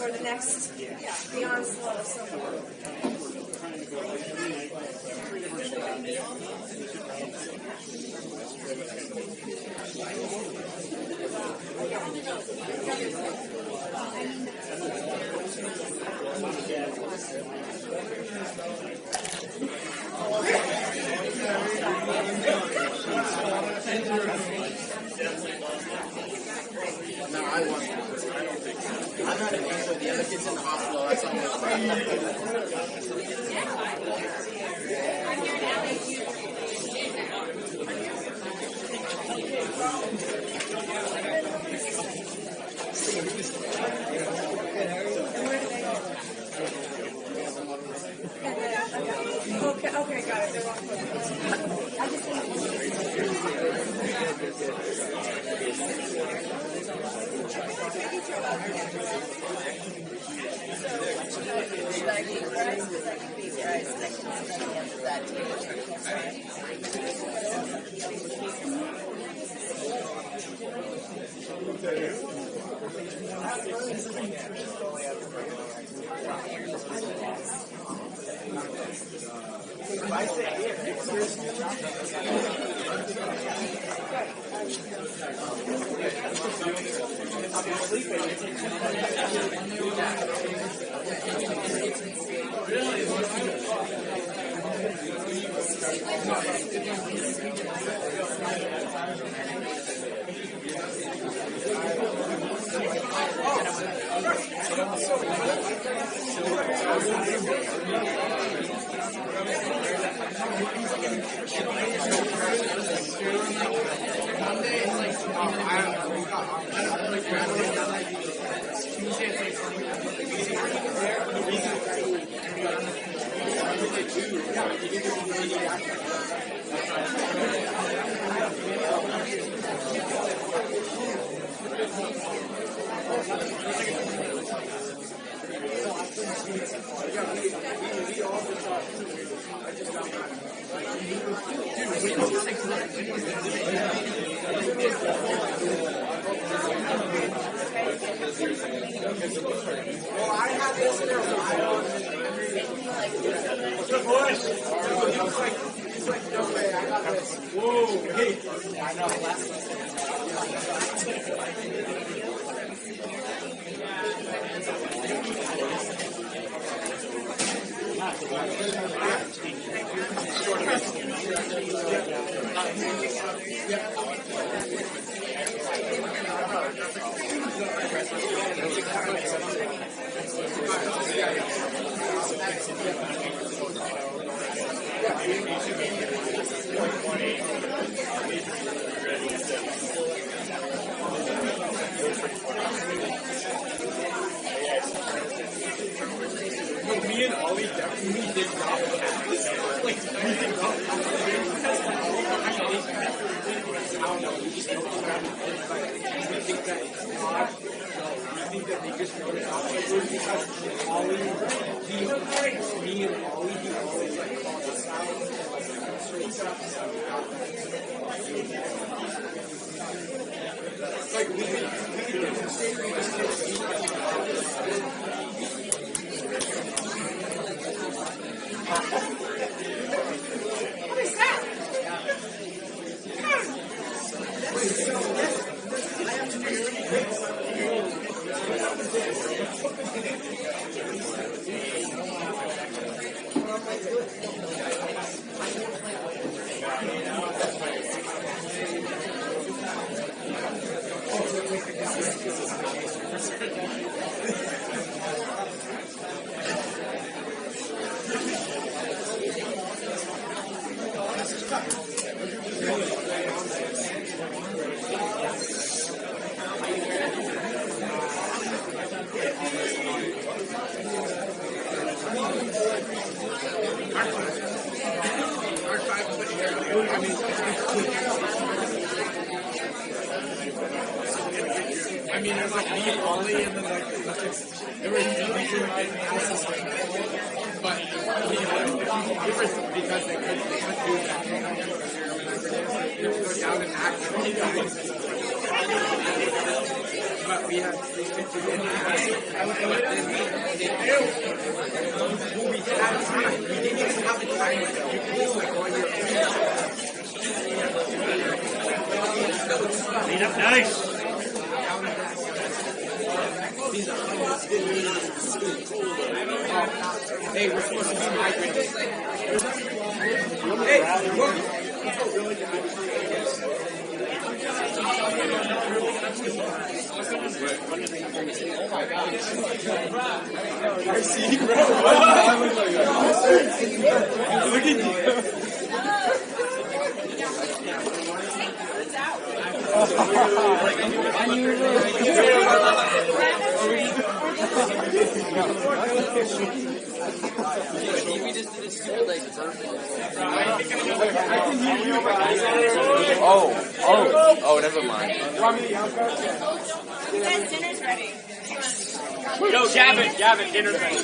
For the next, beyond slow, so No, I want to. I don't think so. I'm not an angel. The other kid's in the hospital. That's all. Okay, got it. They're wrong. I just Should I be rice? Because I can be rice and I can sit on the end of that table. I mean, there's like me and Ollie, and then like there were teachers in classes like that. But different because they couldn't do that. They would go down and act. But we have 3 pictures in there. But then they do. We had time. We didn't even have the time. You could just like go on your Clean up nice. Hey, we're supposed to be migrating. Hey, look. Oh my God. I see, bro. Look at you. We just did a stupid like Oh, never mind. Guys, dinner's ready. Yo, Gavin, dinner's ready.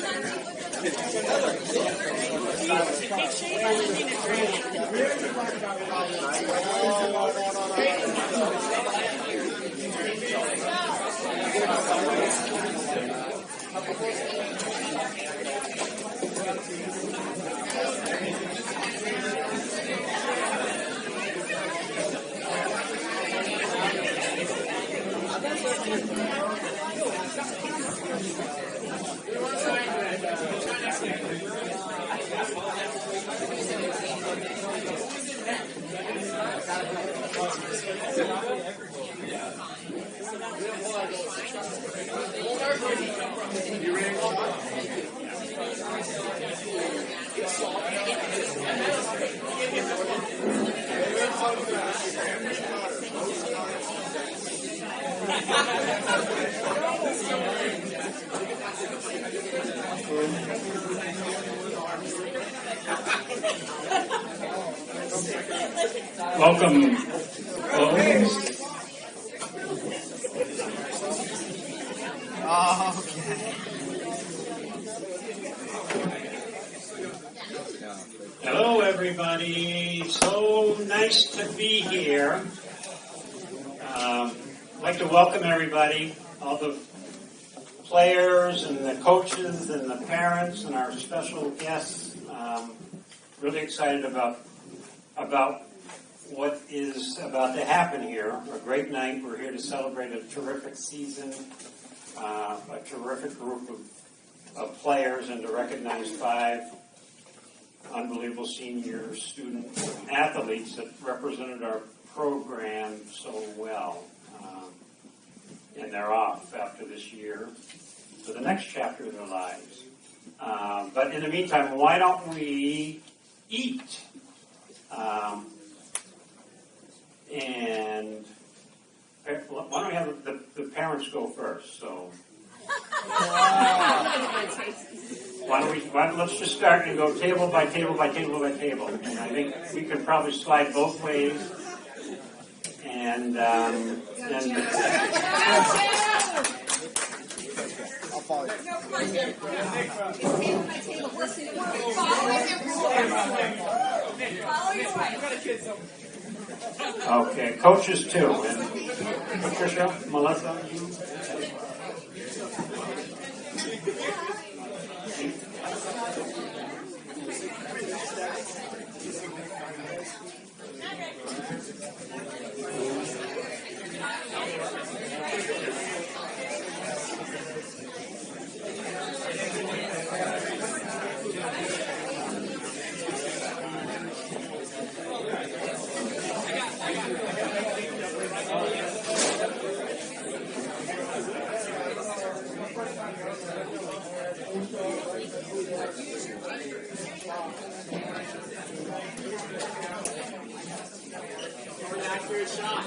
Make sure you guys are doing a drink. Welcome. Hello, everybody. So nice to be here. I'd like to welcome everybody, all the players and the coaches and the parents and our special guests. Really excited about what is about to happen here. A great night. We're here to celebrate a terrific season, a terrific group of players, and to recognize 5 unbelievable senior student athletes that represented our program so well. And they're off after this year for the next chapter of their lives. But in the meantime, why don't we eat? And why don't we have the parents go first? So let's just start and go table by table by table by table. And I think we could probably slide both ways. And I'll follow you. Okay, coaches too. And Patricia, Melissa, you. Accurate shot.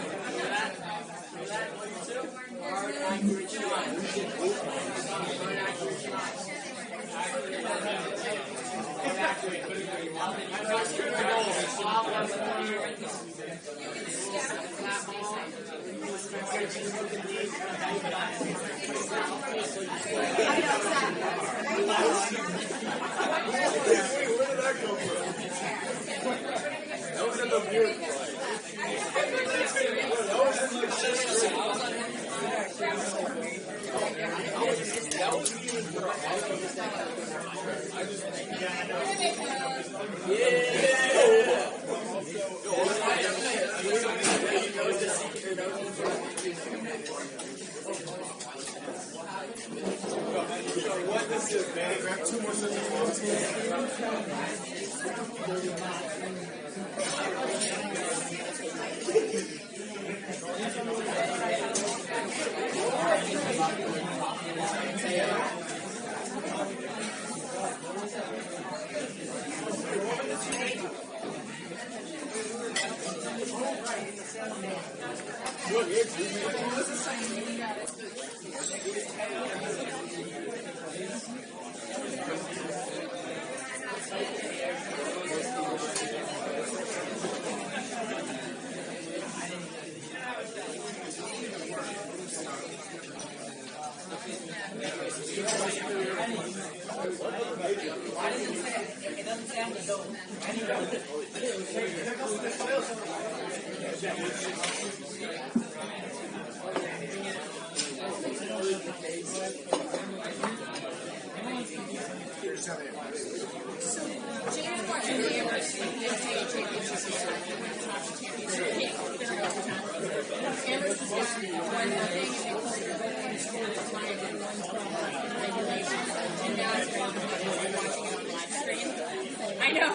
I know.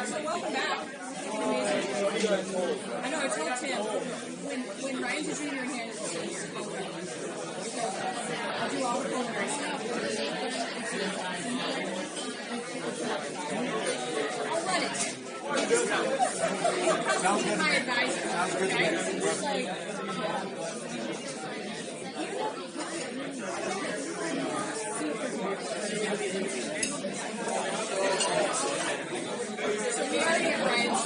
So welcome back. I know, I told Tim, when Ryan's a junior and Hannah's a senior, I'll do all the culinary stuff. I'll run it. He'll probably be my advisor. Okay? Just like, so we already have Ryan's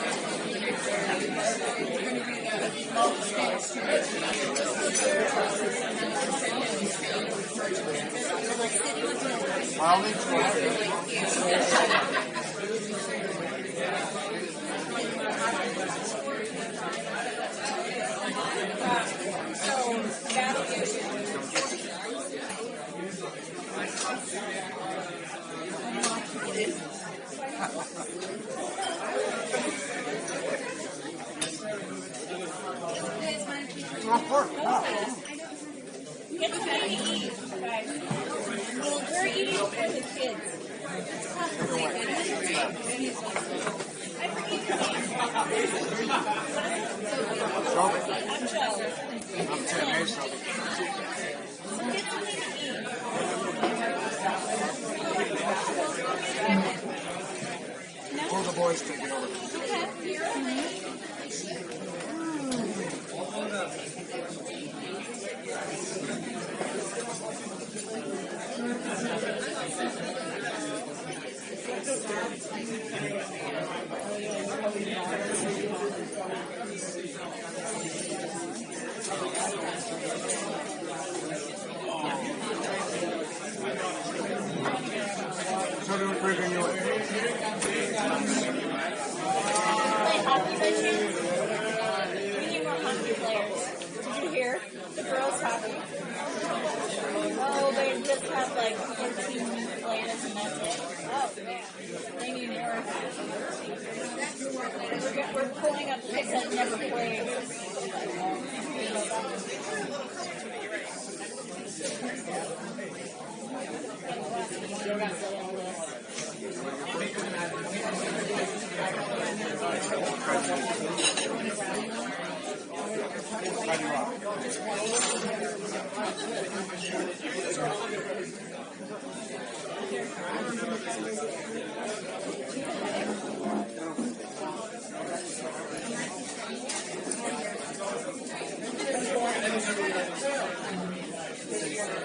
Get something to eat, guys. Well, we're eating for the kids. I'm Tim. Hey, Shelby. Pull the boys take it over. So do we bring you in? Play hockey this year. We need more hockey players. Did you hear? The girls hockey. Oh, they just have like 14 players and that's it. Oh, man. They need more. We're pulling up kids that never played.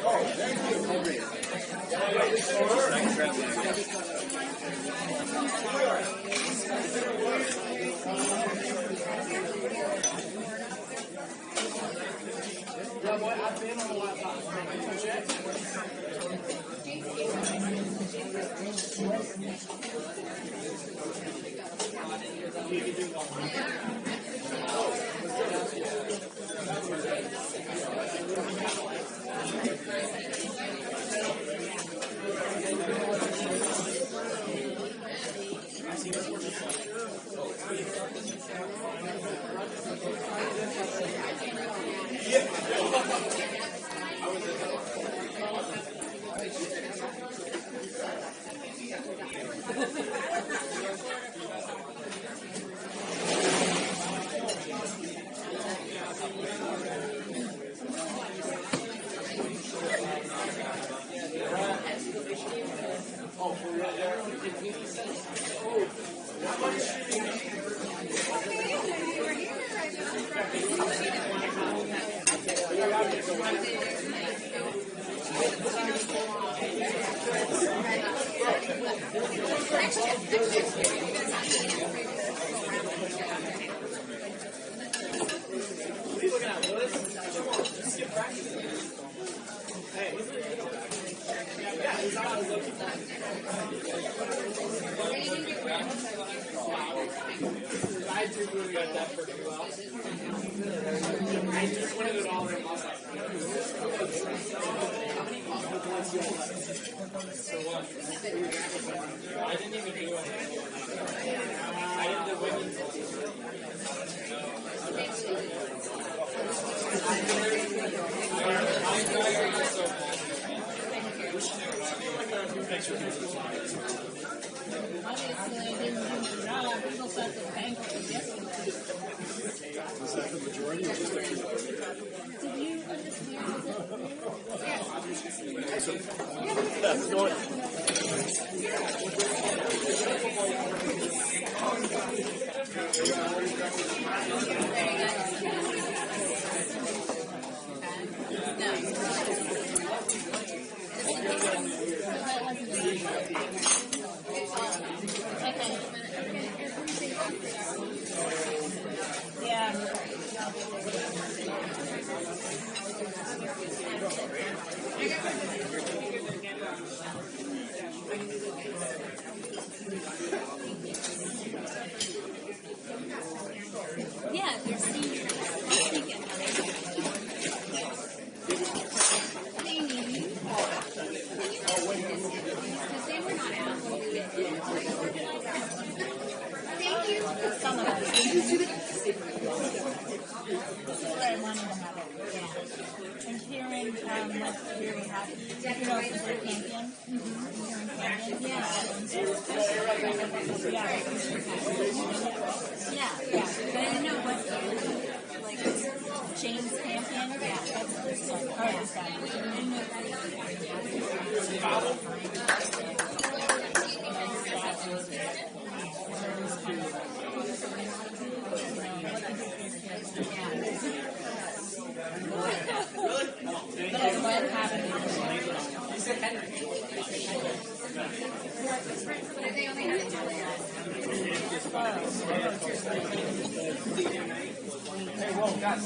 Oh, thank you. People said the banquet was yesterday. Was that the majority or just a few? Did you understand? That's going. Yeah, they're seniors. This weekend. They need you. Because they were not out when we organized that. Thank you. Some of us. I wanted to have it. Yeah. And hearing what here we have, you know, the Blue Campion. Here in Camden. Yeah. Yeah. But I didn't know what, like, James Campion. Yeah, that's this one. Oh, this guy. I didn't know but I'm glad having it. They only had it Hey, whoa, guys.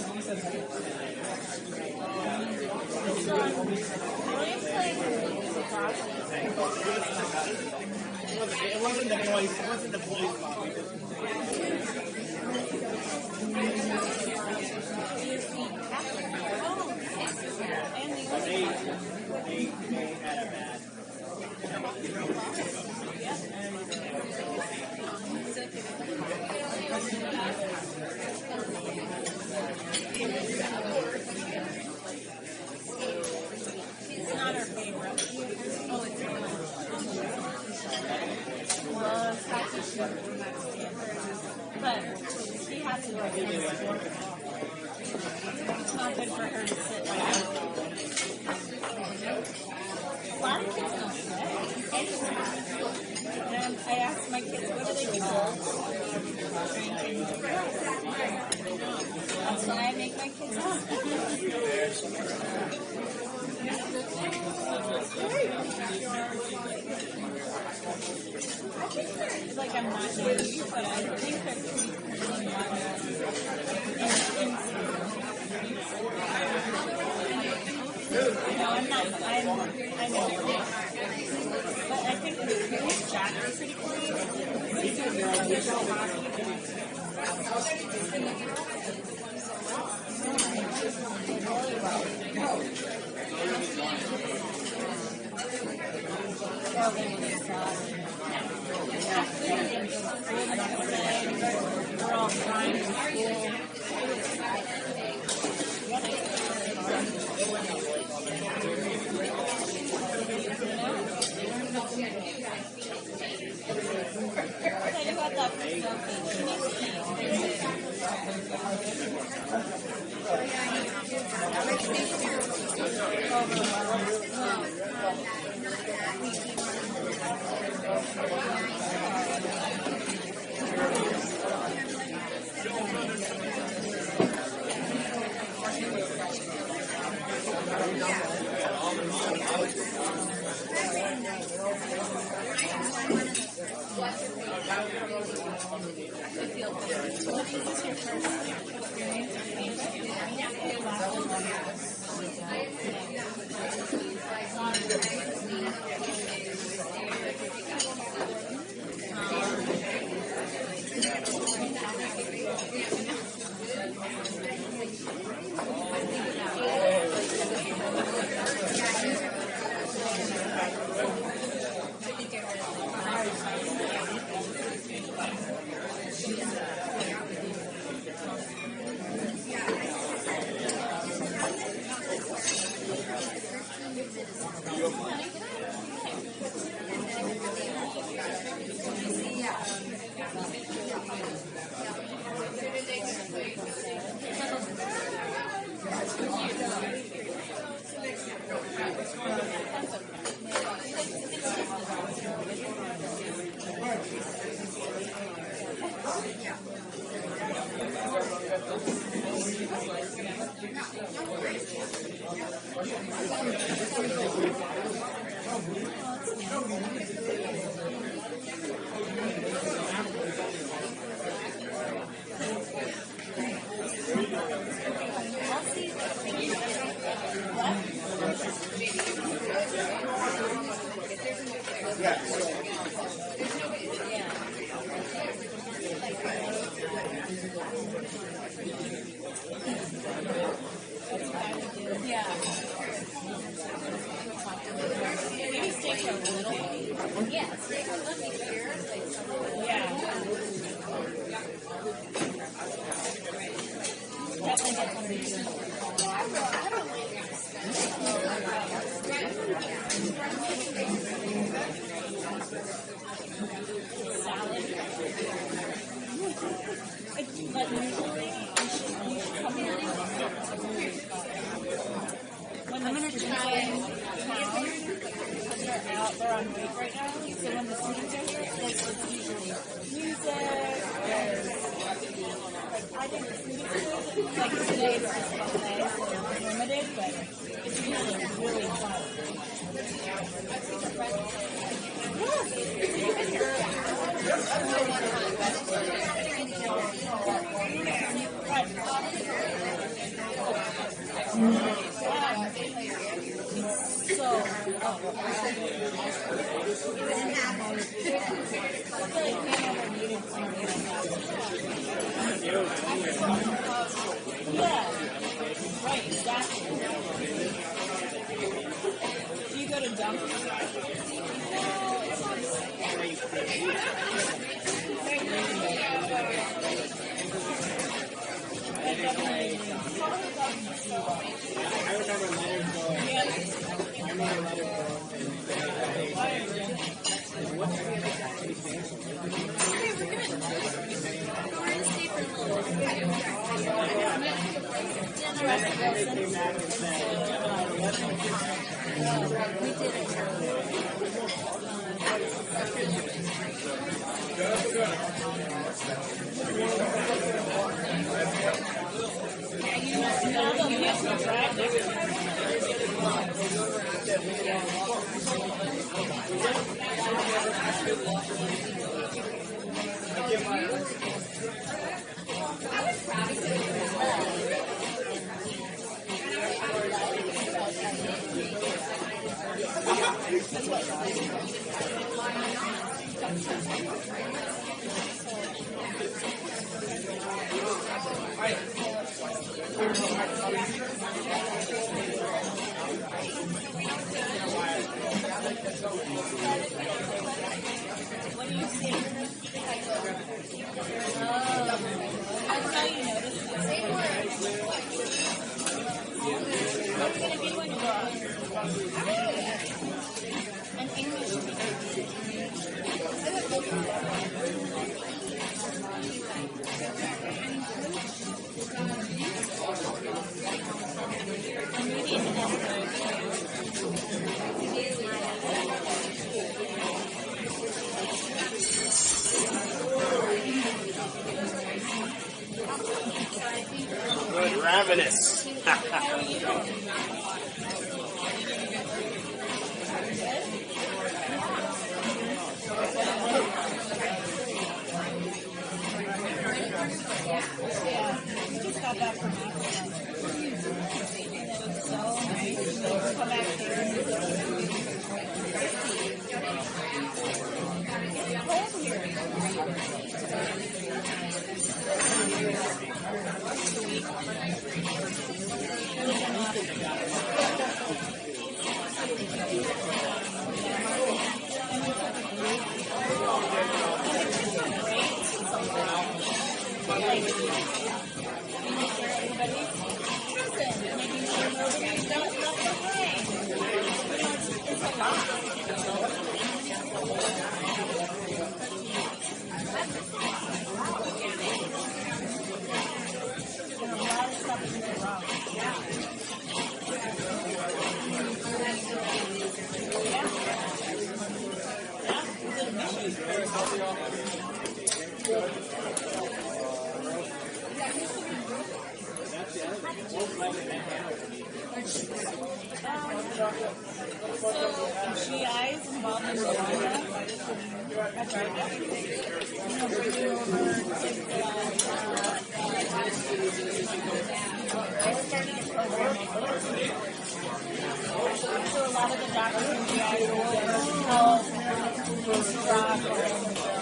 It wasn't the boys. It wasn't the boys' fault. They had a bad. It's not her favorite. Oh, it's well, it's got to shoot from that standard. But she has to go against sport. It's not good for her to sit like that. A lot of kids don't sit. And I asked my kids, what do they call? That's what I make my kids do. I'm not naive, but I think they're pretty cool and no, I'm not. I know. But I think the Jack are pretty cool. We're all flying to school. They're on break right now, so when the students are here, it's usually music, I think the students like today it's just buffet, limited, but it's usually really fun. Yeah, right, exactly. Do you go to Dunkin'? I remember letters going. I remember letters going. do you see? That's how you notice that. What are you going to be when you grow up? An English teacher. And you need to Good, ravenous. Yeah, we just got back from Mexico. And it was so nice. Come back here. It's cold here. So, GIs involved in Rwanda. That's right. I started a program. So a lot of the doctors and GIs will help drop or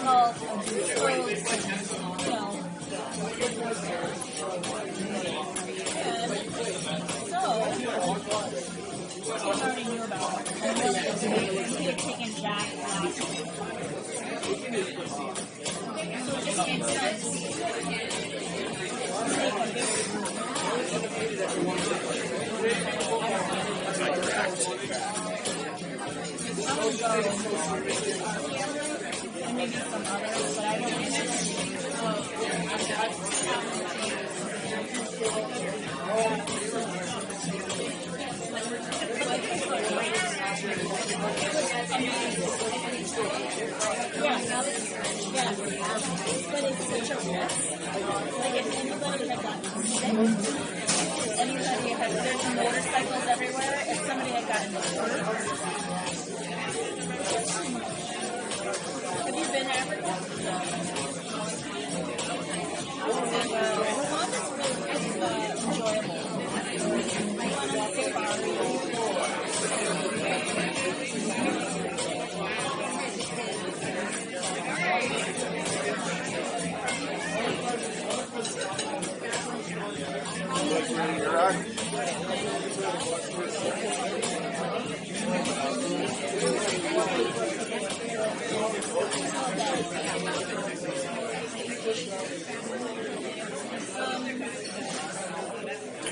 help Tim already knew about it. He had taken Jack last week. So it just makes sense to take a big I would go and maybe some others, but I don't Yeah, but it's such a risk. Like if anybody had gotten sick, anybody had, there's motorcycles everywhere, if somebody had gotten hurt. Have you been to Africa? Rwanda's really enjoyable. I went on a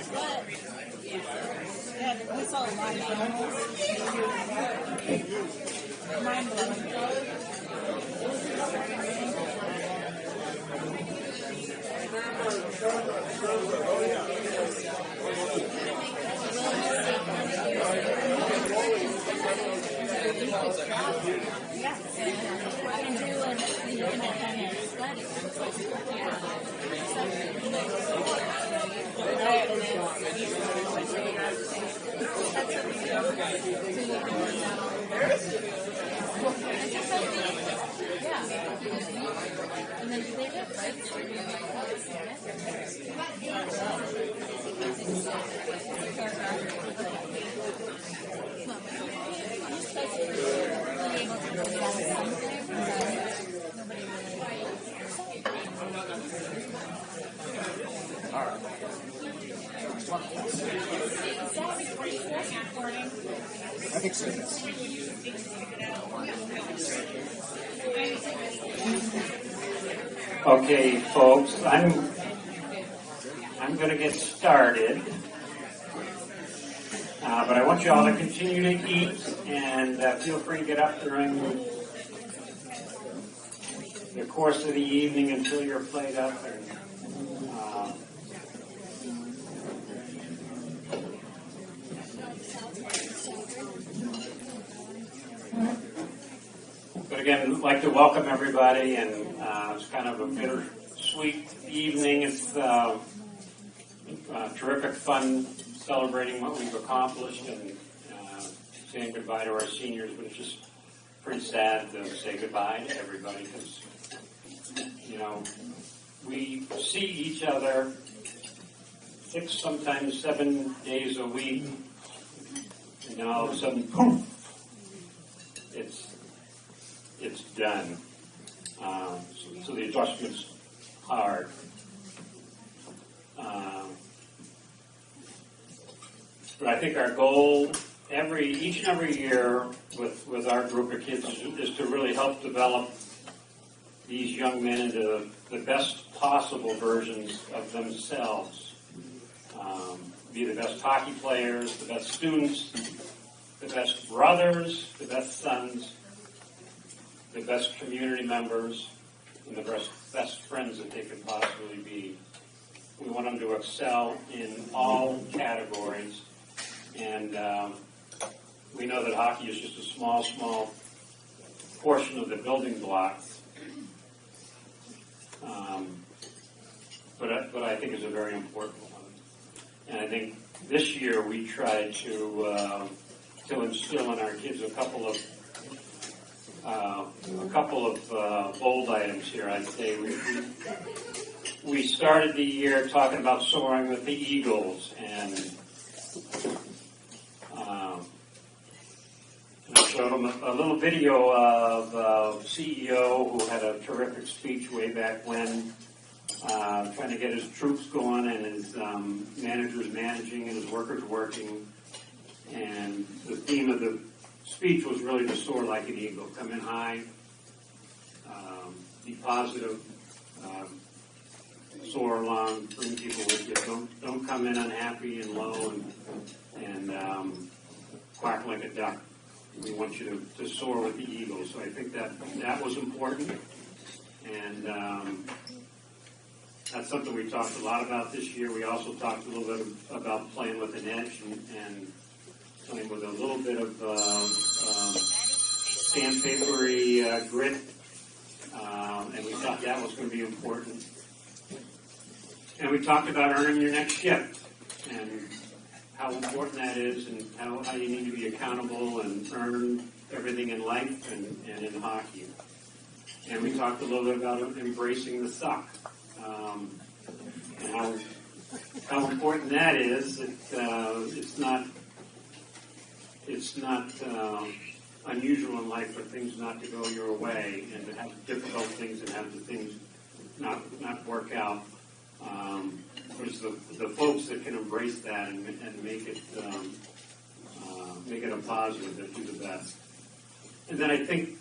safari. Yeah, we saw a lot of animals. Mind blowing. Yeah, and do an independent study. Yeah. And then do they have rights for doing I think so. I Okay, folks, I'm going to get started, but I want you all to continue to eat and feel free to get up during the course of the evening until you're played up. But again, I'd like to welcome everybody, and it's kind of a bittersweet evening. It's terrific fun celebrating what we've accomplished and saying goodbye to our seniors, but it's just pretty sad to say goodbye to everybody because, we see each other 6, sometimes 7 days a week, and then all of a sudden, poof, it's done. So the adjustment's hard. But I think our goal each and every year with our group of kids is to really help develop these young men into the best possible versions of themselves. Be the best hockey players, the best students, the best brothers, the best sons, the best community members, and the best friends that they could possibly be. We want them to excel in all categories. And we know that hockey is just a small portion of the building blocks. But I think it's a very important one. And I think this year we tried to instill in our kids a couple of bold items here. I'd say we started the year talking about soaring with the Eagles, and I showed them a little video of a CEO who had a terrific speech way back when, trying to get his troops going and his managers managing and his workers working. And the theme of the speech was really to soar like an eagle. Come in high, be positive, soar along, bring people with you. Don't come in unhappy and low and quack like a duck. We want you to soar with the eagle. So I think that was important. And that's something we talked a lot about this year. We also talked a little bit about playing with an edge and playing with a little bit of sandpapery grit. And we thought that was going to be important. And we talked about earning your next shift and how important that is and how you need to be accountable and earn everything in life and in hockey. And we talked a little bit about embracing the suck and how important that is. It's not unusual in life for things not to go your way and to have difficult things and have the things not work out. But it's the folks that can embrace that and make it a positive that do the best. And then I think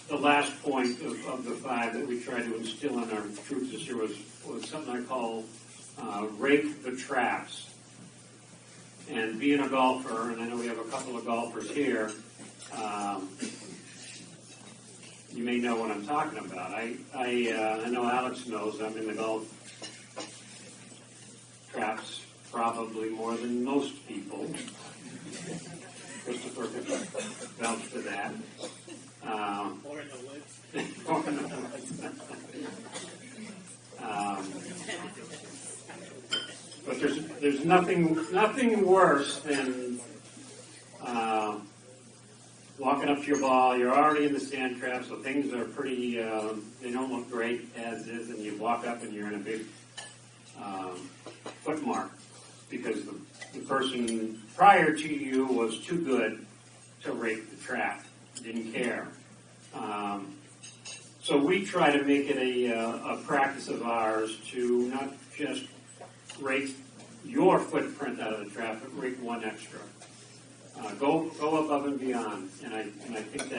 the last point of the 5 that we tried to instill in our troops this year was something I call rake the traps. And being a golfer, and I know we have a couple of golfers here, you may know what I'm talking about. I know Alex knows I'm in the golf traps probably more than most people. Christopher could vouch for that. Or in the woods. But there's nothing worse than walking up to your ball. You're already in the sand trap, so things are pretty. They don't look great as is, and you walk up and you're in a big foot mark because the person prior to you was too good to rake the trap, didn't care. So we try to make it a practice of ours to not just rake your footprint out of the trap, but rake one extra. Go above and beyond, and I think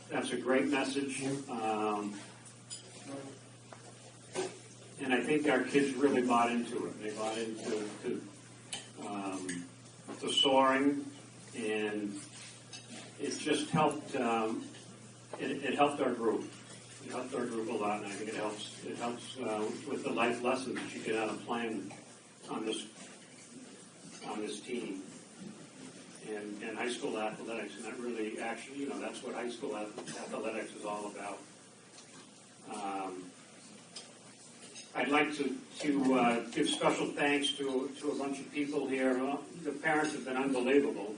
that's a great message. And I think our kids really bought into it. They bought into the soaring, and it just helped. It helped our group. It helped our group a lot, and I think it helps. It helps with the life lessons that you get out of playing on this team. And high school athletics, and that really, actually, that's what high school athletics is all about. I'd like to give special thanks to a bunch of people here. Well, the parents have been unbelievable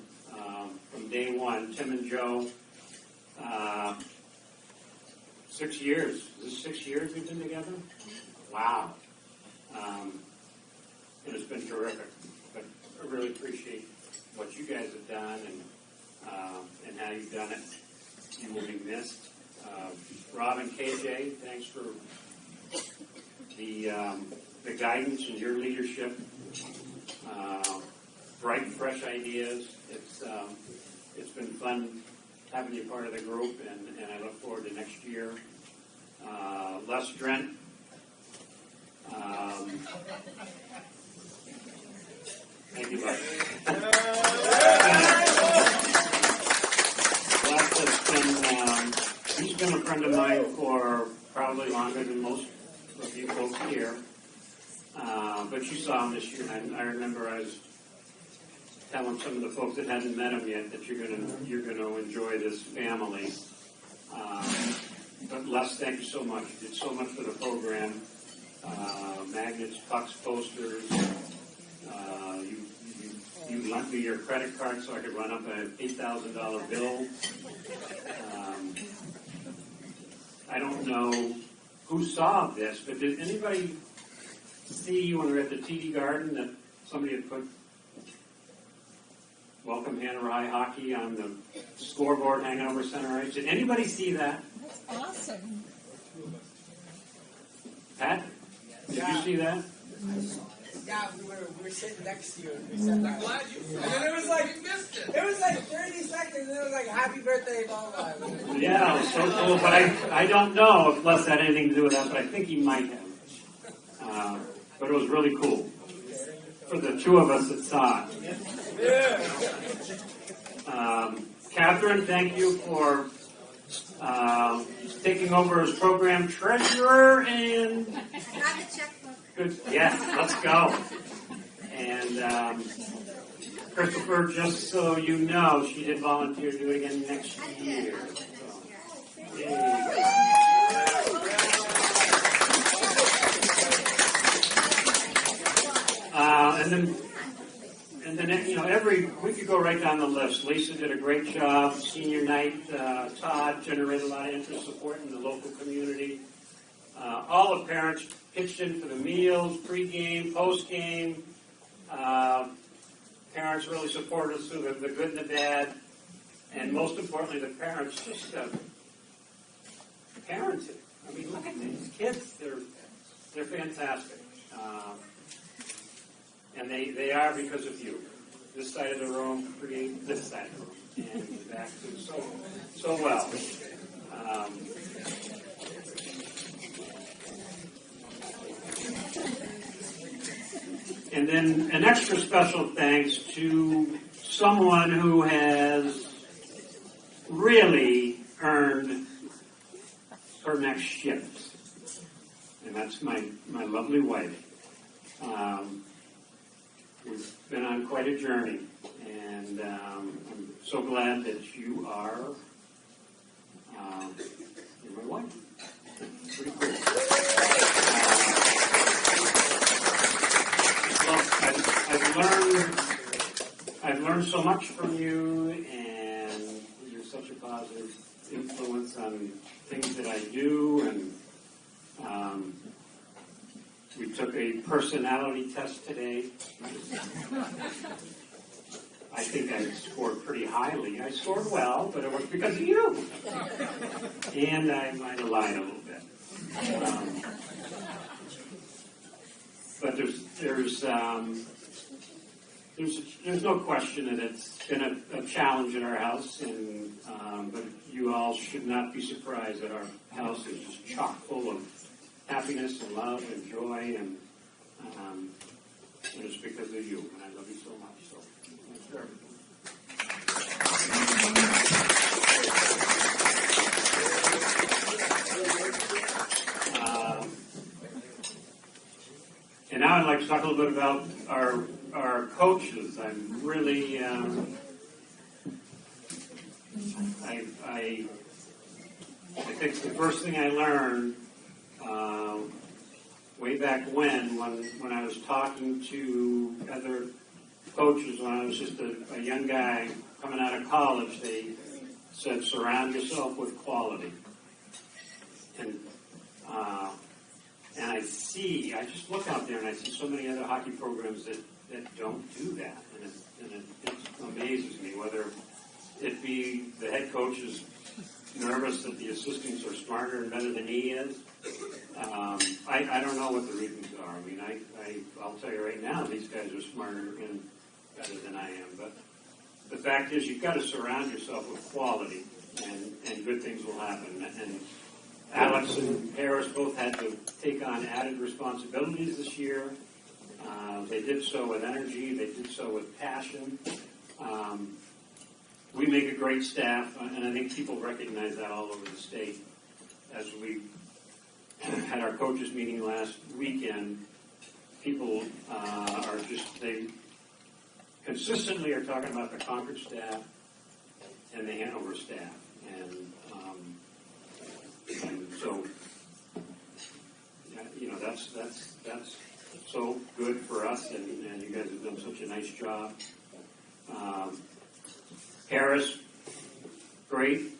from day one. Tim and Joe, 6 years. Is this 6 years we've been together? Wow. And it's been terrific. But I really appreciate what you guys have done and how you've done it. You will be missed. Rob and KJ, thanks for the guidance and your leadership. Bright, fresh ideas. It's been fun having you part of the group, and I look forward to next year. Les Drent. Thank you, bud. He's been a friend of mine for probably longer than most of you folks here. But you saw him this year, and I remember I was telling some of the folks that hadn't met him yet that you're gonna enjoy this family. But Les, thank you so much. You did so much for the program. Magnets, pucks, posters. You lent me your credit card so I could run up an $8,000 bill. I don't know who saw this, but did anybody see when we were at the TD Garden that somebody had put Welcome Hanover High Hockey on the scoreboard hanging over center ice? Did anybody see that? That's awesome. Pat, did you see that? Yeah, we were sitting next to you. I'm glad you. And then it was like It was like 30 seconds, and it was like happy birthday, blah blah blah. Yeah, it was so cool. But I don't know if Les had anything to do with that, but I think he might have. But it was really cool for the two of us that saw it. Catherine, thank you for taking over as program treasurer and. Got the checkbook. Good. Yes, let's go. And Christopher, just so you know, she did volunteer to do it again next year. So, yay. And then we could go right down the list. Lisa did a great job. Senior night, Todd generated a lot of interest support in the local community. All the parents pitched in for the meals, pre-game, post-game. Parents really supported us through the good and the bad. And most importantly, the parents just parented. I mean, look at these kids. They're fantastic. And they are because of you. This side of the room create this side of the room. And back to so well. And then an extra special thanks to someone who has really earned her next shift. And that's my lovely wife. We've been on quite a journey, and I'm so glad that you are you're my wife. Pretty cool. I've learned so much from you, and you're such a positive influence on things that I do, and we took a personality test today. I think I scored pretty highly. I scored well, but it was because of you. And I might have lied a little bit. But there's no question that it's been a challenge in our house, and but you all should not be surprised that our house is just chock full of happiness and love and joy, and it's because of you, and I love you so much. So thanks for everything. And now I'd like to talk a little bit about our coaches. I'm really I think the first thing I learned way back when I was talking to other coaches when I was just a young guy coming out of college, they said, surround yourself with quality. And I just look out there and I see so many other hockey programs that don't do that. And it amazes me, whether it be the head coach is nervous that the assistants are smarter and better than he is. I don't know what the reasons are. I mean, I'll tell you right now, these guys are smarter and better than I am. But the fact is, you've got to surround yourself with quality, and good things will happen. And Alex and Harris both had to take on added responsibilities this year. They did so with energy. They did so with passion. We make a great staff, and I think people recognize that all over the state. As we had our coaches meeting last weekend, people they consistently are talking about the Concord staff and the Hanover staff. And so, that's so good for us, and you guys have done such a nice job. Harris, great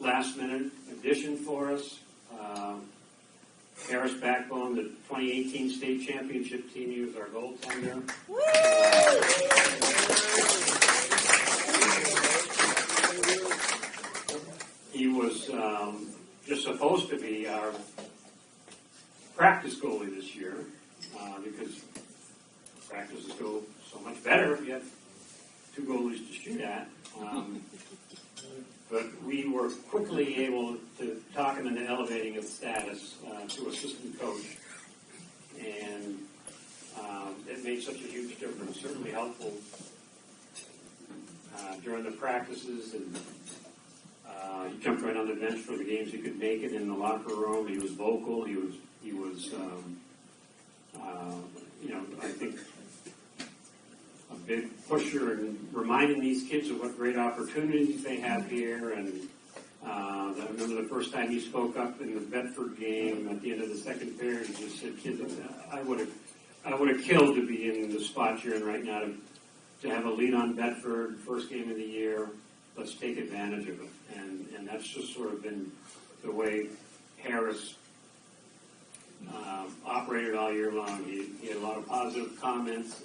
last-minute addition for us. Harris Backbone, the 2018 state championship team, he was our goaltender. He was just supposed to be our practice goalie this year because practices go so much better if you have two goalies to shoot at. But we were quickly able to talk him into elevating his status to assistant coach. And it made such a huge difference, certainly helpful during the practices. And he jumped right on the bench for the games he could make it in the locker room. He was vocal. He was I think a big pusher and reminding these kids of what great opportunities they have here. And I remember the first time he spoke up in the Bedford game at the end of the second period. He just said, "Kids, I would have killed to be in the spot you're in right now to have a lead on Bedford, first game of the year. Let's take advantage of it." And that's just sort of been the way Harris operated all year long. He had a lot of positive comments,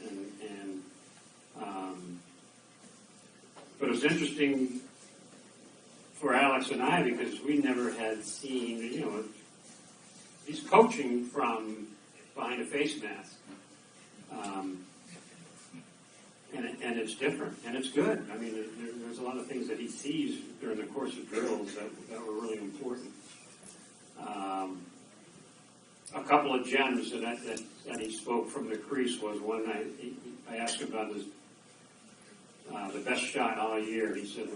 but it was interesting for Alex and I because we never had seen, he's coaching from behind a face mask. And it's different, and it's good. I mean, there's a lot of things that he sees during the course of drills that were really important. A couple of gems that he spoke from the crease was one I asked him about the best shot all year. He said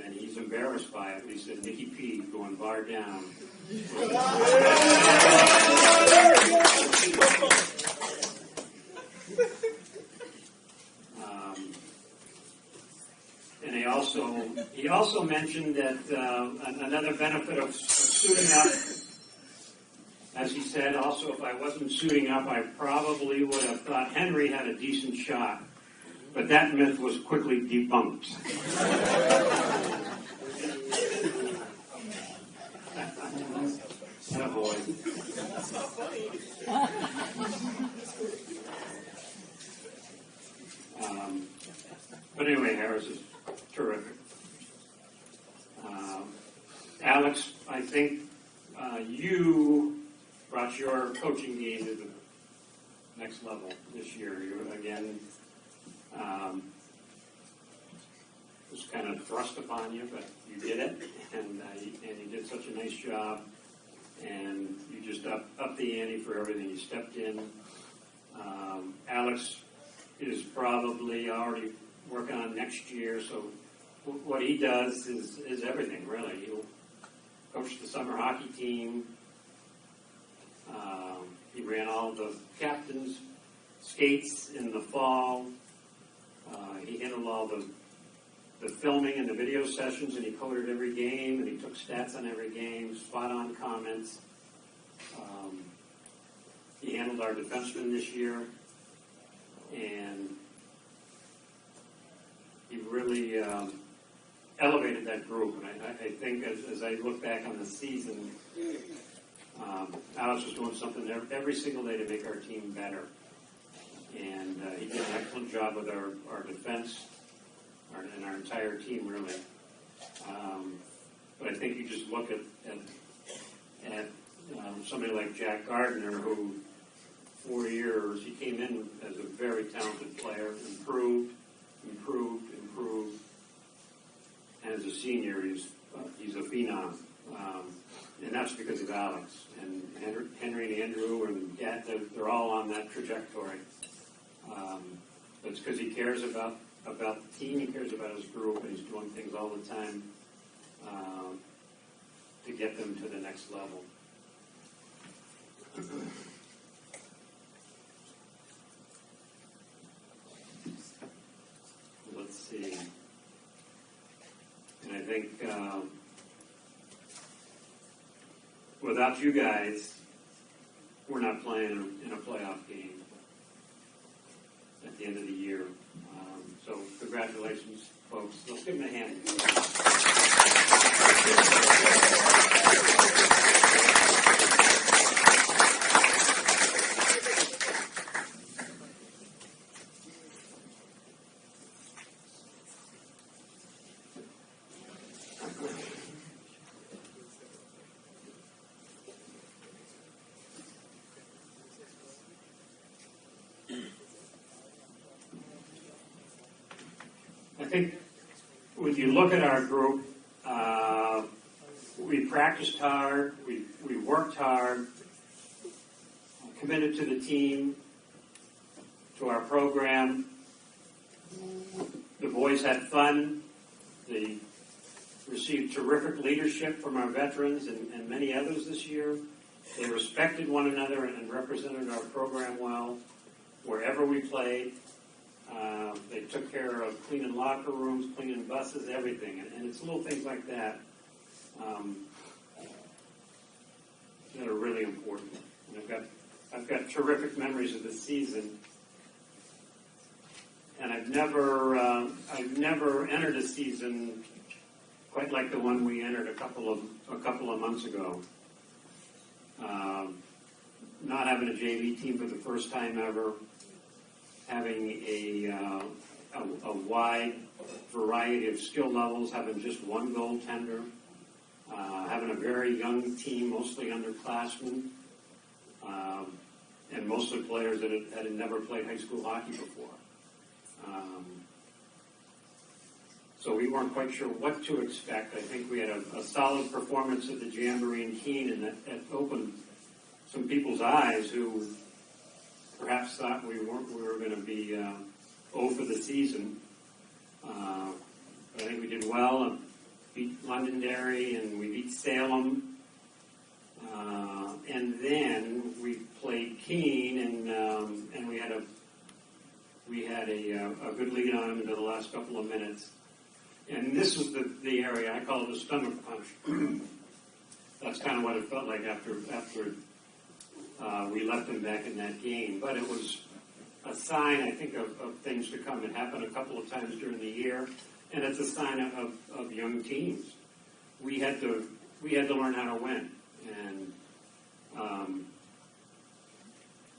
and he's embarrassed by it. He said Nicky P going bar down. And he also mentioned that another benefit of suiting up, as he said, also if I wasn't suiting up, I probably would have thought Henry had a decent shot. But that myth was quickly debunked. Oh boy. But anyway, Harris is terrific. Alex, I think you brought your coaching game to the next level this year. You again was kind of thrust upon you, but you did it, and you did such a nice job. and you just up the ante for everything. You stepped in. Alex is probably already working on next year, so what he does is everything, really. He'll coach the summer hockey team. He ran all the captains' skates in the fall. He handled all the filming and the video sessions, and he coded every game, and he took stats on every game, spot-on comments. He handled our defensemen this year, and he really elevated that group. And I think as I look back on the season, Alex was doing something every single day to make our team better. And he did an excellent job with our defense and our entire team, really. But I think you just look at somebody like Jack Gardner, who 4 years, he came in as a very talented player, improved. And as a senior, he's a phenom. And that's because of Alex. And Henry and Andrew and Gat, they're all on that trajectory. It's because he cares about the team, he cares about his group, and he's doing things all the time to get them to the next level. Let's see. And I think without you guys, we're not playing in a playoff game at the end of the year. So congratulations, folks. Let's give them a hand. I think when you look at our group, we practiced hard, we worked hard, committed to the team, to our program. The boys had fun. They received terrific leadership from our veterans and many others this year. They respected one another and represented our program well wherever we played. They took care of cleaning locker rooms, cleaning buses, everything. And it's little things like that that are really important. And I've got terrific memories of this season. And I've never entered a season quite like the one we entered a couple of months ago. Not having a JV team for the first time ever, having a wide variety of skill levels, having just one goaltender, having a very young team, mostly underclassmen, and mostly players that had never played high school hockey before. So we weren't quite sure what to expect. I think we had a solid performance at the Jamboree in Keene, and that opened some people's eyes who perhaps thought we were going to be 0 for the season. But I think we did well and beat Londonderry, and we beat Salem. And then we played Keene, and we had a good lead on them into the last couple of minutes. And this was the area, I call it a stomach punch. That's kind of what it felt like after we left them back in that game. But it was a sign, I think, of things to come. It happened a couple of times during the year, and it's a sign of young teams. We had to learn how to win. And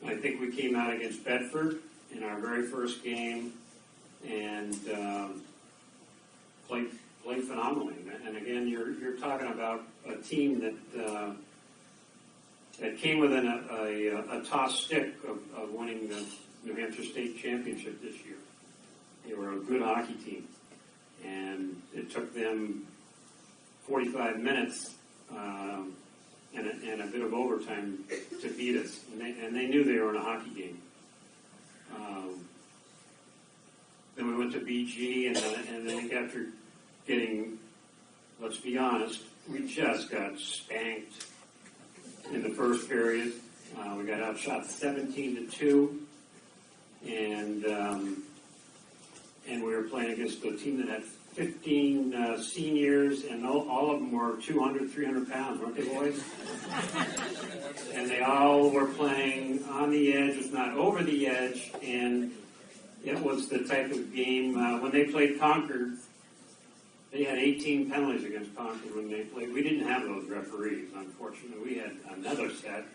I think we came out against Bedford in our very first game and played phenomenally. And again, you're talking about a team that came within a toss stick of winning the New Hampshire State Championship this year. They were a good hockey team, and it took them 45 minutes and a bit of overtime to beat us. And they knew they were in a hockey game. Then we went to BG, and I think after getting, let's be honest, we just got spanked in the first period. We got outshot 17-2, and we were playing against a team that had 15 seniors, and all of them were 200, 300 pounds, weren't they, boys? And they all were playing on the edge, if not over the edge, and it was the type of game, when they played Concord, they had 18 penalties against Concord when they played. We didn't have those referees, unfortunately. We had another set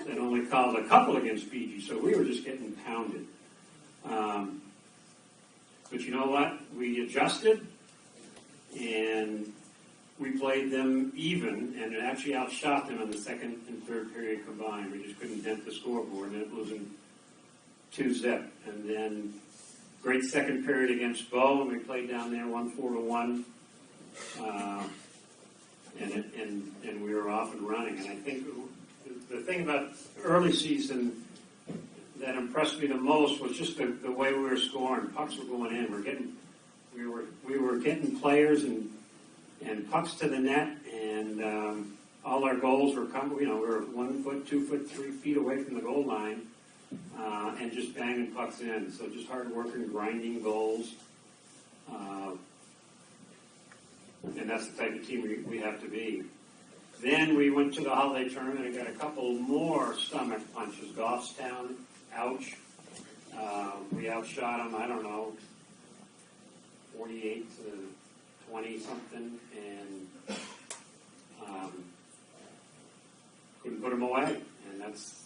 that only called a couple against BG, so we were just getting pounded. But you know what? We adjusted, and we played them even, and it actually outshot them in the second and third period combined. We just couldn't dent the scoreboard, and it was in 2-zip. And then great second period against Bow, and we played down there 1-4-1, and we were off and running. And I think the thing about early season that impressed me the most was just the way we were scoring. Pucks were going in. We were getting players and pucks to the net, and all our goals were coming. We were 1 foot, 2 foot, 3 feet away from the goal line, and just banging pucks in. So just hard working, grinding goals, and that's the type of team we have to be. Then we went to the holiday tournament and got a couple more stomach punches. Goffstown, ouch. We outshot them, I don't know, 48-20 something, and couldn't put them away. And that's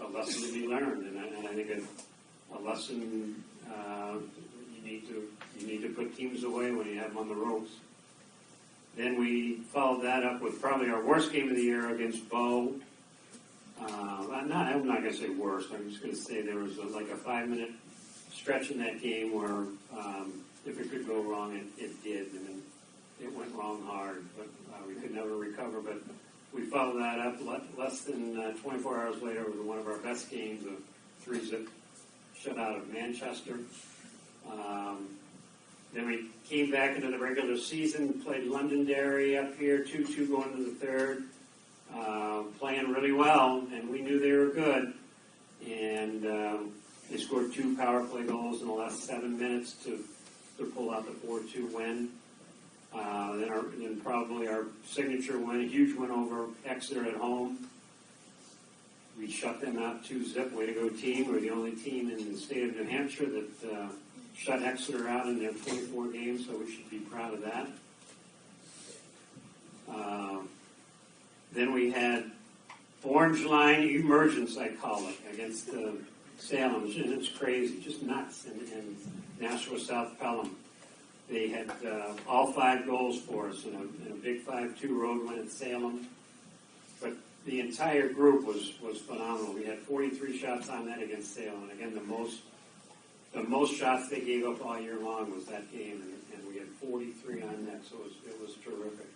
a lesson to be learned. And I think a lesson you need to put teams away when you have them on the ropes. Then we followed that up with probably our worst game of the year against Bow. I'm not going to say worst. I'm just going to say there was like a 5-minute stretch in that game where if it could go wrong, it did. And it went wrong hard, but we could never recover. But we followed that up less than 24 hours later with one of our best games, a 3-zip shutout of Manchester. Then we came back into the regular season, played Londonderry up here, 2-2 going to the third, playing really well, and we knew they were good. And they scored 2 power play goals in the last 7 minutes to pull out the 4-2 win. Then probably our signature win, a huge win over Exeter at home. We shut them out 2-zip. Way to go, team. We're the only team in the state of New Hampshire that shut Exeter out in their 24 games, so we should be proud of that. Then we had Orange Line Emergence, I call it, against Salem. And it's crazy, just nuts. And Nashua South Pelham. They had all 5 goals for us in a big 5-2 road win at Salem. But the entire group was phenomenal. We had 43 shots on net against Salem. And again, the most shots they gave up all year long was that game, and we had 43 on net, so it was terrific.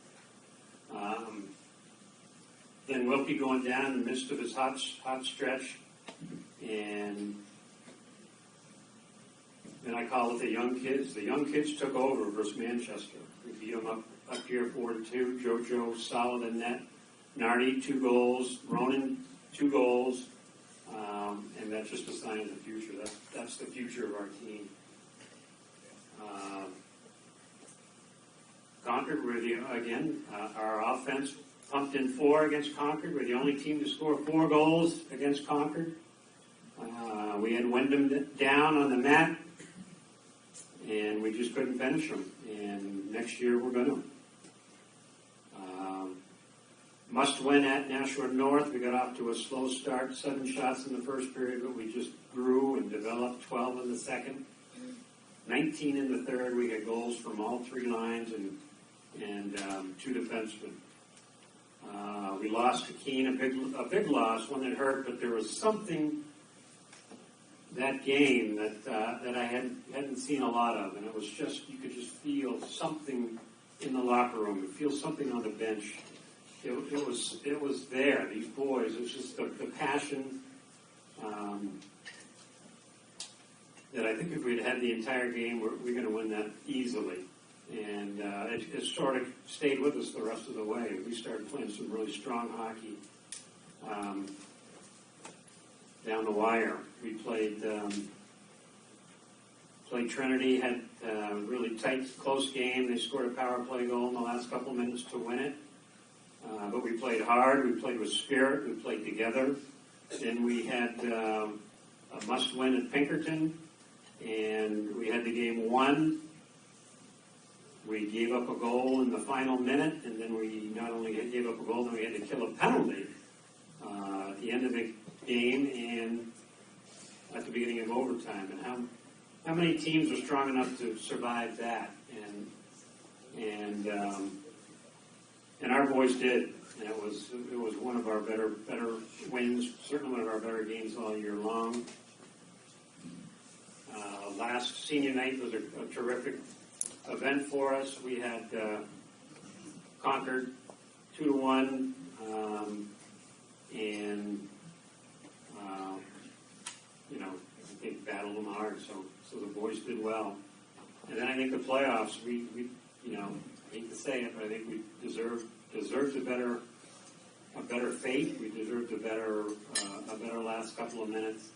Then Wilkie going down in the midst of his hot stretch, and I call it the young kids. The young kids took over versus Manchester. We beat them up here 4-2. JoJo solid in net. Nardi 2 goals. Ronan 2 goals. And that's just a sign of the future. That's the future of our team. Concord, our offense pumped in 4 against Concord. We're the only team to score 4 goals against Concord. We had Wyndham down on the mat, and we just couldn't finish them. And next year we're going to. Must win at Nashua North. We got off to a slow start, 7 shots in the first period, but we just grew and developed, 12 in the second, 19 in the third. We had goals from all 3 lines and 2 defensemen. We lost to Keene, a big loss, one that hurt, but there was something that game that I hadn't seen a lot of, and it was just, you could just feel something in the locker room, and feel something on the bench. it was there. These boys, it was just the passion. That I think if we'd had the entire game, we're going to win that easily. And it sort of stayed with us the rest of the way. We started playing some really strong hockey down the wire. We played Trinity, had a really tight, close game. They scored a power play goal in the last couple minutes to win it. But we played hard. We played with spirit. We played together. Then we had a must-win at Pinkerton. And we had the game won. We gave up a goal in the final minute, and then we not only gave up a goal, then we had to kill a penalty at the end of the game and at the beginning of overtime. And how many teams are strong enough to survive that? And our boys did. And it was one of our better wins, certainly one of our better games all year long. Last senior night was a terrific event for us. We had conquered 2-1, and I think battled them hard. So the boys did well. And then I think the playoffs, we hate to say it, but I think we deserved a better fate. We deserved a better last couple of minutes.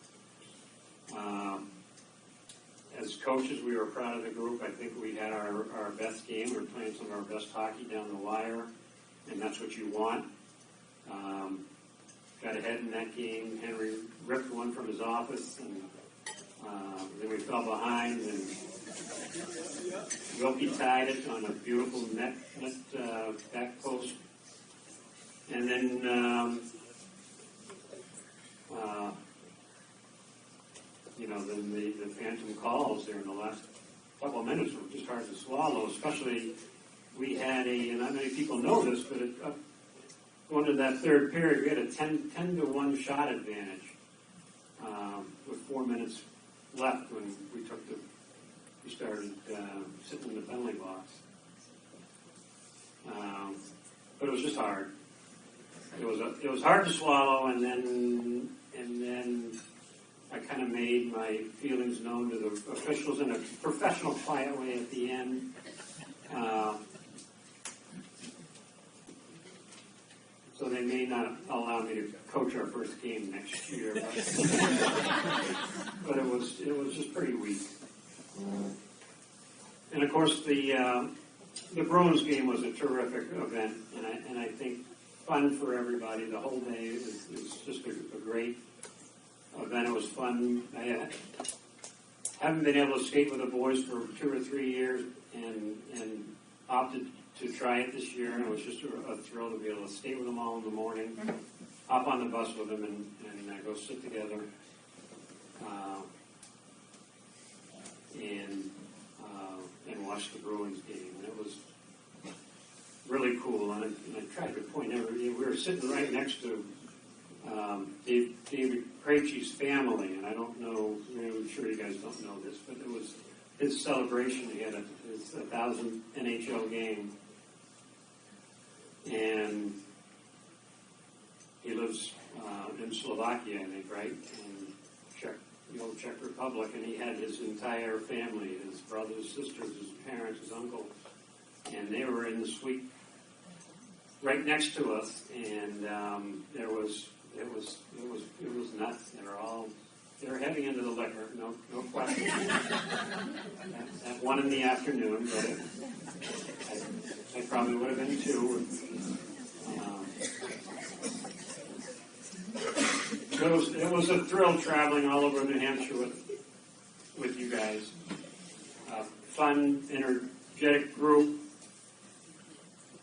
As coaches, we were proud of the group. I think we had our best game. We were playing some of our best hockey down the wire, and that's what you want. Got ahead in that game. Henry ripped one from his office, and then we fell behind, and Wilkie tied it on a beautiful net back post. And then then the phantom calls there in the last couple of minutes were just hard to swallow, especially we had and not many people know this, but going to that third period, we had a 10-1 shot advantage with 4 minutes left when we started sitting in the penalty box. But it was just hard. It was hard to swallow, and then I kind of made my feelings known to the officials in a professional, quiet way at the end. So they may not allow me to coach our first game next year, but it was just pretty weak. And of course, the Bruins game was a terrific event, and I think fun for everybody. The whole day is just a great event. It was fun. I haven't been able to skate with the boys for 2 or 3 years, and opted to try it this year, and it was just a thrill to be able to skate with them all in the morning, hop on the bus with them, and go sit together, and watch the Bruins game. And it was really cool, and I tried to point out, we were sitting right next to David Krejci's family, and I don't know, I'm sure you guys don't know this, but it was his celebration. He had his 1,000th NHL game, and he lives in Slovakia, I think, right? In the old Czech Republic, and he had his entire family, his brothers, sisters, his parents, his uncle, and they were in the suite right next to us, and it was nuts. They were heading into the liquor, no question. At 1 in the afternoon, but I probably would have been 2. It was a thrill traveling all over New Hampshire with you guys. Fun, energetic group.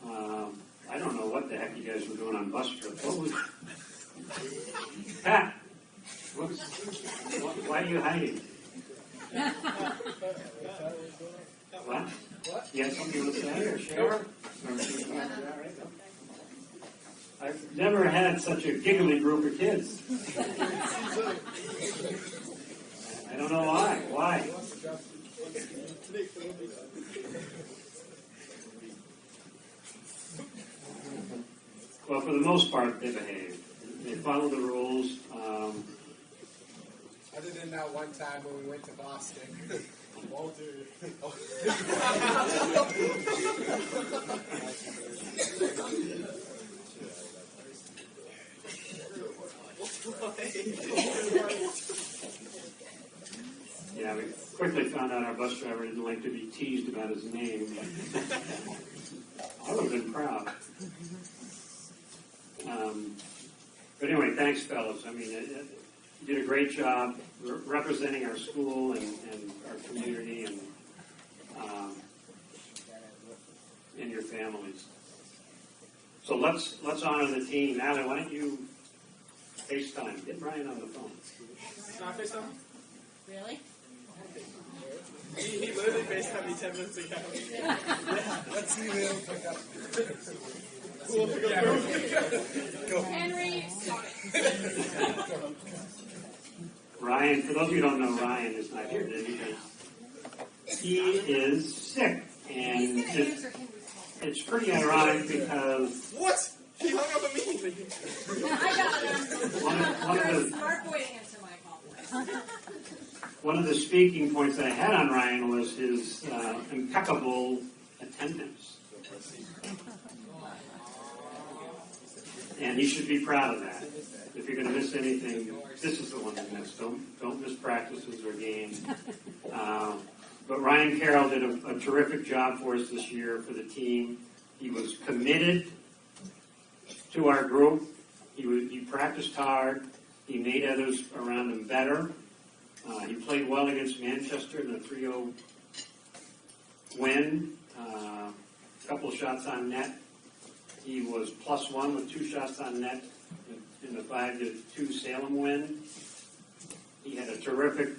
I don't know what the heck you guys were doing on bus trips. What was Pat? Why are you hiding? What? You have something to say or share? I've never had such a giggly group of kids. I don't know why. Why? Well, for the most part, they behaved. They followed the rules. Other than that one time when we went to Boston. Walter. Yeah, we quickly found out our bus driver didn't like to be teased about his name. I would have been proud. But anyway, thanks, fellas. I mean, you did a great job representing our school and our community and your families. So let's honor the team. Natalie, why don't you FaceTime? Get Brian on the phone. Not FaceTime? Really? He literally FaceTimed me 10 minutes ago. Let's see him pick up. Cool. Go. Henry, stop it. Ryan, for those of you who don't know, Ryan is not here today because he is sick. And it's pretty ironic because What? He hung up immediately. I got him. one of the Smart boy to answer my call. one of the speaking points that I had on Ryan was his impeccable attendance. And he should be proud of that. If you're going to miss anything, this is the one to miss. Don't miss practices or games. But Ryan Carroll did a terrific job for us this year for the team. He was committed to our group. He practiced hard. He made others around him better. He played well against Manchester in the 3-0 win. A couple of shots on net. He was +1 with 2 shots on net in the 5-2 Salem win. He had a terrific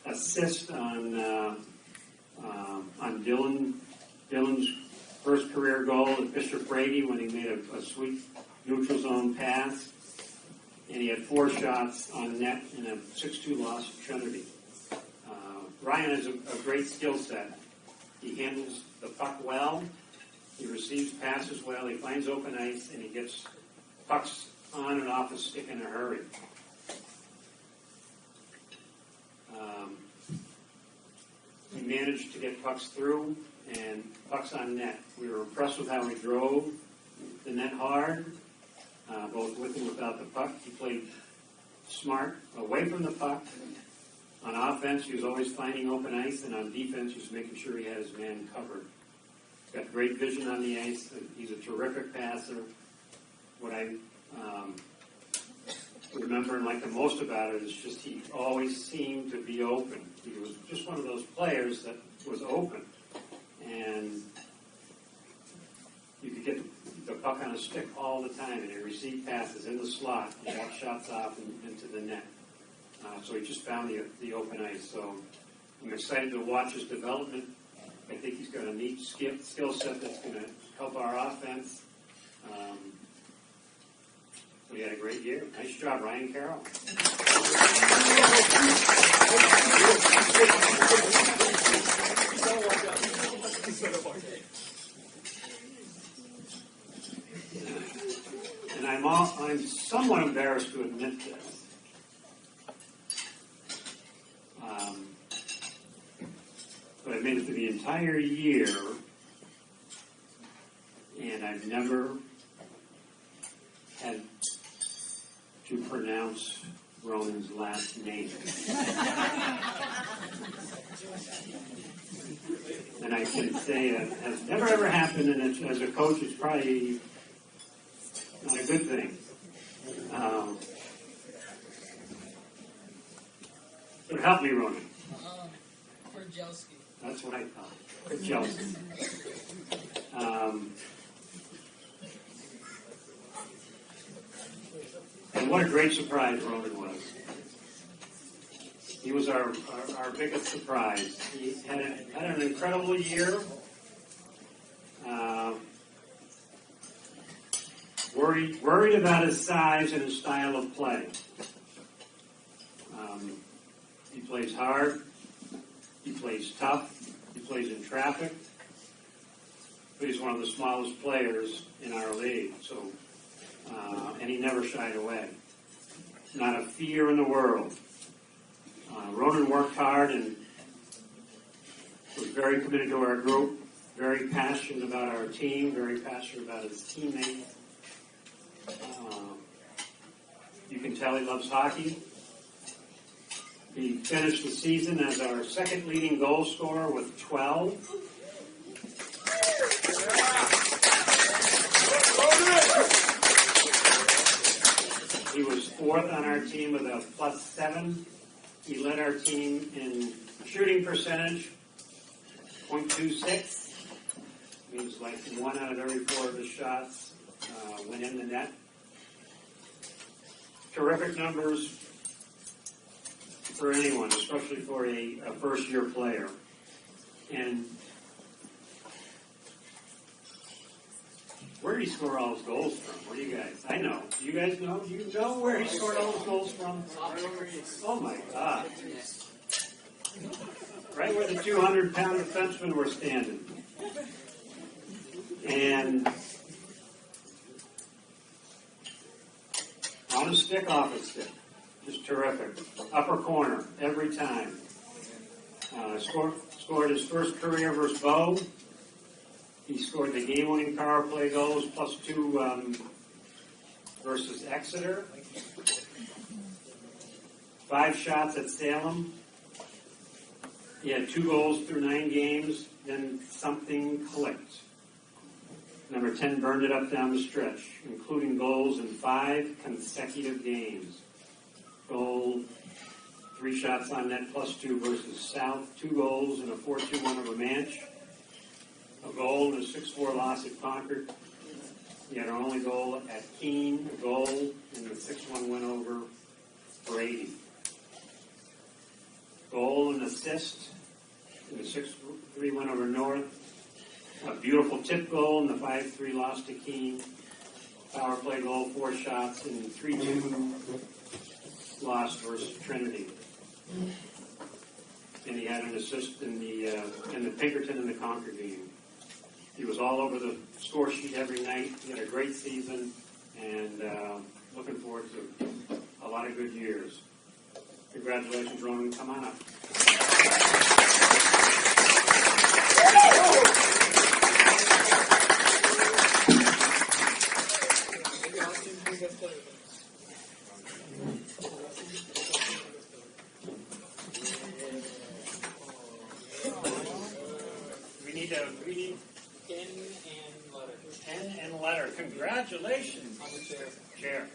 assist on Dylan's first career goal at Bishop Brady when he made a sweet neutral zone pass. And he had 4 shots on net in a 6-2 loss to Trinity. Ryan has a great skill set. He handles the puck well. He receives passes well. He finds open ice, and he gets pucks on and off his stick in a hurry. He managed to get pucks through and pucks on net. We were impressed with how he drove the net hard, both with and without the puck. He played smart away from the puck. On offense, he was always finding open ice, and on defense, he was making sure he had his man covered. He's got great vision on the ice. He's a terrific passer. What I remember and like the most about it is just he always seemed to be open. He was just one of those players that was open. And you could get the puck on a stick all the time, and he received passes in the slot and got shots off into the net. So he just found the open ice. So I'm excited to watch his development. I think he's got a neat skill set that's going to help our offense. So he had a great year. Nice job, Ryan Carroll. And I'm somewhat embarrassed to admit this. But I made it through the entire year, and I've never had to pronounce Ronan's last name. And I can say it has never ever happened, and as a coach, it's probably not a good thing. So help me, Ronan. Korjelski. That's what I thought. Chelsea. And what a great surprise Ronan was. He was our biggest surprise. He had an incredible year. Worried about his size and his style of play. He plays hard. He plays tough. He plays in traffic. But he's one of the smallest players in our league. So and he never shied away. Not a fear in the world. Ronan worked hard and was very committed to our group, very passionate about our team, very passionate about his teammates. You can tell he loves hockey. He finished the season as our second leading goal scorer with 12. He was fourth on our team with a +7. He led our team in shooting percentage, .26. Means like 1 out of every 4 of his shots went in the net. Terrific numbers for anyone, especially for a first-year player. And where did he score all his goals from? What do you guys? I know. Do you guys know? Do you know where he scored all his goals from? Oh my God! Right where the 200-pound defensemen were standing. And on a stick, off a stick. Just terrific. Upper corner, every time. Scored his first career versus Bow. He scored the game-winning power play goals, +2 versus Exeter. 5 shots at Salem. He had 2 goals through 9 games, then something clicked. Number 10 burned it up down the stretch, including goals in 5 consecutive games. Goal, 3 shots on net, +2 versus South, 2 goals in a 4-2 win over Manch, a goal in a 6-4 loss at Concord. He had our only goal at Keene, a goal in the 6-1 win over Brady. Goal and assist in the 6-3 win over North. A beautiful tip goal in the 5-3 loss to Keene. Power play goal, 4 shots in the 3-2 loss versus Trinity. And he had an assist in the Pinkerton and the Concord game. He was all over the score sheet every night. He had a great season, and looking forward to a lot of good years. Congratulations, Ronan. Come on up. We need pen and letter. Congratulations. On the chair.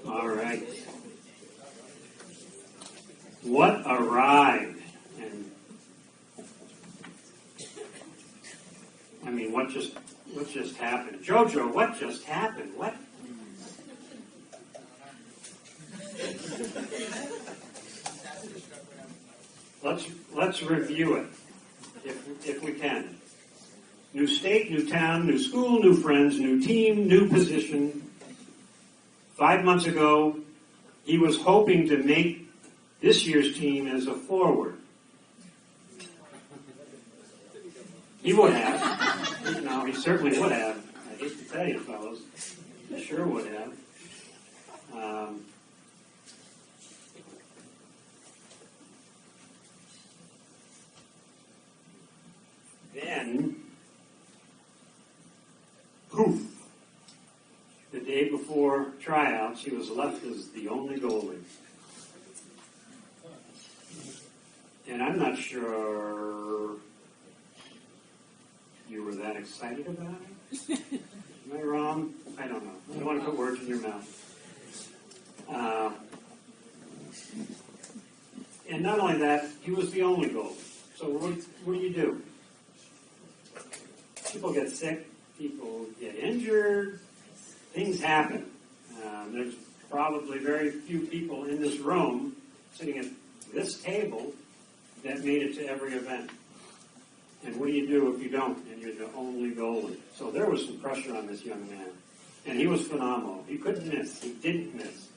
All right. What a ride. And I mean, what just happened? Jojo, what just happened? What? Let's review it, if we can. New state, new town, new school, new friends, new team, new position. 5 months ago, he was hoping to make this year's team as a forward. He would have. No, he certainly would have. I hate to tell you, fellows. He sure would have. Then, poof. The day before tryouts, he was left as the only goalie. And I'm not sure you were that excited about it. Am I wrong? I don't know. I don't want to put words in your mouth. And not only that, he was the only goal. So what do you do? People get sick. People get injured. Things happen. There's probably very few people in this room sitting at this table that made it to every event. And what do you do if you don't and you're the only goalie? So there was some pressure on this young man. And he was phenomenal. He couldn't miss. He didn't miss.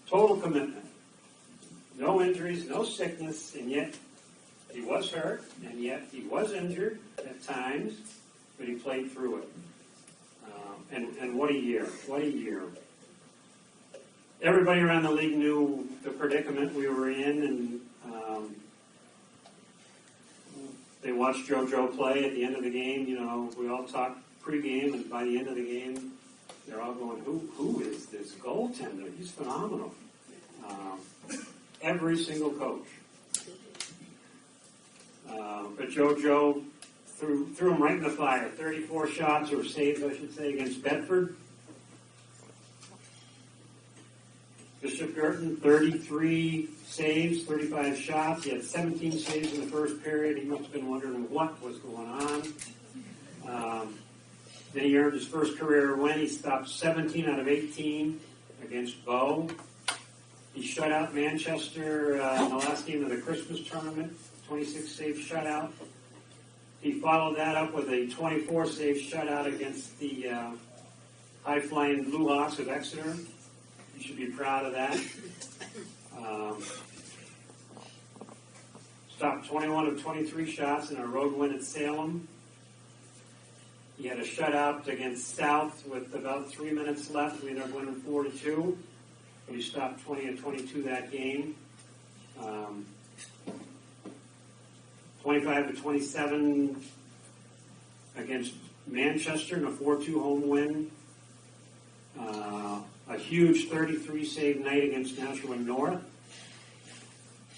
Total commitment. No injuries, no sickness, and yet he was hurt, and yet he was injured at times, but he played through it. And what a year. What a year. Everybody around the league knew the predicament we were in, and they watched JoJo play at the end of the game. You know, we all talked pregame, and by the end of the game, they're all going, who is this goaltender? He's phenomenal. Every single coach. But JoJo threw him right in the fire. 34 shots, or saves, I should say, against Bedford. Bishop Girton, 33 saves, 35 shots. He had 17 saves in the first period. He must have been wondering what was going on. Then he earned his first career win. He stopped 17 out of 18 against Bow. He shut out Manchester in the last game of the Christmas tournament, 26 save shutout. He followed that up with a 24 save shutout against the high-flying Blue Hawks of Exeter. You should be proud of that. Stopped 21 of 23 shots in a road win at Salem. He had a shutout against South with about 3 minutes left. We ended up winning 4-2. But he stopped 20 of 22 that game. 25 to 27 against Manchester in a 4-2 home win. A huge 33 save night against Nashua North.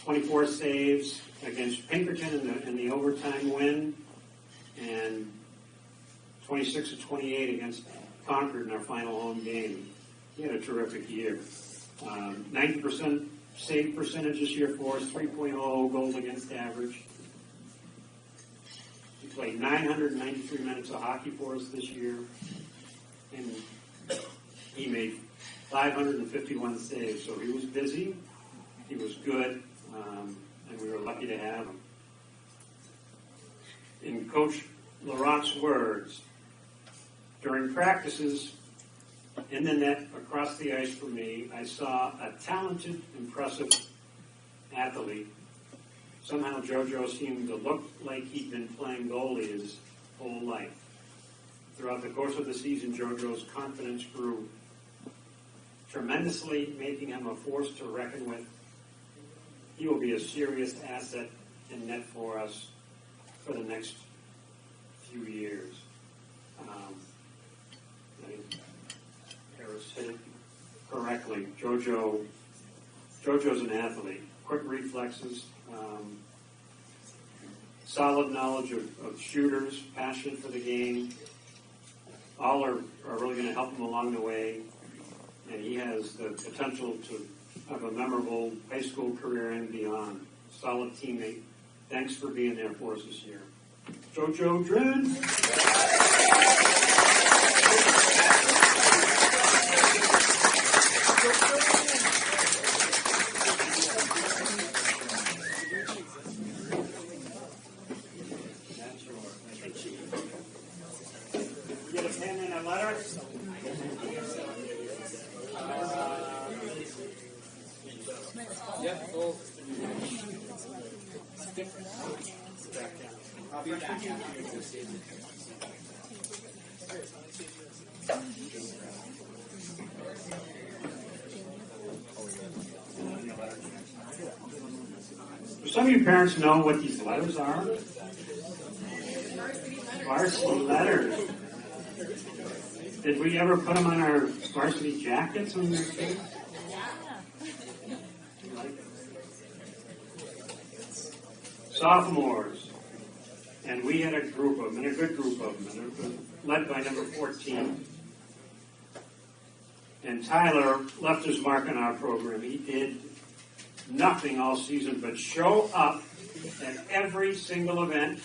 24 saves against Pinkerton in the overtime win. And 26 to 28 against Concord in our final home game. He had a terrific year. 90% save percentage this year for us, 3.0 goals against average. He played 993 minutes of hockey for us this year, and he made 551 saves. So he was busy, he was good, and we were lucky to have him. In Coach Laurent's words, during practices, in the net across the ice from me, I saw a talented, impressive athlete. Somehow JoJo seemed to look like he'd been playing goalie his whole life. Throughout the course of the season, JoJo's confidence grew tremendously, making him a force to reckon with. He will be a serious asset in net for us for the next few years. Harris hit it correctly. JoJo's an athlete. Quick reflexes, solid knowledge of shooters, passionate for the game. All are really going to help him along the way. And he has the potential to have a memorable high school career and beyond. Solid teammate. Thanks for being there for us this year. JoJo Dren. Get a pen and a letter. Yeah, go. I'll be back. Do some of you parents know what these letters are? Varsity letters. Did we ever put them on our varsity jackets when we were kids? Sophomores And we had a group of them, and a good group of them, and it was led by number 14. And Tyler left his mark on our program. He did nothing all season but show up at every single event,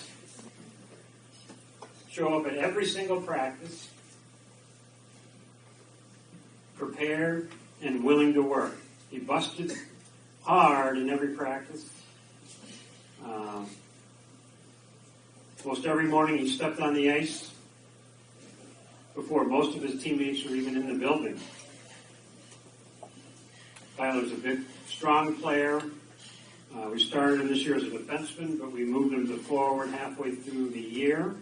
show up at every single practice, prepared and willing to work. He busted hard in every practice. Most every morning he stepped on the ice before most of his teammates were even in the building. Tyler's a big, strong player. We started him this year as a defenseman, but we moved him to forward halfway through the year.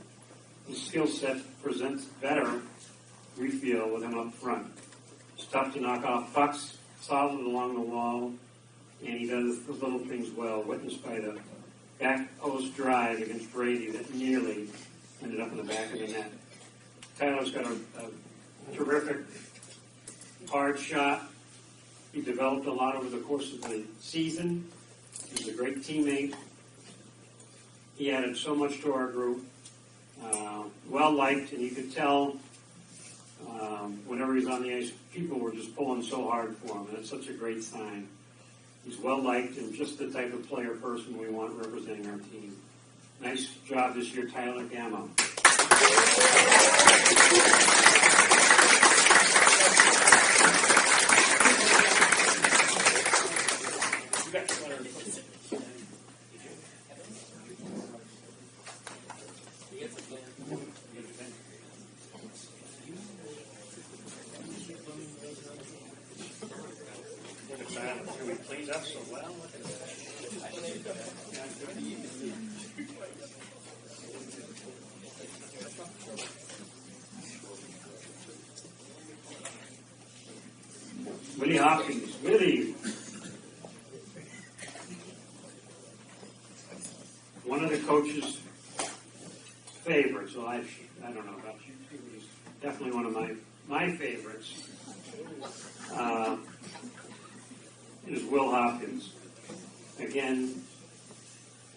His skill set presents better, we feel, with him up front. It's tough to knock off pucks, solid along the wall, and he does the little things well, witnessed by the back post drive against Brady that nearly ended up in the back of the net. Tyler's got a terrific hard shot. He developed a lot over the course of the season. He's a great teammate. He added so much to our group. Well liked, and you could tell whenever he's on the ice, people were just pulling so hard for him, and it's such a great sign. He's well liked and just the type of player person we want representing our team. Nice job this year, Tyler Gamma. We cleaned up so well. Willie Hopkins. Willie. One of the coach's favorites. Well, I don't know about you. He's definitely one of my favorites. Is Will Hopkins. Again,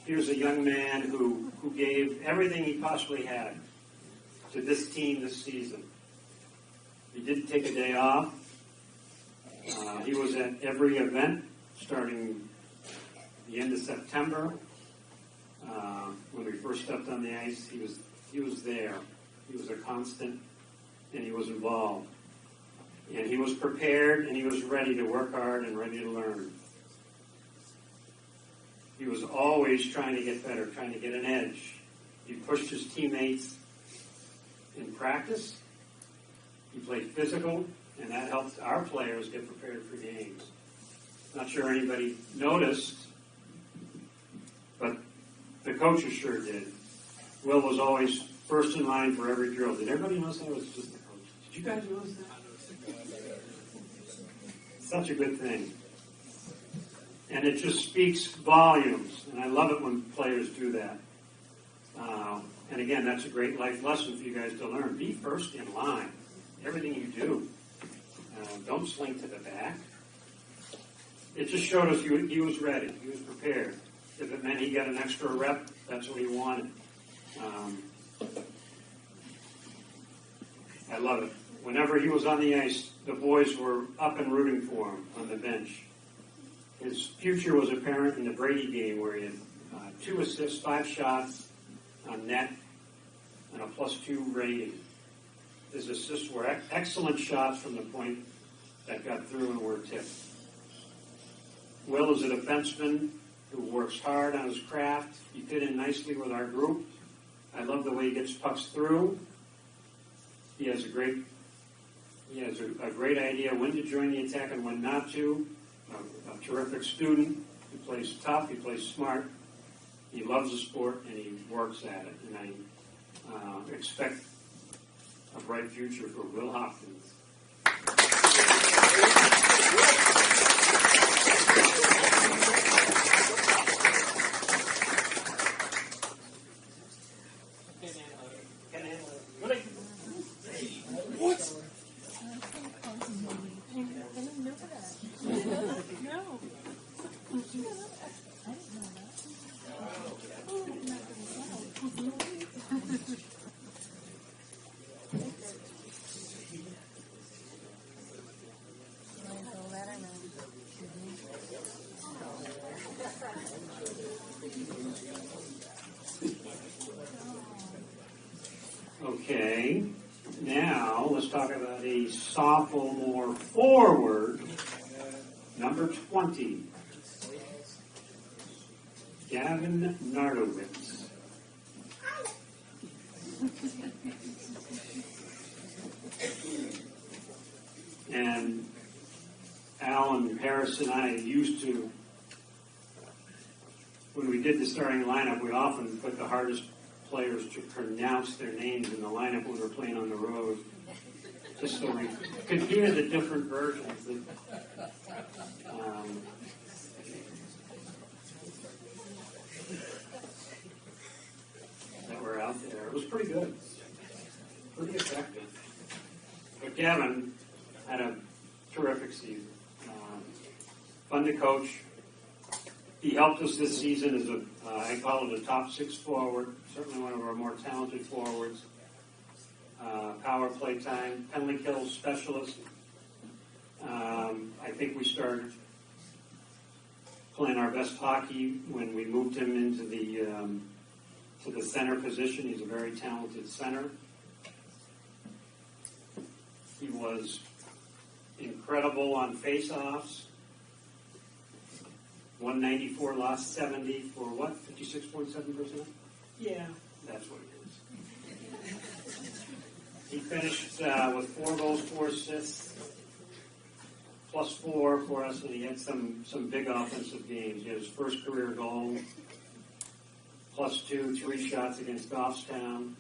here's a young man who gave everything he possibly had to this team this season. He didn't take a day off. He was at every event starting the end of September. When we first stepped on the ice, he was there. He was a constant, and he was involved. And he was prepared, and he was ready to work hard and ready to learn. He was always trying to get better, trying to get an edge. He pushed his teammates in practice. He played physical, and that helped our players get prepared for games. Not sure anybody noticed, but the coaches sure did. Will was always first in line for every drill. Did everybody notice that? It was just the coach. Did you guys notice that? Such a good thing. And it just speaks volumes. And I love it when players do that. And again, that's a great life lesson for you guys to learn. Be first in line. Everything you do. Don't slink to the back. It just showed us he was ready. He was prepared. If it meant he got an extra rep, that's what he wanted. I love it. Whenever he was on the ice, the boys were up and rooting for him on the bench. His future was apparent in the Brady game where he had 2 assists, 5 shots on net, and a +2 rating. His assists were excellent shots from the point that got through and were tipped. Will is a defenseman who works hard on his craft. He fit in nicely with our group. I love the way he gets pucks through. He has a great idea when to join the attack and when not to. A terrific student. He plays tough. He plays smart. He loves the sport and he works at it. And I expect a bright future for Will Hopkins. No. Okay, now let's talk about a sophomore forward, number 20, Gavin Nardowitz. And Alan Harris and I used to, when we did the starting lineup, we often put the hardest players to pronounce their names in the lineup when we're playing on the road, just so we could hear the different versions that were out there. It was pretty good, pretty effective. But Gavin had a terrific season. Fun to coach. He helped us this season as I call it a top 6 forward, certainly one of our more talented forwards. Power play time, penalty kill specialist. I think we started playing our best hockey when we moved him into to the center position. He's a very talented center. He was incredible on face-offs. 194 lost 70 for what? 56.7%? Yeah, that's what it is. He finished with 4 goals, 4 assists, +4 for us, and he had some big offensive games. He had his first career goal, +2, 3 shots against Goffstown.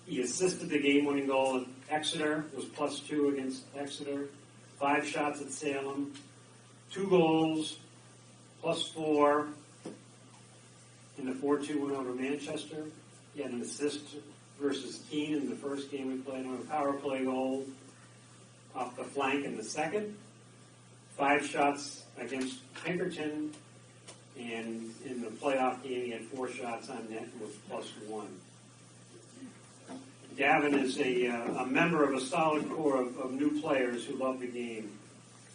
He assisted the game-winning goal at Exeter, was +2 against Exeter, 5 shots at Salem, 2 goals, +4 in the 4-2 win over Manchester. He had an assist versus Keene in the first game we played on a power play goal off the flank in the second. 5 shots against Pinkerton, and in the playoff game he had 4 shots on net and was +1. Gavin is a member of a solid core of new players who love the game,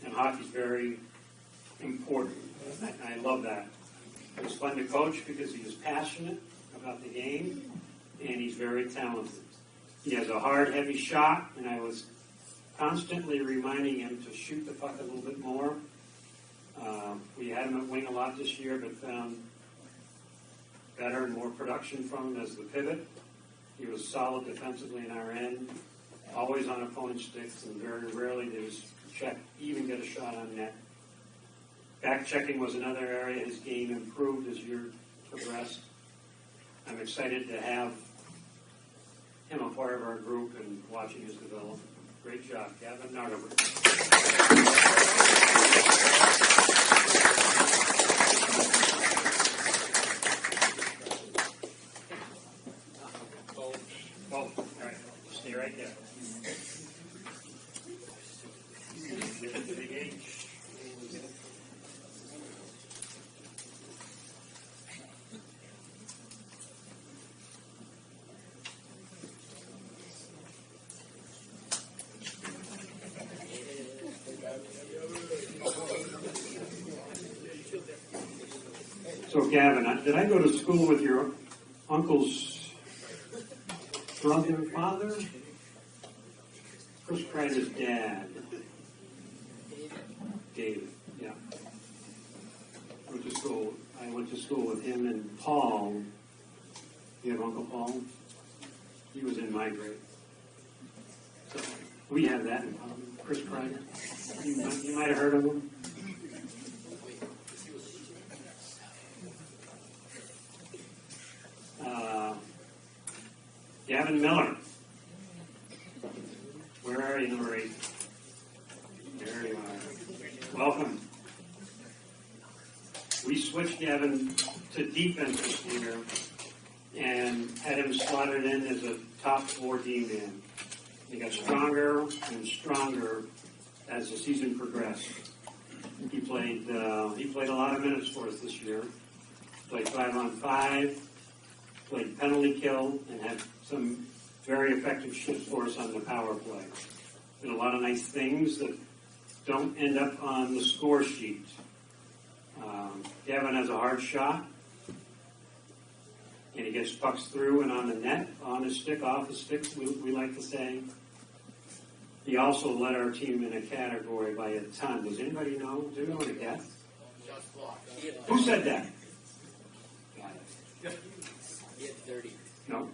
and hockey's very important. I love that. It was fun to coach because he was passionate about the game, and he's very talented. He has a hard, heavy shot, and I was constantly reminding him to shoot the puck a little bit more. We had him at wing a lot this year, but found better and more production from him as the pivot. He was solid defensively in our end, always on opponent's sticks, and very rarely did his check even get a shot on net. Back checking was another area his game improved as year progressed. I'm excited to have him a part of our group and watching his development. Great job, Gavin Nardowitz. All right, stay right there. Big H. So, Gavin, did I go to school with your uncle's brother, father? Chris Kreider's dad. David, yeah. I went to school with him and Paul. You have Uncle Paul? He was in my grade. So we have that in common. Chris Kreider. You might have heard of him. Gavin Miller. Where are you, number 8? There you are. Welcome. We switched Gavin to defense this year and had him slotted in as a top 4 D-man. He got stronger and stronger as the season progressed. He played a lot of minutes for us this year. Played 5-on-5, played penalty kill, and had some very effective shifts for us on the power play. Did a lot of nice things that don't end up on the score sheet. Gavin has a hard shot. And he gets pucks through and on the net, on his stick, off his stick, we like to say. He also led our team in a category by a ton. Does anybody know? Does anyone want to guess? Who said that? Got it. He had 30. No.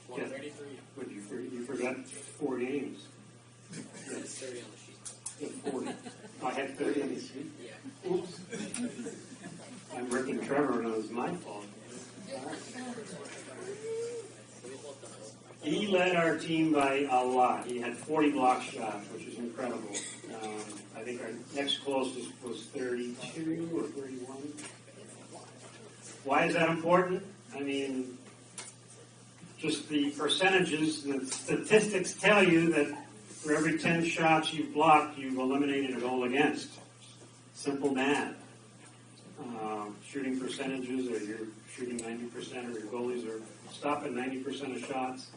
Won Yeah. 33. But you forgot 4 games. That's 30 on the sheet. Yeah, 40. I had 30 on the sheet. Yeah. Oops. I'm ripping Trevor, and it was my fault. He led our team by a lot. He had 40 block shots, which is incredible. I think our next closest was 32 or 31. Why is that important? I mean, just the percentages, the statistics tell you that for every 10 shots you've blocked, you've eliminated a goal against. Simple math. Shooting percentages, or you're shooting 90%, or your goalies are stopping 90% of shots.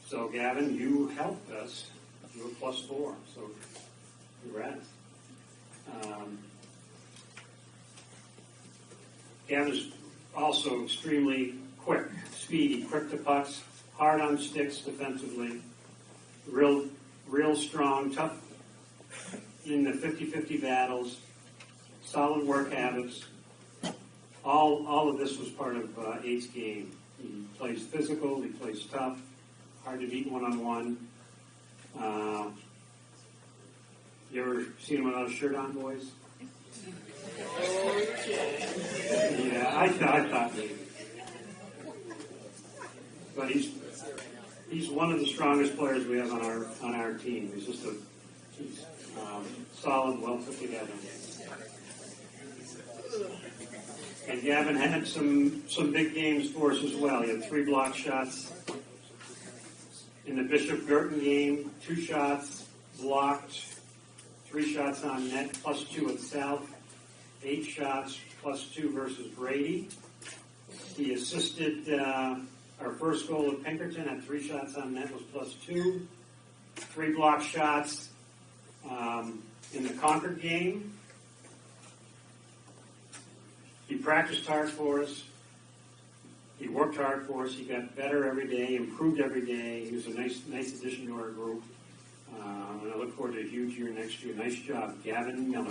So, Gavin, you helped us. You were +4, so congrats. Gavin's also extremely quick, speedy, quick to pucks, hard on sticks defensively, real strong, tough in the 50-50 battles, solid work habits. All of this was part of Eight's game. He plays physical, he plays tough, hard to beat one-on-one. You ever seen him without a shirt on, boys? Yeah, I thought maybe. But he's one of the strongest players we have on our team. He's just he's solid, well put together. And Gavin had some big games for us as well. He had 3 block shots in the Bishop Girton game, 2 shots blocked, 3 shots on net, +2 at South, 8 shots, +2 versus Brady. He assisted our first goal at Pinkerton at 3 shots on net, was +2. 3 block shots in the Concord game. He practiced hard for us. He worked hard for us. He got better every day, improved every day. He was a nice addition to our group. And I look forward to a huge year next year. Nice job, Gavin Miller.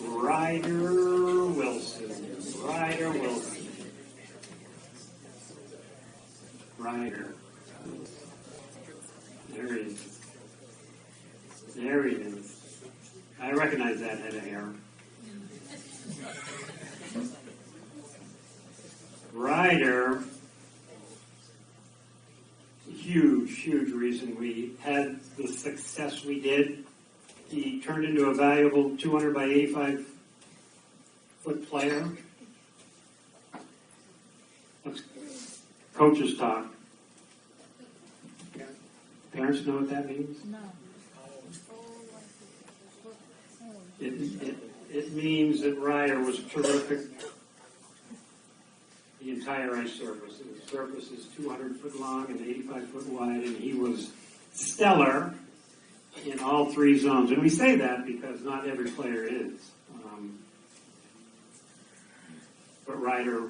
Ryder Wilson. Ryder. There he is. I recognize that head of hair. Ryder, huge reason we had the success we did. He turned into a valuable 200 by 85 foot player. Let's coaches talk. Parents know what that means? No. It means that Ryder was terrific. The entire ice surface. The surface is 200 foot long and 85 foot wide, and he was stellar in all 3 zones. And we say that because not every player is. But Ryder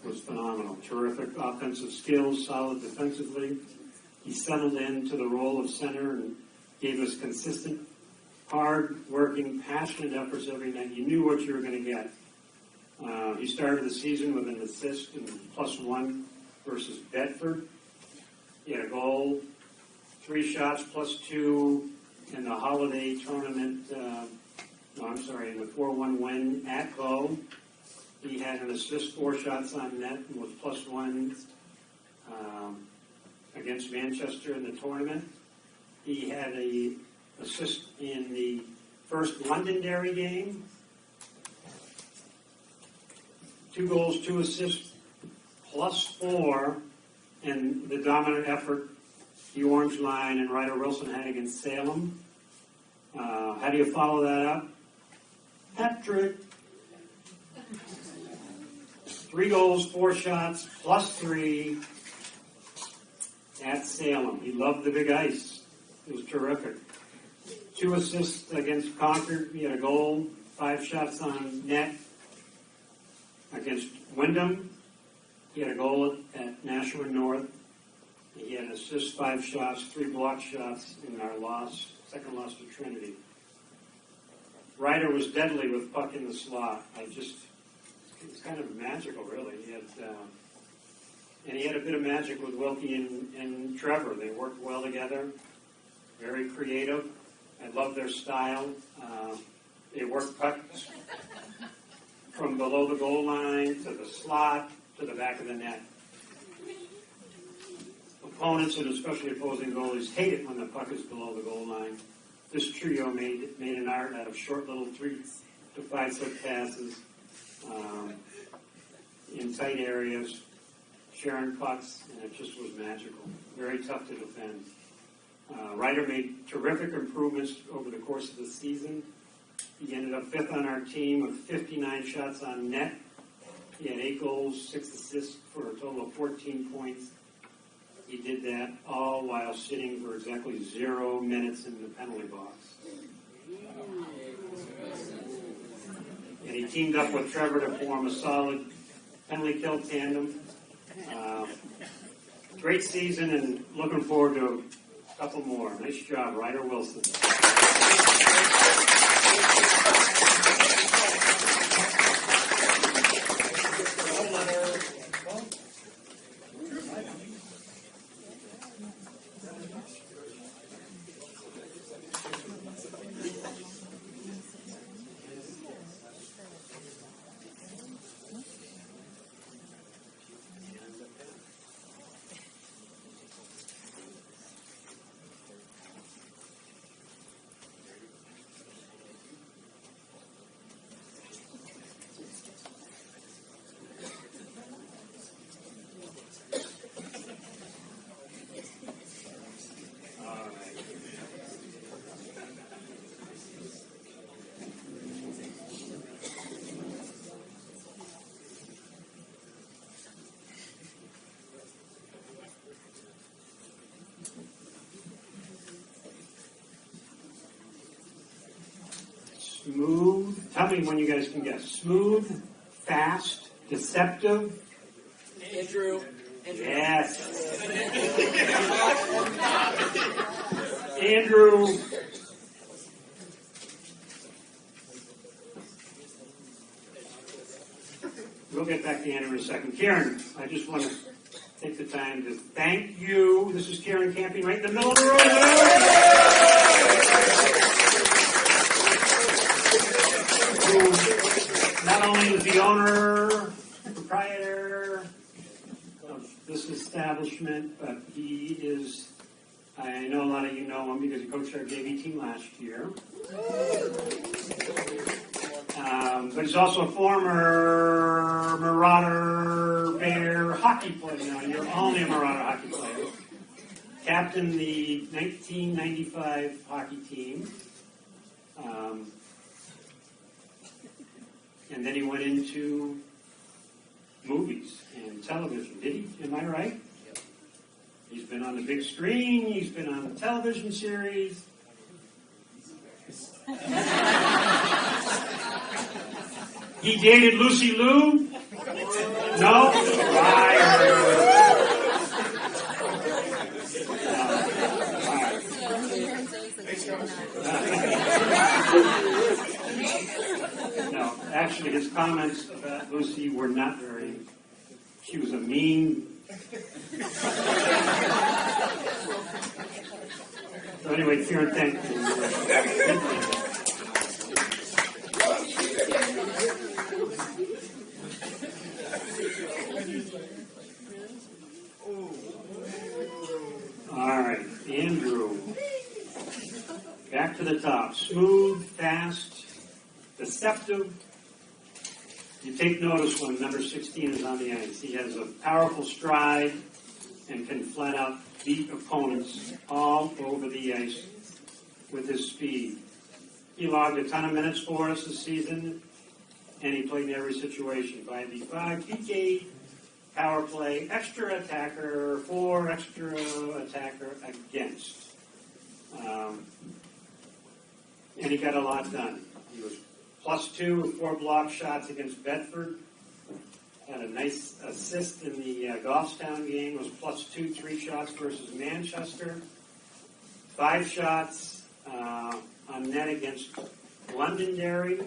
was phenomenal. Terrific offensive skills, solid defensively. He settled into the role of center and gave us consistent, hard-working, passionate efforts every night. You knew what you were going to get. He started the season with an assist and +1 versus Bedford. He had a goal, 3 shots +2 in the holiday tournament. In the 4-1 win at Bow. He had an assist, 4 shots on net, and was +1 against Manchester in the tournament. He had an assist in the first Londonderry game. 2 goals, 2 assists, +4, and the dominant effort the orange line and Ryder Wilson had against Salem. How do you follow that up? Hat-trick. 3 goals, 4 shots, +3 at Salem. He loved the big ice. It was terrific. 2 assists against Concord. He had a goal, 5 shots on net. Against Wyndham, he had a goal at Nashua North. He had an assist, 5 shots, 3 block shots in our second loss to Trinity. Ryder was deadly with puck in the slot. It's kind of magical, really. He had a bit of magic with Wilkie and Trevor. They worked well together, very creative. I love their style. They worked pucks from below the goal line to the slot to the back of the net. Opponents, and especially opposing goalies, hate it when the puck is below the goal line. This trio made an art out of short little 3 to 5 foot passes in tight areas, sharing pucks, and it just was magical. Very tough to defend. Ryder made terrific improvements over the course of the season. He ended up 5th on our team with 59 shots on net. He had 8 goals, 6 assists for a total of 14 points. He did that all while sitting for exactly 0 minutes in the penalty box. And he teamed up with Trevor to form a solid penalty kill tandem. Great season, and looking forward to a couple more. Nice job, Ryder Wilson. Smooth. Tell me when you guys can guess. Smooth, fast, deceptive. Andrew. Yes. Andrew. We'll get back to Andrew in a second. Karen, I just want to take the time to thank you. This is Karen camping right in the middle of the road. Not only is the owner, proprietor of this establishment, but he is, I know a lot of you know him because he coached our JV team last year. But he's also a former Marauder Bear hockey player. Now, you're only a Marauder hockey player. Captained the 1995 hockey team. And then he went into movies and television. Did he? Am I right? Yep. He's been on the big screen. He's been on the television series. He dated Lucy Liu? No? No, actually his comments about Lucy were not very, she was a mean. So anyway, Karen, thank you. All right, Andrew. Back to the top. Smooth, fast, deceptive, You take notice when number 16 is on the ice. He has a powerful stride and can flat out beat opponents all over the ice with his speed. He logged a ton of minutes for us this season, and he played in every situation. 5v5, PK, power play, extra attacker, 4 extra attacker against. And he got a lot done. He was +2 with 4 block shots against Bedford. Had a nice assist in the Goffstown game. Was +2, 3 shots versus Manchester. 5 shots on net against Londonderry.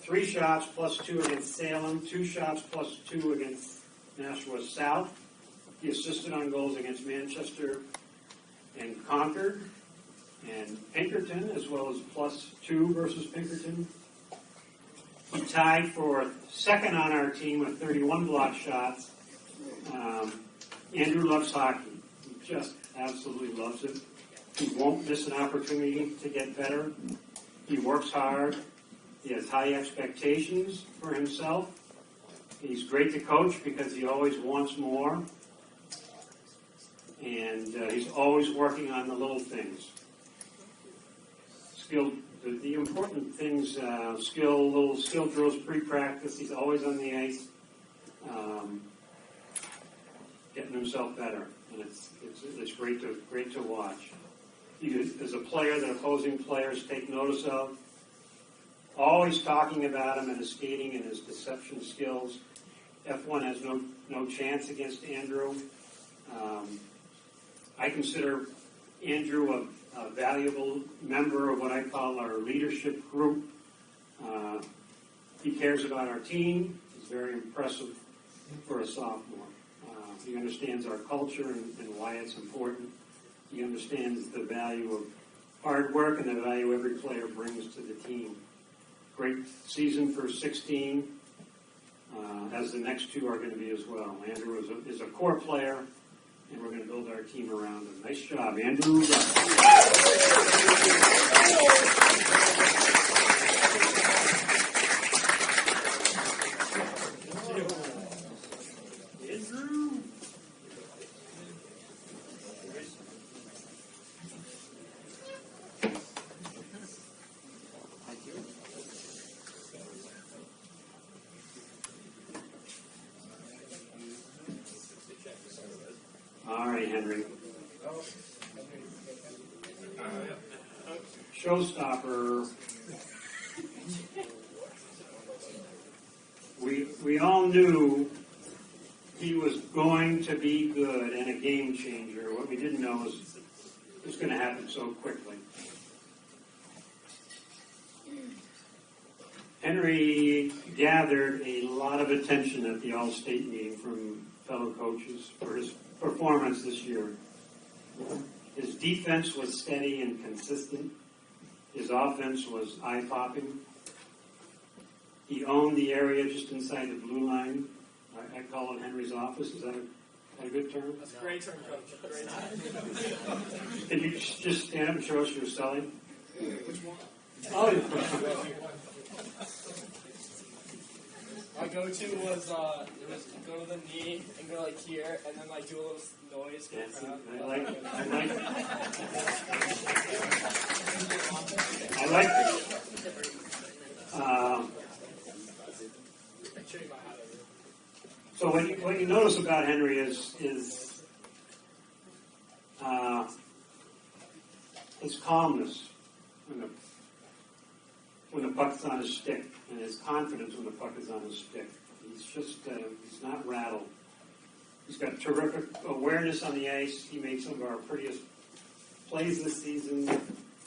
3 shots +2 against Salem. 2 shots +2 against Nashua South. He assisted on goals against Manchester and Concord and Pinkerton, as well as +2 versus Pinkerton. He tied for second on our team with 31 block shots. Andrew loves hockey. He just absolutely loves it. He won't miss an opportunity to get better. He works hard. He has high expectations for himself. He's great to coach because he always wants more. And he's always working on the little things. The important things, little skill drills pre-practice. He's always on the ice, getting himself better, and it's great to watch. He is a player that opposing players take notice of. Always talking about him and his skating and his deception skills. F1 has no chance against Andrew. I consider Andrew a valuable member of what I call our leadership group. He cares about our team. He's very impressive for a sophomore. He understands our culture and why it's important. He understands the value of hard work and the value every player brings to the team. Great season for 16, as the next 2 are going to be as well. Andrew is a core player, and we're going to build our team around him. Nice job, Andrew. All right, Henry. Showstopper. We all knew he was going to be good and a game changer. What we didn't know was it was going to happen so quickly. Henry gathered a lot of attention at the All-State meeting from fellow coaches for his performance this year. His defense was steady and consistent. His offense was eye-popping. He owned the area just inside the blue line. I call it Henry's office. Is that a good term? That's a great term, Coach. Great term. Can you just stand up and show us your selling? Which one? Oh, My go-to was go to the knee and go like here, and then like do a little noise. yes, I like it. So what you notice about Henry is his calmness when the puck's on his stick, and his confidence when the puck is on his stick. He's just he's not rattled. He's got terrific awareness on the ice. He made some of our prettiest plays this season.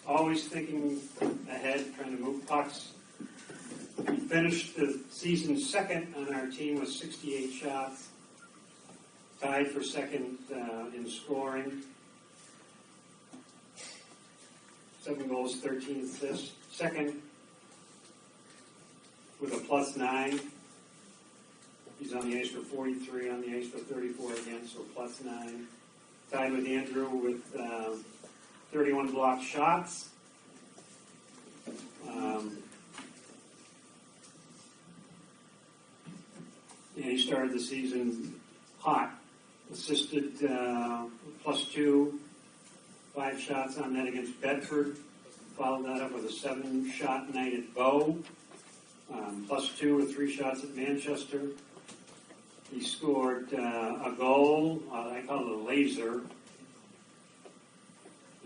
Always thinking ahead, trying to move pucks. He finished the season second on our team with 68 shots. Tied for second in scoring. 7 goals, 13 assists. Second with a +9. He's on the ice for 43, on the ice for 34 again, so +9. Tied with Andrew with 31 blocked shots. And he started the season hot. Assisted +2, 5 shots on net against Bedford. Followed that up with a 7-shot night at Bow. +2 with 3 shots at Manchester. He scored a goal, I call it a laser.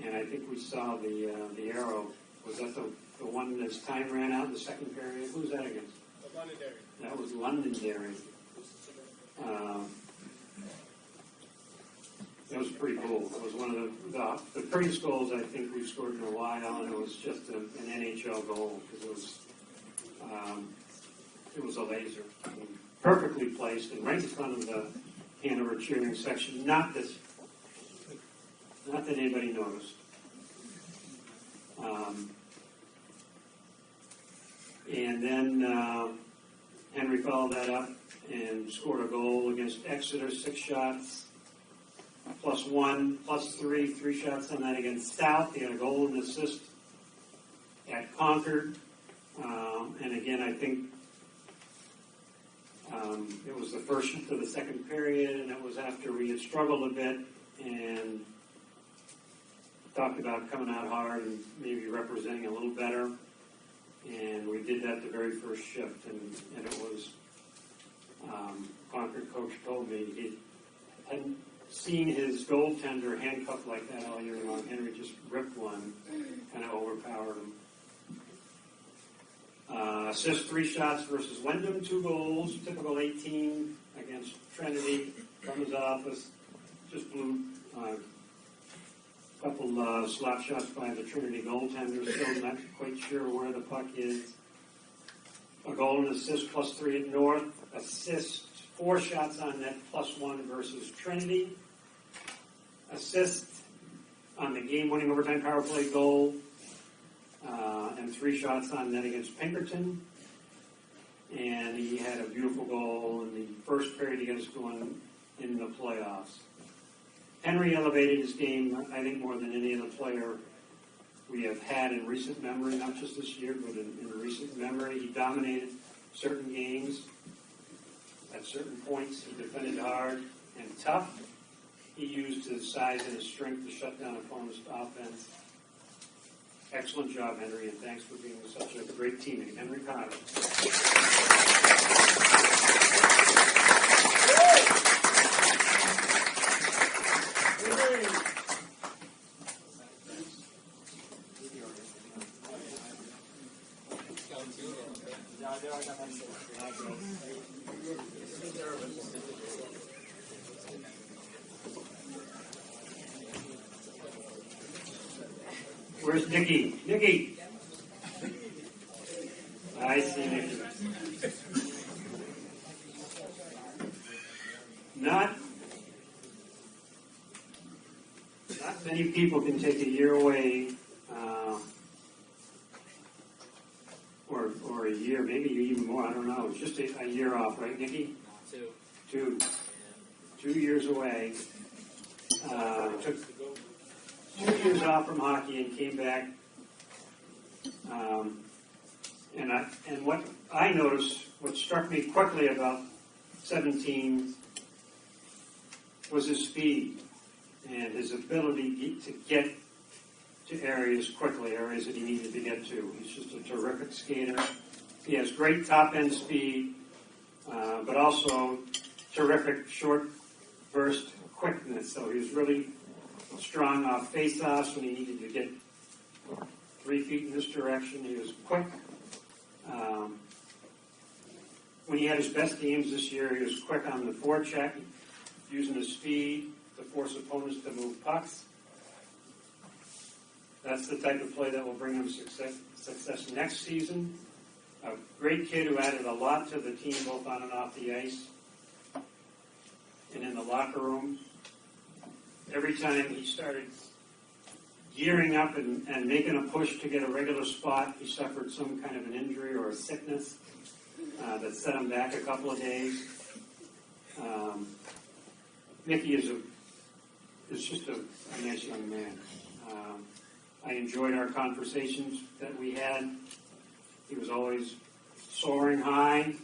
And I think we saw the arrow. Was that the one that's time ran out in the second period? Who was that against? Londonderry. That was Londonderry. That was pretty cool. It was one of the prettiest goals I think we've scored in a while, and it was just an NHL goal because it was a laser, perfectly placed and right in front of the Hanover cheering section. Not that anybody noticed. And then Henry followed that up and scored a goal against Exeter, 6 shots. +1, +3, 3 shots on that against South. He had a goal and assist at Concord. And again, I think it was the first shift of the second period, and it was after we had struggled a bit and talked about coming out hard and maybe representing a little better. And we did that the very first shift, and it was Concord coach told me he hadn't seen his goaltender handcuffed like that all year long. Henry just ripped one, kind of overpowered him. Assist 3 shots versus Wyndham, 2 goals, typical 18 against Trinity from his office. Just blew a couple slap shots by the Trinity goaltender, still not quite sure where the puck is. A goal and assist +3 at North. Assist 4 shots on net +1 versus Trinity. Assist on the game-winning overtime power play goal. And 3 shots on net against Pinkerton. And he had a beautiful goal in the first period to get us going in the playoffs. Henry elevated his game, I think, more than any other player we have had in recent memory, not just this year, but in recent memory. He dominated certain games. At certain points, he defended hard and tough. He used his size and his strength to shut down opponents' offense. Excellent job, Henry, and thanks for being such a great teammate. Henry Cotter. Where's Nikki? Nikki! I see Nikki. Not many people can take a year away, or a year, maybe even more, I don't know. It's just a year off, right, Nikki? 2. 2 years away. Took 2 years off from hockey and came back. And what I noticed, what struck me quickly about 17 was his speed and his ability to get to areas quickly, areas that he needed to get to. He's just a terrific skater. He has great top-end speed, but also terrific short burst quickness. So he was really strong off face-offs when he needed to get 3 feet in this direction. He was quick. When he had his best games this year, he was quick on the forecheck, using his speed to force opponents to move pucks. That's the type of play that will bring him success next season. A great kid who added a lot to the team, both on and off the ice and in the locker room. Every time he started gearing up and making a push to get a regular spot, he suffered some kind of an injury or a sickness that set him back a couple of days. Mickey is just a nice young man. I enjoyed our conversations that we had. He was always soaring high,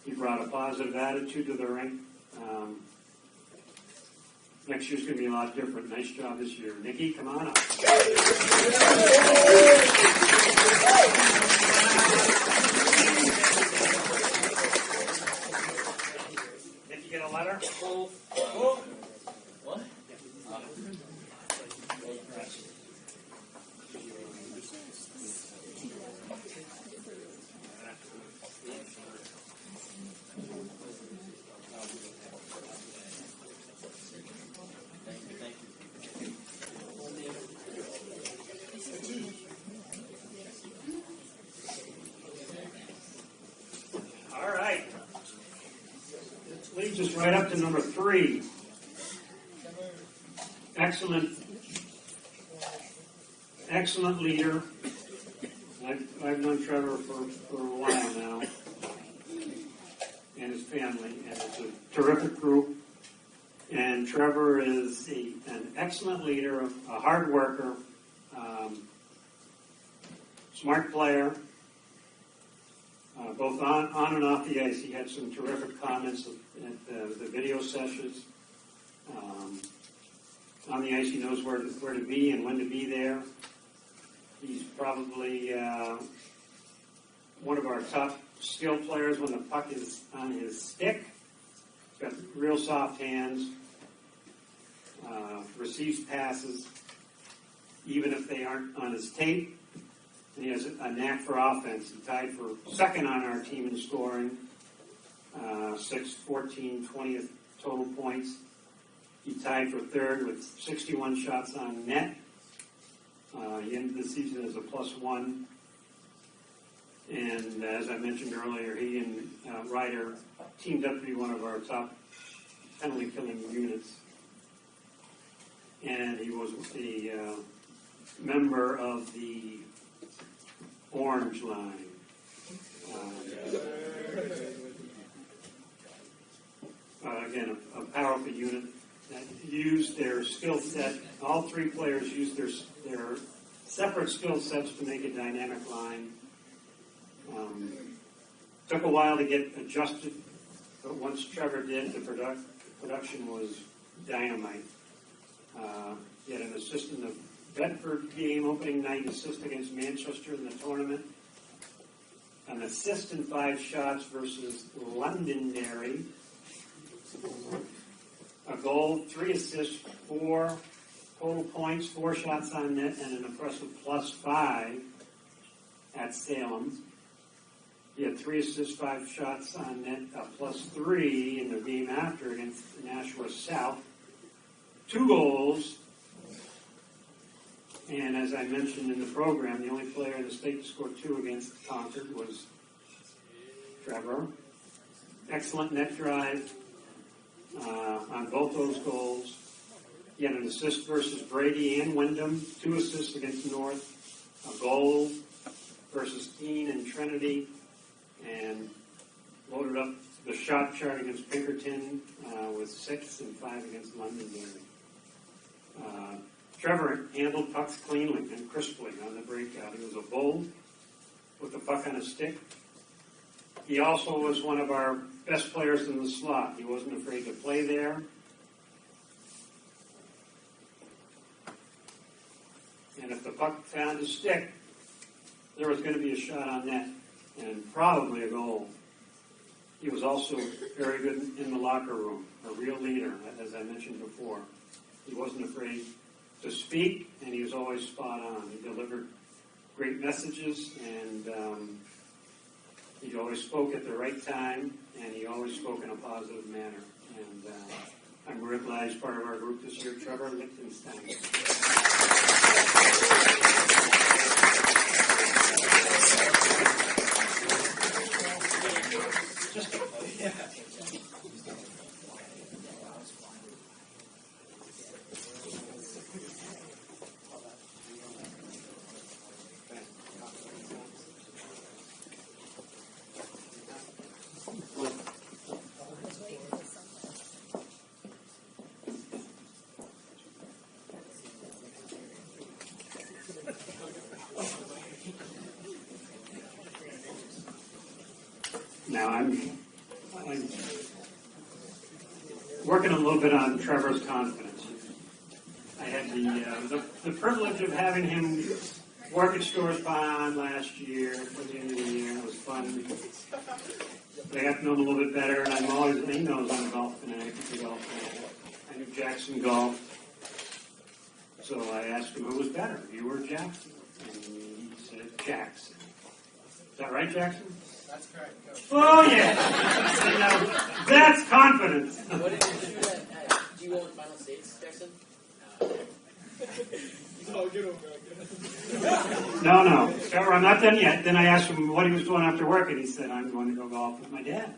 He brought a positive attitude to the rink. Next year's going to be a lot different. Nice job this year. Nikki, come on up. Nikki, get a letter? What? All right. This leads us right up to number 3. Excellent leader. I've known Trevor for a while now, and his family, and it's a terrific group. And Trevor is an excellent leader, a hard worker, smart player, both on and off the ice. He had some terrific comments at the video sessions. On the ice, he knows where to be and when to be there. He's probably one of our top skill players when the puck is on his stick. He's got real soft hands, receives passes, even if they aren't on his tape. And he has a knack for offense. He tied for second on our team in scoring, 6, 14, 20th total points. He tied for third with 61 shots on net. He ended the season as a +1. And as I mentioned earlier, he and Ryder teamed up to be one of our top penalty-killing units. And he was a member of the Orange Line. Again, a powerful unit that used their skill set. All 3 players used their separate skill sets to make a dynamic line. Took a while to get adjusted, but once Trevor did, the production was dynamite. He had an assist in the Bedford game opening night, assist against Manchester in the tournament, an assist in 5 shots versus Londonderry, a goal, 3 assists, 4 total points, 4 shots on net, and an impressive +5 at Salem. He had 3 assists, 5 shots on net, a +3 in the game after against Nashua South. 2 goals. And as I mentioned in the program, the only player in the state to score 2 against Concord was Trevor. Excellent net drive on both those goals. He had an assist versus Brady and Wyndham, 2 assists against North, a goal versus Keene and Trinity, and loaded up the shot chart against Pinkerton with 6 and 5 against Londonderry. Trevor handled pucks cleanly and crisply on the breakout. He was a bull with the puck on his stick. He also was one of our best players in the slot. He wasn't afraid to play there. And if the puck found his stick, there was going to be a shot on net and probably a goal. He was also very good in the locker room, a real leader, as I mentioned before. He wasn't afraid to speak, and he was always spot on. He delivered great messages, and he always spoke at the right time, and he always spoke in a positive manner. And I'm real glad he's part of our group this year, Trevor Lichtenstein. Now, I'm working a little bit on Trevor's confidence. I had the privilege of having him work at Stores Pond last year, at the end of the year. It was fun. I got to know him a little bit better, and I'm always, he knows I'm a golf fanatic. I knew Jackson golf. So I asked him who was better, you or Jackson? And he said Jackson. Is that right, Jackson? That's correct. Oh, yeah. So now, that's confidence. What did you shoot at? Do you go in final states, Jackson? Oh, get over it. No. Trevor, I'm not done yet. Then I asked him what he was doing after work, and he said, I'm going to go golf with my dad.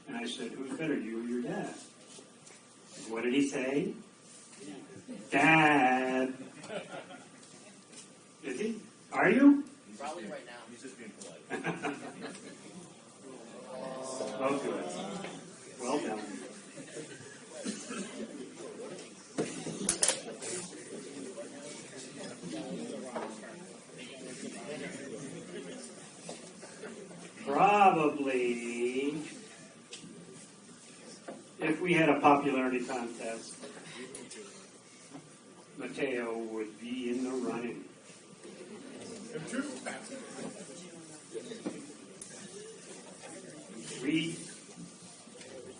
And I said, who's better, you or your dad? And what did he say? Dad. Is he? Are you? Probably right now. He's just being polite. Oh, good. Well done. Probably, if we had a popularity contest, Mateo would be in the running. We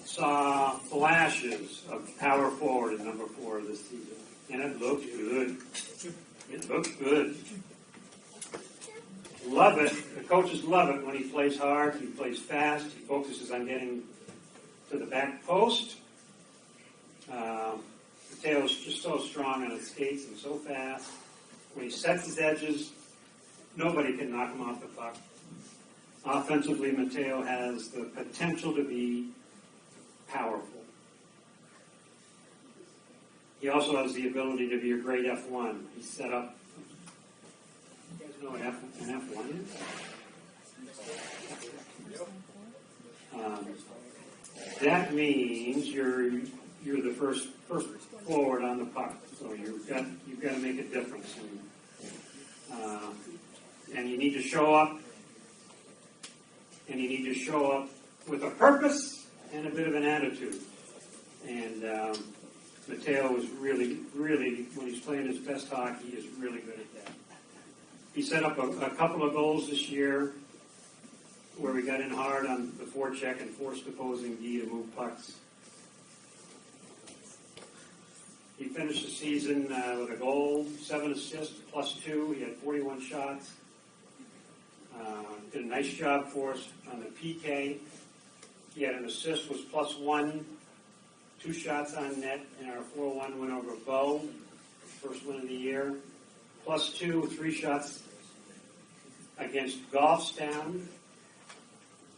saw flashes of power forward in number 4 this season, and it looked good. It looked good. Love it. The coaches love it when he plays hard, he plays fast, he focuses on getting to the back post. Mateo's just so strong on his skates and so fast. When he sets his edges, nobody can knock him off the puck. Offensively, Mateo has the potential to be powerful. He also has the ability to be a great F1. He's set up. You guys know what an F1 is? That means you're the first forward on the puck, so you've got to make a difference, and you need to show up, and you need to show up with a purpose and a bit of an attitude. And Mateo is really, when he's playing his best hockey, is really good at that. He set up a couple of goals this year where we got in hard on the forecheck and forced opposing D to move pucks. He finished the season with a goal, 7 assists, +2. He had 41 shots. Did a nice job for us on the PK. He had an assist, was +1, 2 shots on net in our 4-1 win over Bow, first win of the year. +2, 3 shots against Goffstown.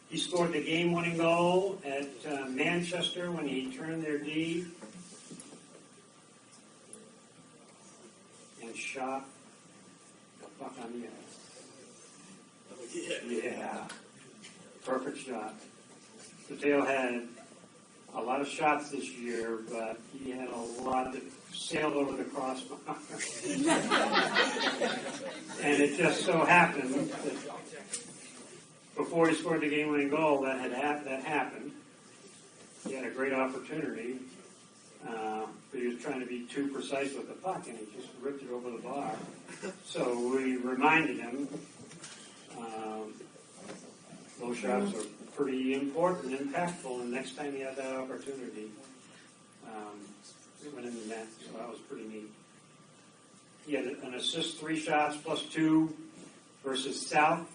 He scored the game-winning goal at Manchester when he turned their D and shot the puck on the ice. Yeah. Perfect shot. Mateo had a lot of shots this year, but he had a lot that sailed over the crossbar. And it just so happened that before he scored the game-winning goal, that happened. He had a great opportunity, but he was trying to be too precise with the puck, and he just ripped it over the bar. So we reminded him, those shots are pretty important and impactful, and next time he had that opportunity, it went in the net, so that was pretty neat. He had an assist, 3 shots, +2 versus South.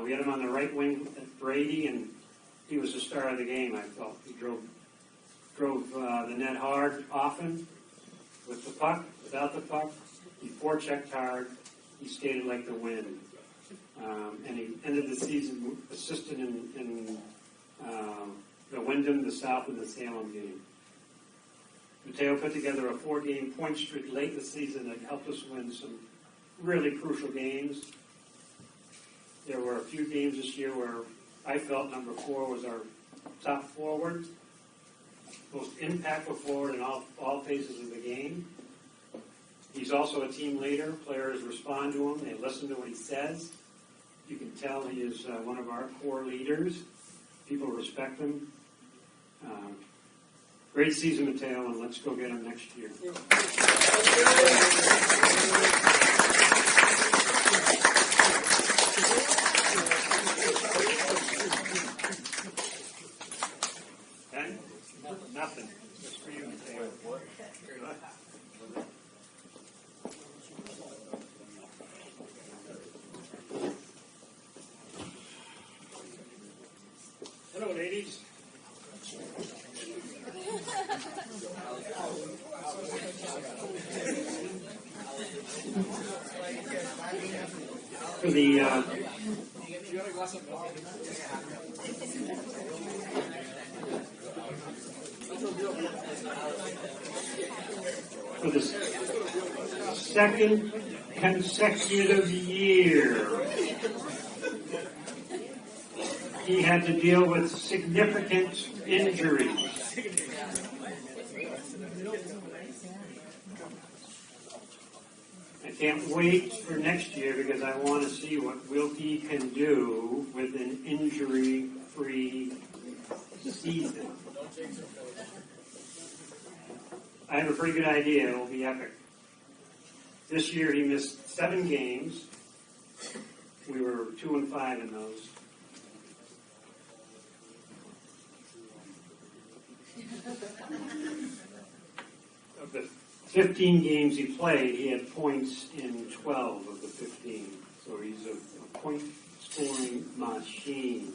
We had him on the right wing at Brady, and he was the star of the game, I felt. He drove the net hard often, with the puck, without the puck. He forechecked hard. He skated like the wind. And he ended the season assisted in the Wyndham, the South, and the Salem game. Mateo put together a 4-game point streak late in the season that helped us win some really crucial games. There were a few games this year where I felt number 4 was our top forward, most impactful forward in all phases of the game. He's also a team leader. Players respond to him. They listen to what he says. You can tell he is one of our core leaders. People respect him. Great season, Mateo, and let's go get him next year. Okay? Nothing. Just for you, Mateo. Hello, ladies. For the second consecutive year, he had to deal with significant injuries. I can't wait for next year because I want to see what Wilkie can do with an injury-free season. I have a pretty good idea. It will be epic. This year he missed 7 games. We were 2-5 in those. Of the 15 games he played, he had points in 12 of the 15. So he's a point-scoring machine.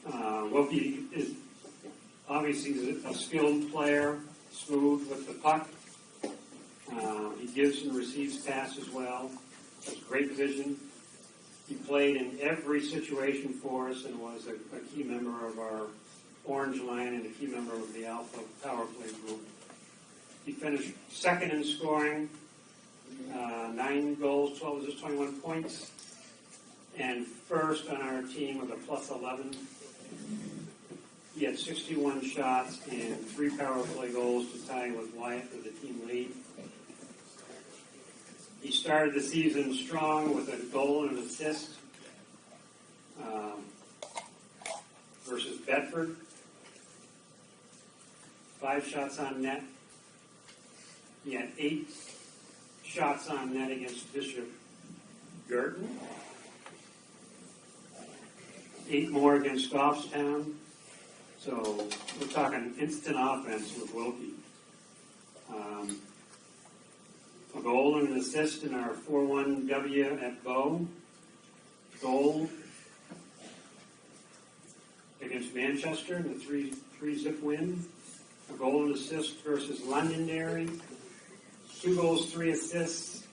Wilkie is obviously a skilled player, smooth with the puck. He gives and receives passes well. Has great vision. He played in every situation for us and was a key member of our Orange line and a key member of the Alpha Power Play group. He finished second in scoring, 9 goals, 12 assists, 21 points, and first on our team with a plus 11. He had 61 shots and 3 power play goals to tie with Wyatt for the team lead. He started the season strong with a goal and an assist versus Bedford. 5 shots on net. He had 8 shots on net against Bishop Girton. 8 more against Goffstown. So we're talking instant offense with Wilkie. A goal and an assist in our 4-1 W at Bow. Goal against Manchester in the 3-zip win. A goal and assist versus Londonderry. 2 goals, 3 assists.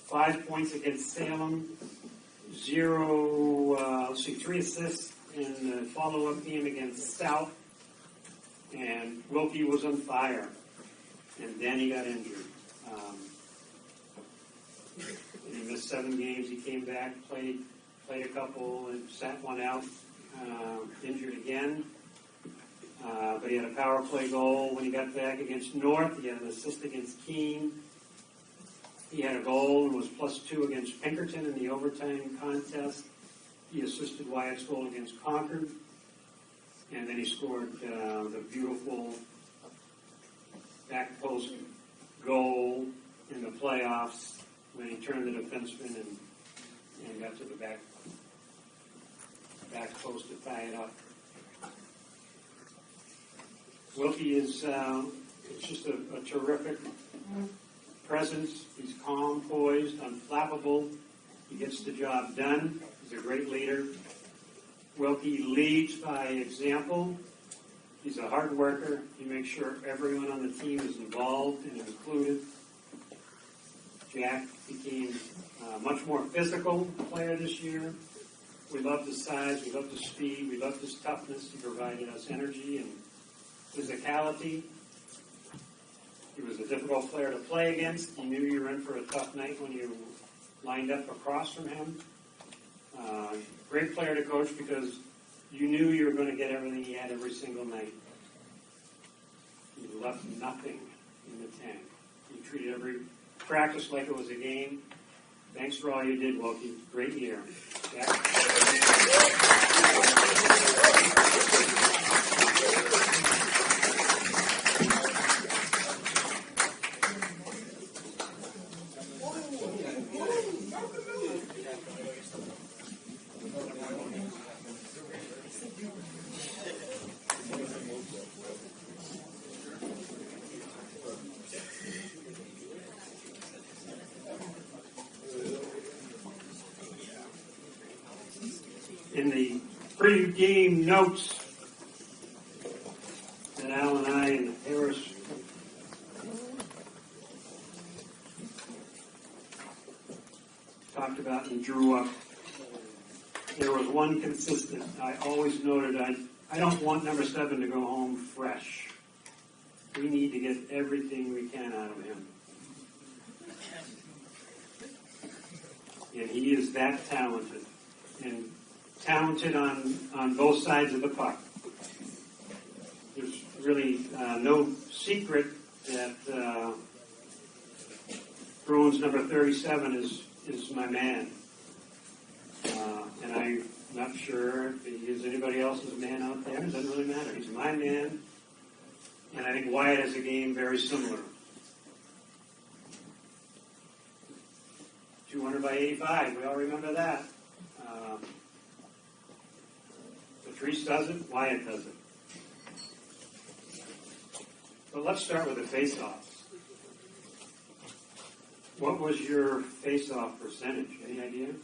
5 points against Salem. 3 assists in the follow-up game against South. And Wilkie was on fire. And then he got injured. He missed 7 games. He came back, played a couple, and sat one out. Injured again. But he had a power play goal when he got back against North. He had an assist against Keene. He had a goal and was +2 against Pinkerton in the overtime contest. He assisted Wyatt's goal against Concord. And then he scored the beautiful back post goal in the playoffs when he turned the defenseman and got to the back post to tie it up. Wilkie is just a terrific presence. He's calm, poised, unflappable. He gets the job done. He's a great leader. Wilkie leads by example. He's a hard worker. He makes sure everyone on the team is involved and included. Jack became a much more physical player this year. We loved his size. We loved his speed. We loved his toughness. He provided us energy and physicality. He was a difficult player to play against. You knew you were in for a tough night when you lined up across from him. Great player to coach because you knew you were going to get everything he had every single night. He left nothing in the tank. He treated every practice like it was a game. Thanks for all you did, Wilkie. Great year. Jack? In the pre-game notes that Al and I and Harris talked about and drew up, there was one consistent. I always noted I don't want number 7 to go home fresh. We need to get everything we can out of him. And he is that talented. And talented on both sides of the puck. There's really no secret that Bruins number 37 is my man. And I'm not sure if he is anybody else's man out there. It doesn't really matter. He's my man. And I think Wyatt has a game very similar. 200 by 85. We all remember that. Patrice does it. Wyatt does it. But let's start with the face-offs. What was your face-off percentage? Any idea?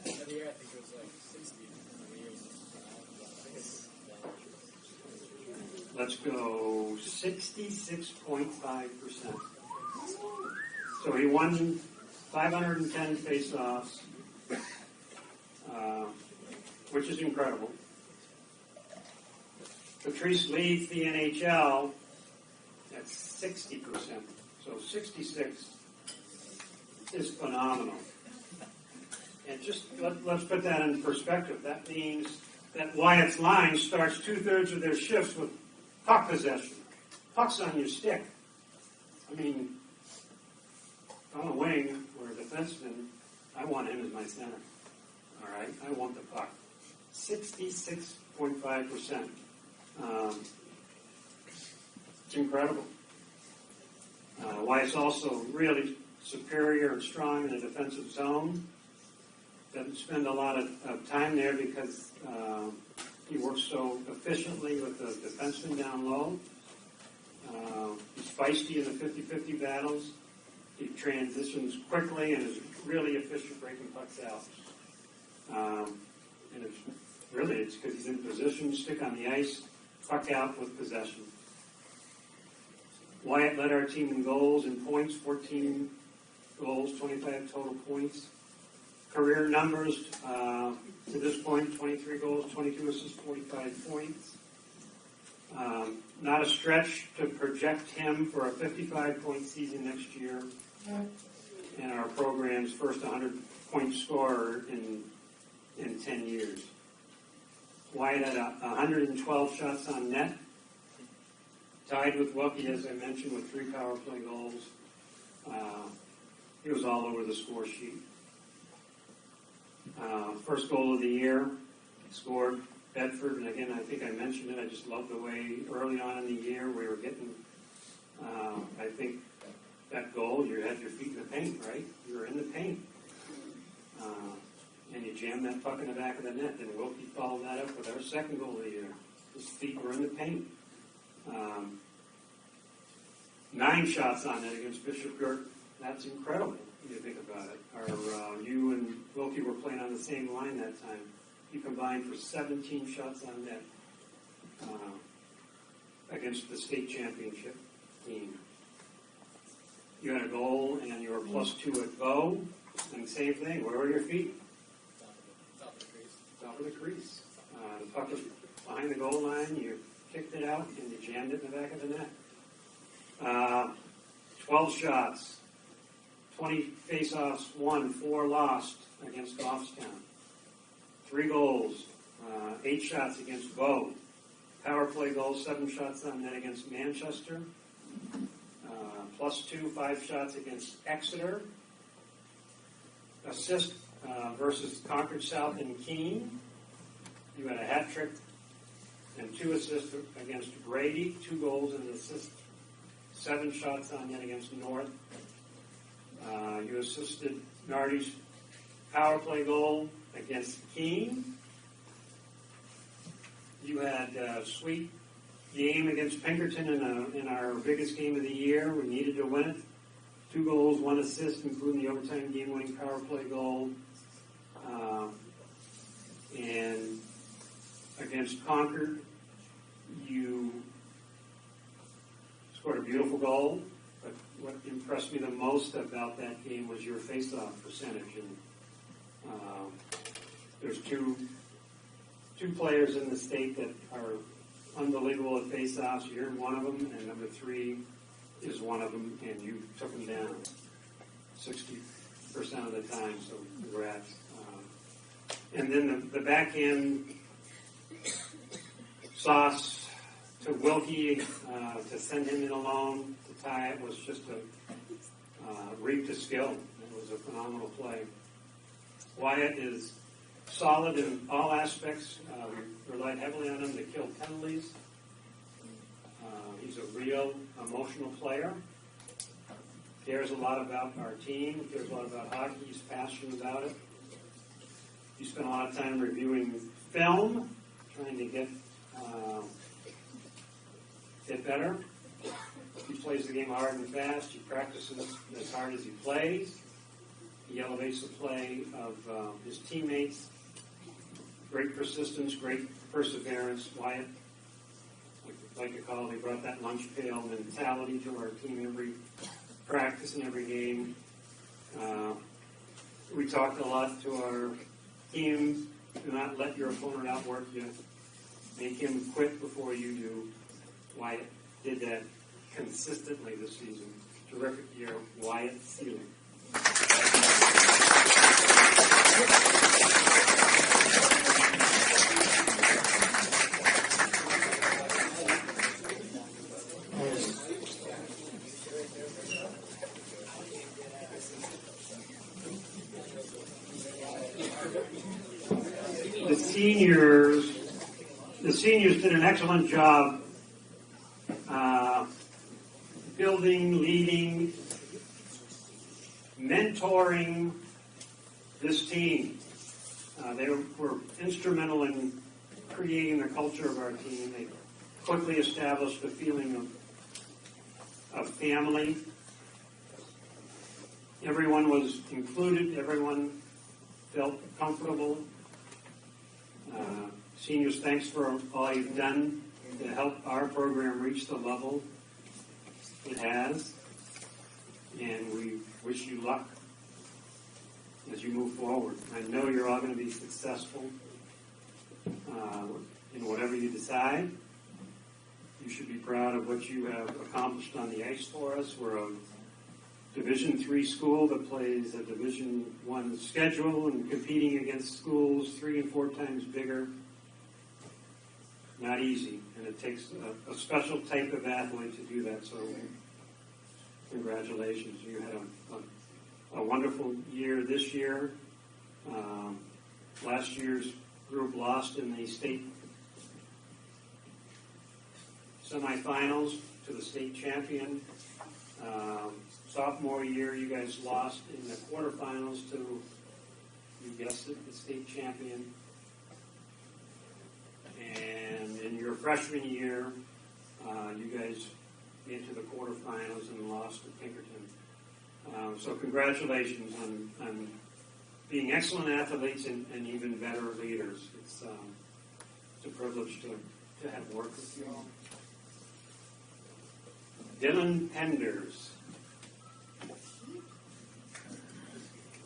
Every year I think it was like 60. Let's go 66.5%. So he won 510 face-offs, which is incredible. Patrice leads the NHL at 60%. So 66 is phenomenal. And just let's put that in perspective. That means that Wyatt's line starts 2/3 of their shifts with puck possession. Puck's on your stick. I mean, if I'm a wing or a defenseman, I want him as my center. All right? I want the puck. 66.5%. It's incredible. Wyatt's also really superior and strong in the defensive zone. Doesn't spend a lot of time there because he works so efficiently with the defenseman down low. He's feisty in the 50-50 battles. He transitions quickly and is really efficient breaking pucks out. And it's because he's in position, stick on the ice, puck out with possession. Wyatt led our team in goals and points, 14 goals, 25 total points. Career numbers to this point, 23 goals, 22 assists, 45 points. Not a stretch to project him for a 55-point season next year and our program's first 100-point scorer in 10 years. Wyatt had 112 shots on net, tied with Wilkie, as I mentioned, with 3 power play goals. He was all over the score sheet. First goal of the year, scored Bedford, and again, I think I mentioned it. I just love the way early on in the year we were getting, I think that goal, you had your feet in the paint, right? You were in the paint. And you jammed that puck in the back of the net, and Wilkie followed that up with our second goal of the year. His feet were in the paint. 9 shots on it against Bishop Gert. That's incredible when you think about it. You and Wilkie were playing on the same line that time. You combined for 17 shots on net against the state championship team. You had a goal, and you were +2 at Bow. And same thing. Where were your feet? Top of the crease. The puck was behind the goal line. You kicked it out, and you jammed it in the back of the net. 12 shots. 20 face-offs won, 4 lost against Goffstown. 3 goals, 8 shots against Bow. Power play goals, 7 shots on net against Manchester. +2, 5 shots against Exeter. Assist versus Concord South and Keene. You had a hat trick and 2 assists against Brady, 2 goals and an assist. 7 shots on net against North. You assisted Nardi's power play goal against Keene. You had a sweet game against Pinkerton in our biggest game of the year. We needed to win it. 2 goals, 1 assist, including the overtime game-winning power play goal. And against Concord, you scored a beautiful goal. But what impressed me the most about that game was your face-off percentage. And there's two players in the state that are unbelievable at face-offs. You're one of them, and number 3 is one of them, and you took them down 60% of the time. So congrats. And then the backhand sauce to Wilkie to send him in alone to tie it was just a reap to skill. It was a phenomenal play. Wyatt is solid in all aspects. Relied heavily on him to kill penalties. He's a real emotional player. Cares a lot about our team. Cares a lot about hockey. He's passionate about it. He spent a lot of time reviewing film, trying to get better. He plays the game hard and fast. He practices as hard as he plays. He elevates the play of his teammates. Great persistence, great perseverance. Wyatt, like to call it, he brought that lunch pail mentality to our team every practice and every game. We talked a lot to our team. Do not let your opponent outwork you. Make him quit before you do. Wyatt did that consistently this season. Terrific year, Wyatt Sealing. The seniors did an excellent job building, leading, mentoring this team. They were instrumental in creating the culture of our team. They quickly established a feeling of family. Everyone was included. Everyone felt comfortable. Seniors, thanks for all you've done to help our program reach the level it has. And we wish you luck as you move forward. I know you're all going to be successful in whatever you decide. You should be proud of what you have accomplished on the ice for us. We're a Division III school that plays a Division I schedule and competing against schools 3 and 4 times bigger. Not easy, and it takes a special type of athlete to do that. So, congratulations! You had a wonderful year this year. Last year's group lost in the state semifinals to the state champion. Sophomore year, you guys lost in the quarterfinals to, you guessed it, the state champion. And in your freshman year, you guys made to the quarterfinals and lost to Pinkerton. So congratulations on being excellent athletes and even better leaders. It's a privilege to have worked with you all. Dylan Penders.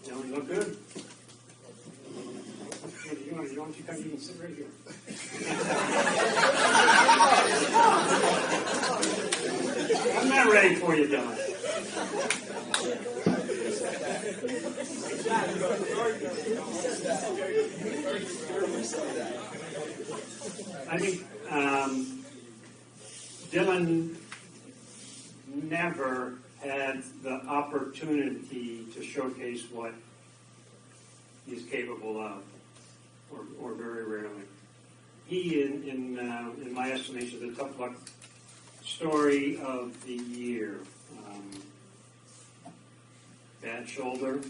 Dylan, you look good. You want to come in and sit right here. I'm not ready for you, Dylan. I think Dylan never had the opportunity to showcase what he's capable of, or very rarely. He, in my estimation, is the tough luck story of the year. Bad shoulder.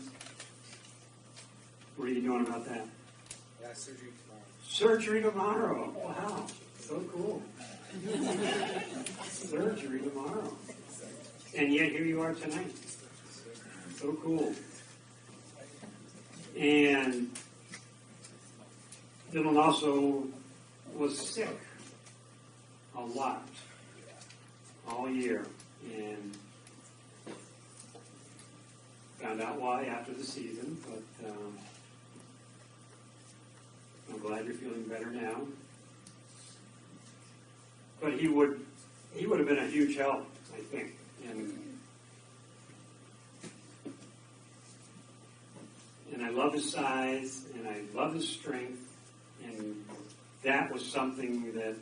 What are you doing about that? Yeah, surgery tomorrow. Surgery tomorrow. Wow, so cool. Surgery tomorrow. And yet here you are tonight. So cool. And Dylan also was sick a lot all year, and found out why after the season, but I'm glad you're feeling better now. But he would have been a huge help, I think. And I love his size, and I love his strength, and that was something that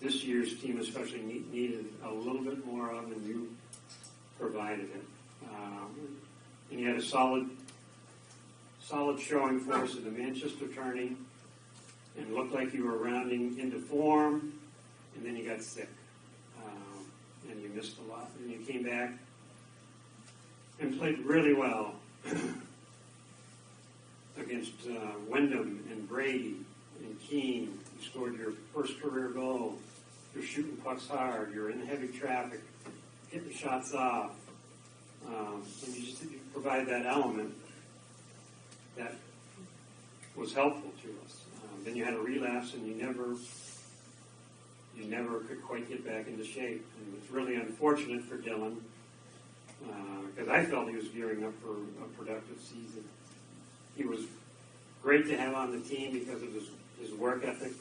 this year's team especially needed a little bit more of, and you provided it. And you had a solid showing for us in the Manchester tourney, and looked like you were rounding into form, and then you got sick, and you missed a lot. And you came back and played really well against Wyndham and Brady and Keene. You scored your first career goal. You're shooting pucks hard. You're in heavy traffic, getting shots off. And you just provide that element that was helpful to us. Then you had a relapse, and you never could quite get back into shape. And it's really unfortunate for Dylan, because I felt he was gearing up for a productive season. He was great to have on the team because of his work ethic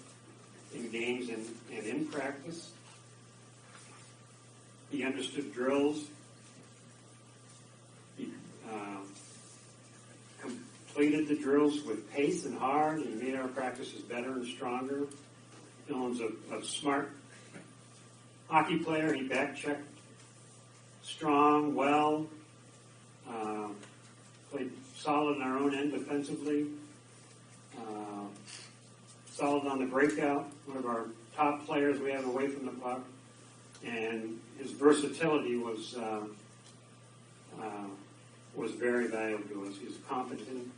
in games and in practice. He understood drills. He completed the drills with pace and hard, and he made our practices better and stronger. Dylan's a smart hockey player. He back-checked strong, well, played solid in our own end defensively, solid on the breakout, one of our top players we have away from the puck, and his versatility was very valuable to us. He was competent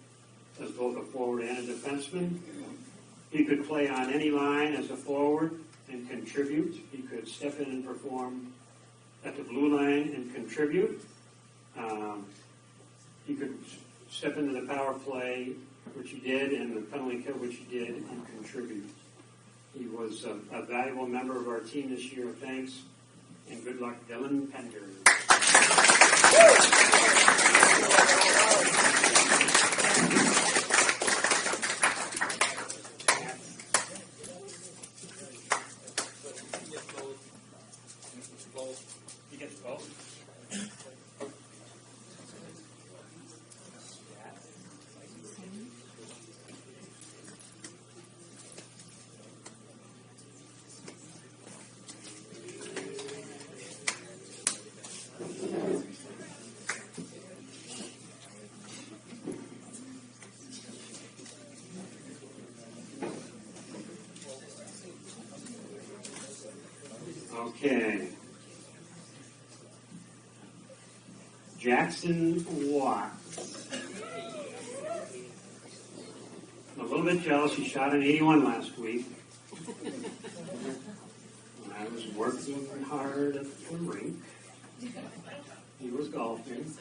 as both a forward and a defenseman. He could play on any line as a forward and contribute. He could step in and perform at the blue line and contribute. He could step into the power play, which he did, and the penalty kill, which he did, and contribute. He was a valuable member of our team this year. Thanks, and good luck, Dylan Pender. He gets both. Okay. Jackson Watts. I'm a little bit jealous. He shot an 81 last week. I was working hard at the rink. He was golfing.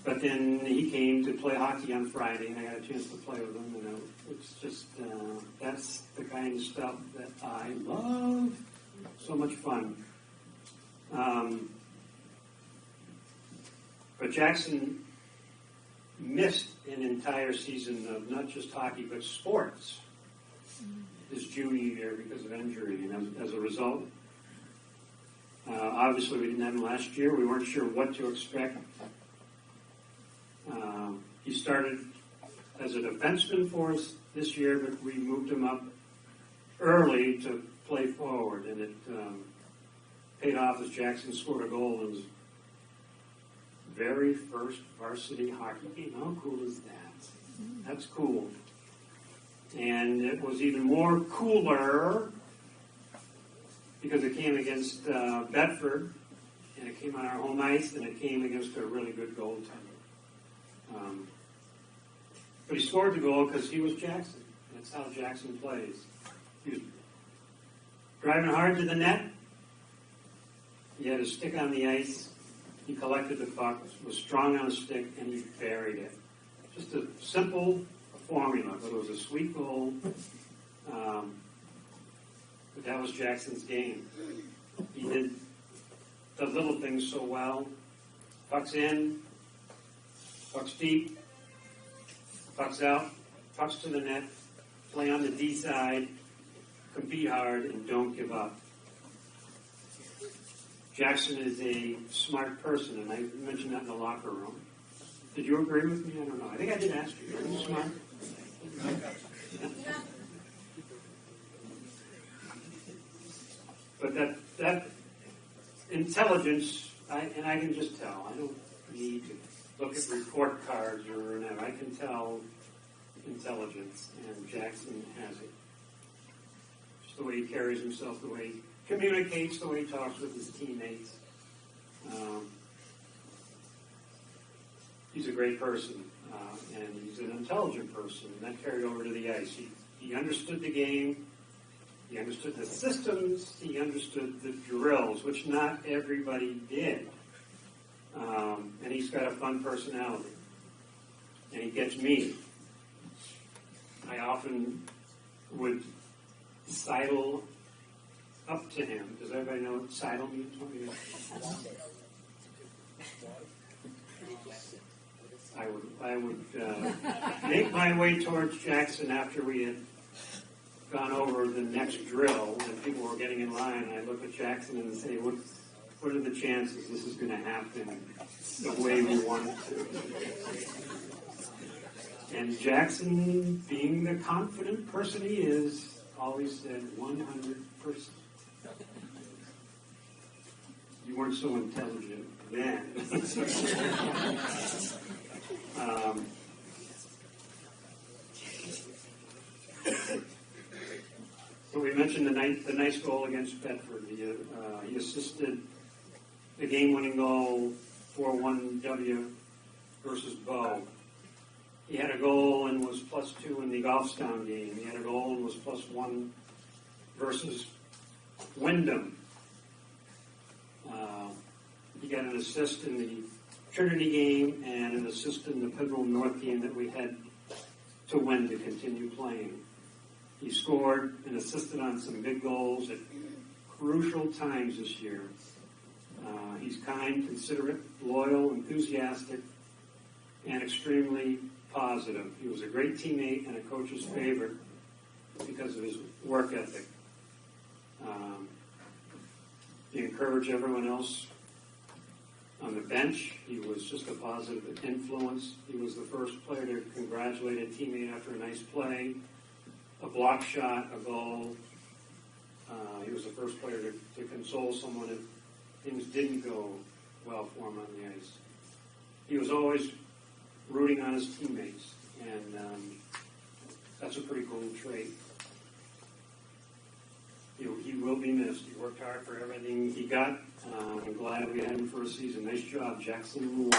But then he came to play hockey on Friday, and I got a chance to play with him. You know, it's just, that's the kind of stuff that I love. So much fun. But Jackson missed an entire season of not just hockey, but sports his junior year because of injury. And as a result, obviously we didn't have him last year. We weren't sure what to expect. He started as a defenseman for us this year, but we moved him up early to play forward, and it paid off as Jackson scored a goal in his very first varsity hockey game. How cool is that? That's cool. And it was even more cooler because it came against Bedford, and it came on our home ice, and it came against a really good goaltender. But he scored the goal because he was Jackson. That's how Jackson plays. He was driving hard to the net. He had his stick on the ice. He collected the puck, was strong on his stick, and he buried it. Just a simple formula, but it was a sweet goal. But that was Jackson's game. He did the little things so well. Pucks in, pucks deep, pucks out, pucks to the net, play on the D side, compete hard, and don't give up. Jackson is a smart person, and I mentioned that in the locker room. Did you agree with me? I don't know. I think I did ask you. Are you smart? But that intelligence, I can just tell. I don't need to look at report cards or whatever. I can tell intelligence, and Jackson has it. Just the way he carries himself, the way he communicates, the way he talks with his teammates. He's a great person, and he's an intelligent person, and that carried over to the ice. He understood the game, he understood the systems, he understood the drills, which not everybody did. And he's got a fun personality, and he gets me. I often would sidle up to him. Does everybody know what sidle means? I would make my way towards Jackson after we had gone over the next drill and people were getting in line. I'd look at Jackson and say, what are the chances this is going to happen the way we want it to? And Jackson, being the confident person he is, always said 100%. You weren't so intelligent then. So we mentioned the nice goal against Bedford. He assisted the game-winning goal 4-1 versus Bow. He had a goal and was +2 in the Goffstown game. He had a goal and was +1 versus Wyndham. He got an assist in the Trinity game and an assist in the Pivotal North game that we had to win to continue playing. He scored and assisted on some big goals at crucial times this year. He's kind, considerate, loyal, enthusiastic, and extremely positive. He was a great teammate and a coach's favorite because of his work ethic. He encouraged everyone else on the bench. He was just a positive influence. He was the first player to congratulate a teammate after a nice play, a block shot, a goal. He was the first player to console someone if things didn't go well for him on the ice. He was always rooting on his teammates, and that's a pretty cool trait. He will be missed. He worked hard for everything he got. I'm glad we had him for a season. Nice job, Jackson.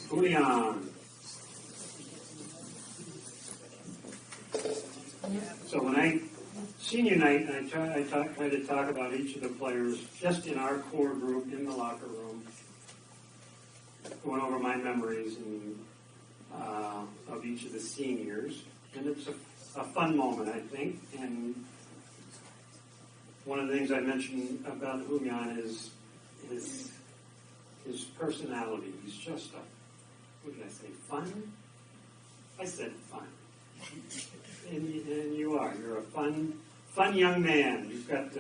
Julian. So when senior night, I try to talk about each of the players just in our core group in the locker room, going over my memories and of each of the seniors, and it's a fun moment, I think. And one of the things I mentioned about Julian is his personality. He's just what did I say, fun? I said fun. And you are. You're a fun young man. You've got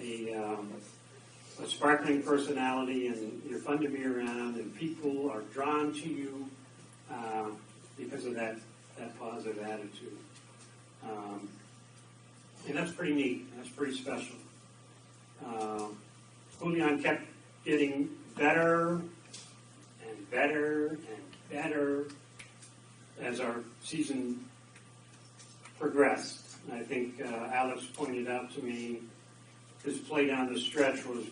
a sparkling personality, and you're fun to be around, and people are drawn to you because of that positive attitude. And that's pretty neat. That's pretty special. Julian kept getting better and better and better as our season progressed. I think Alex pointed out to me his play down the stretch was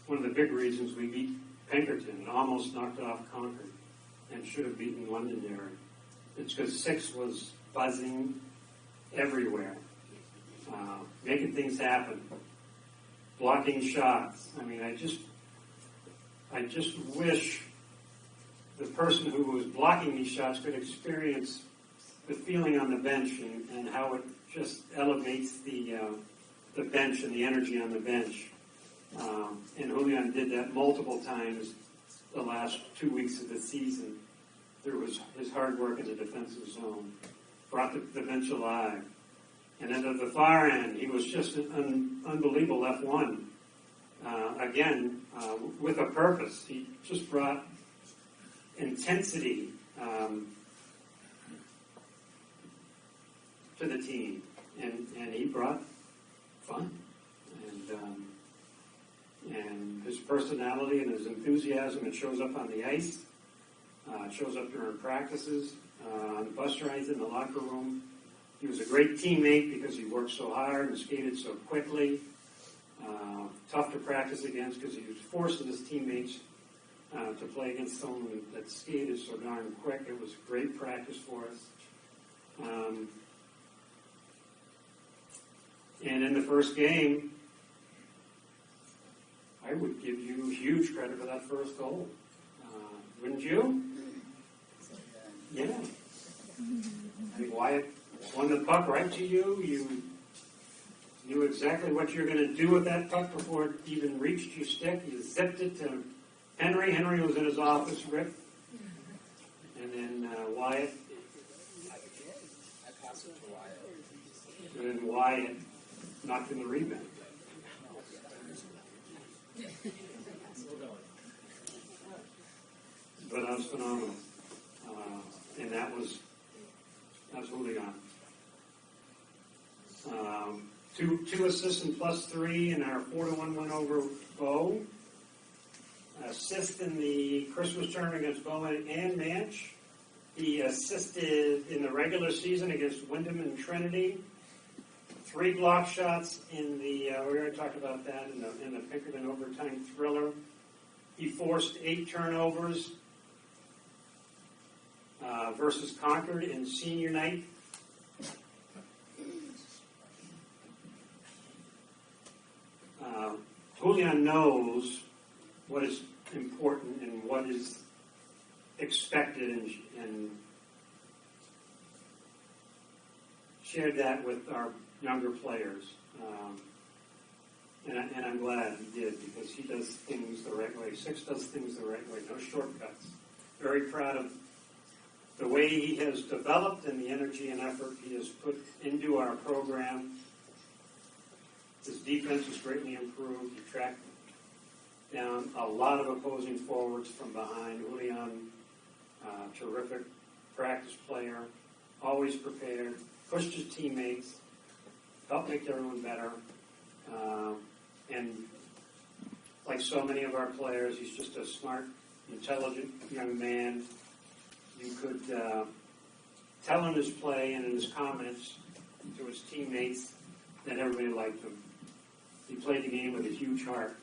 one of the big reasons we beat Pinkerton and almost knocked off Concord and should have beaten Londonderry. It's because 6 was buzzing everywhere, making things happen, blocking shots. I mean, I just wish the person who was blocking these shots could experience the feeling on the bench and how it just elevates the bench and the energy on the bench. And Julian did that multiple times the last 2 weeks of the season through his hard work in the defensive zone. Brought the bench alive. And then at the far end, he was just an unbelievable F1. Again, with a purpose. He just brought intensity to the team. And he brought fun. And his personality and his enthusiasm, it shows up on the ice. It shows up during practices, on bus rides, in the locker room. He was a great teammate because he worked so hard and skated so quickly. Tough to practice against because he was forcing his teammates to play against someone that skated so darn quick. It was great practice for us. And in the first game, I would give you huge credit for that first goal. Wouldn't you? Yeah. I think Wyatt won the puck right to you. You knew exactly what you were going to do with that puck before it even reached your stick. You zipped it to Henry. Henry was in his office, Rick. And then Wyatt. I passed it to Wyatt. And then Wyatt knocked in the rebound. But that was phenomenal. And that was Julian. Two assists and +3 in our 4-1 win over Bow. Assist in the Christmas tournament against Bowen and Manch. He assisted in the regular season against Wyndham and Trinity. 3 block shots in the, we already talked about that, in the Pinkerton overtime thriller. He forced 8 turnovers versus Concord in senior night. Julian knows what is important and what is expected and shared that with our younger players. And I'm glad he did because he does things the right way. 6 does things the right way, no shortcuts. Very proud of the way he has developed and the energy and effort he has put into our program. His defense has greatly improved. He tracked down a lot of opposing forwards from behind. Julian, terrific practice player, always prepared, pushed his teammates, helped make everyone better. And like so many of our players, he's just a smart, intelligent young man. You could tell in his play and in his comments to his teammates that everybody liked him. He played the game with a huge heart.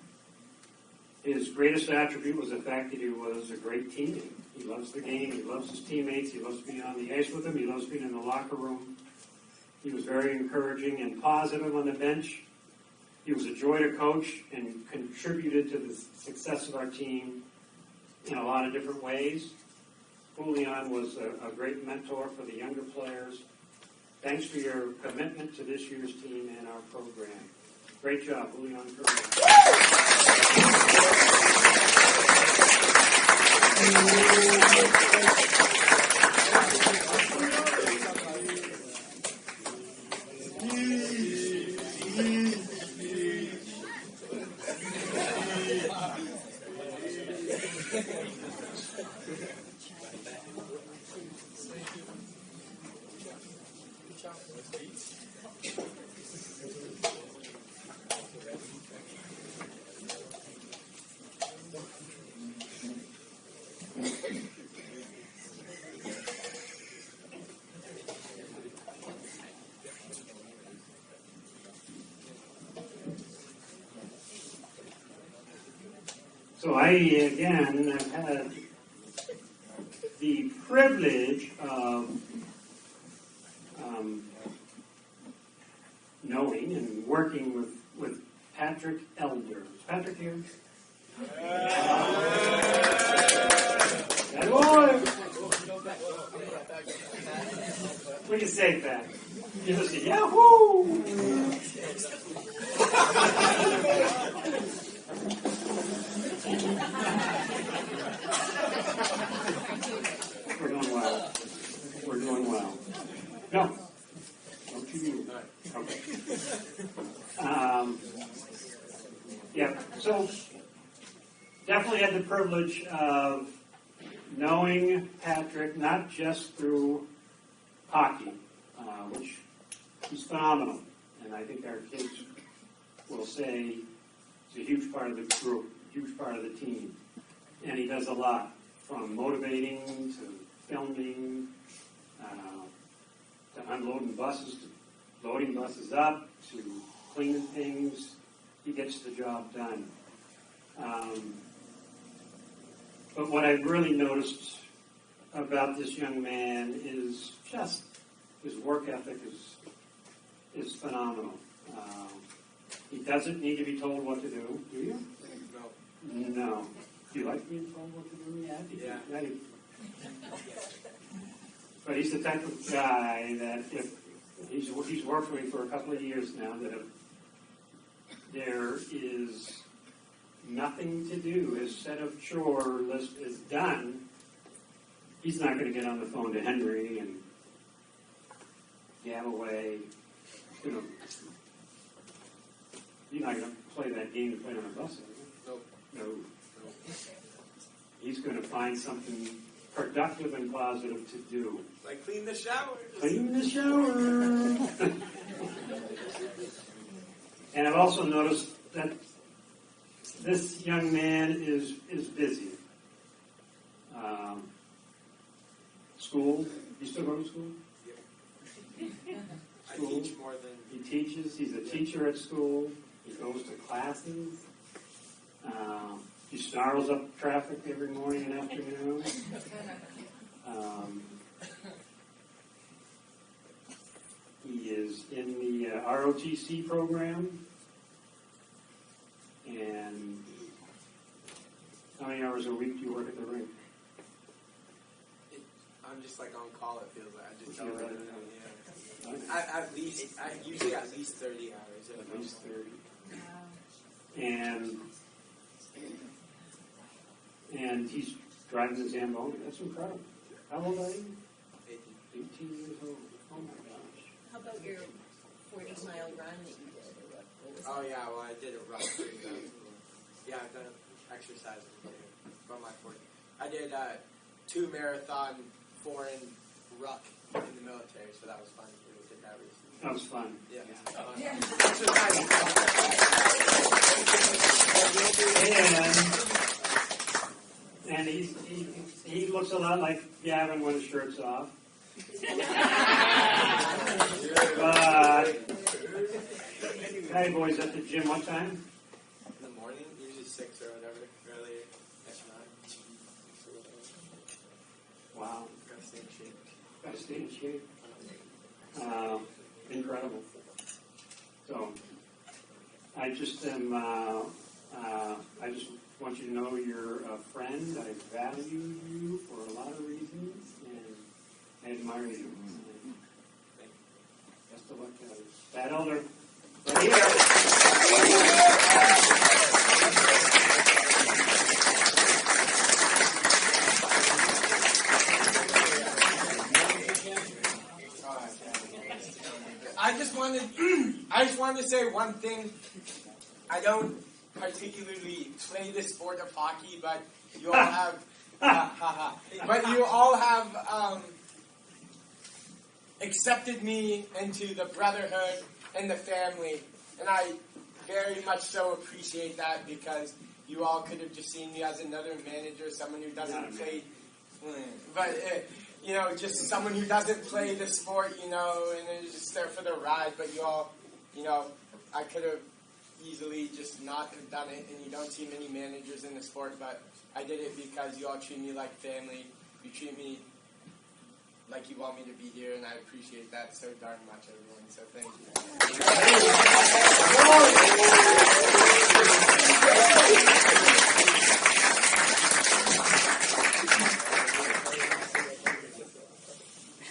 His greatest attribute was the fact that he was a great teammate. He loves the game. He loves his teammates. He loves being on the ice with them. He loves being in the locker room. He was very encouraging and positive on the bench. He was a joy to coach and contributed to the success of our team in a lot of different ways. Julian was a great mentor for the younger players. Thanks for your commitment to this year's team and our program. Great job, Julian. So I, again, have had the privilege of knowing and working with Patrick Elder. Is Patrick here? That boy! What do you say, Pat? You just say, Yahoo! We're doing well. We're doing well. No. Don't you? Okay. Yeah, so definitely had the privilege of knowing Patrick, not just through hockey, which is phenomenal. And I think our kids will say he's a huge part of the group, huge part of the team. And he does a lot, from motivating to filming, to unloading buses, to loading buses up, to cleaning things. He gets the job done. But what I've really noticed about this young man is just his work ethic is phenomenal. He doesn't need to be told what to do you? No. No. Do you like being told what to do? Yeah. But he's the type of guy that if he's worked for me for a couple of years now, that if there is nothing to do, his set of chore list is done, he's not going to get on the phone to Henry and gab away. You know, you're not going to play that game you played on a bus, are you? No. No. He's going to find something productive and positive to do. Like clean the shower. Clean the shower. And I've also noticed that this young man is busy. School. You still go to school? Yep. I teach more than... He teaches. He's a teacher at school. He goes to classes. He snarls up traffic every morning and afternoon. He is in the ROTC program. And how many hours a week do you work at the rink? I'm just like on call, it feels like. I just Yeah, don't right. really know, yeah. I usually at least 30 hours. At least 30. And he's driving his Zamboni. That's incredible. How old are you? 18 years old. Oh my gosh. How about your 40-mile run that you did? Oh yeah, well I did a run. Yeah, I've done exercises from my 40. I did 2 marathon foreign ruck in the military, so that was fun. We did that recently. That was fun. Yeah. And he looks a lot like Gavin when his shirt's off. But hey, boys, at the gym what time? In the morning, usually 6 or whatever. Early at 9. Wow. Gotta stay in shape. Got to stay in shape. Incredible. So, I just am. I just want you to know you're a friend. I value you for a lot of reasons, and I admire you. And best of luck, Pat Elder. Right here. I just wanted to say one thing. I don't particularly play the sport of hockey, but you all have, but you all have accepted me into the brotherhood and the family, and I very much so appreciate that, because you all could have just seen me as another manager, someone who doesn't play, but you know, just someone who doesn't play the sport, you know, and is just there for the ride. But you all, you know, I could have easily just not have done it, and you don't see many managers in the sport, but I did it because you all treat me like family. You treat me like you want me to be here, and I appreciate that so darn much, everyone. So thank you.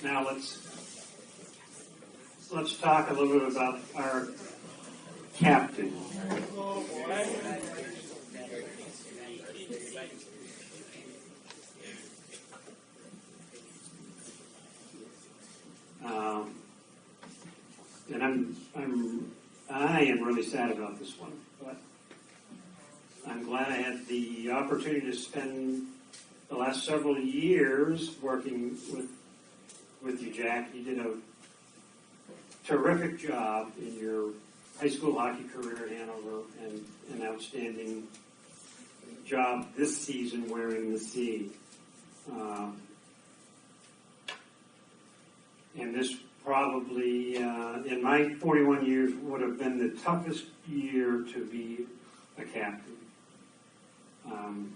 Now let's talk a little bit about our captain. And I am really sad about this one, but I'm glad I had the opportunity to spend the last several years working with you, Jack. You did a terrific job in your high school hockey career at Hanover, and an outstanding job this season wearing the C. And this probably, in my 41 years, would have been the toughest year to be a captain. And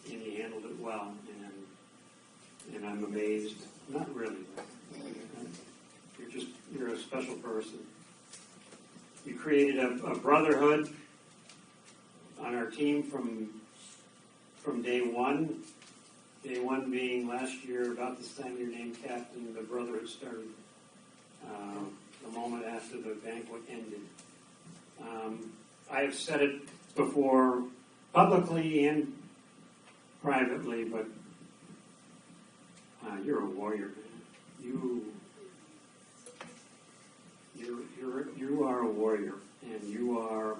you handled it well, and I'm amazed. Not really. You're a special person. You created a brotherhood on our team from day one. Day one being last year, about this time you're named captain. The brotherhood started the moment after the banquet ended. I have said it before, publicly and privately, but you're a warrior, man. You are a warrior, and you are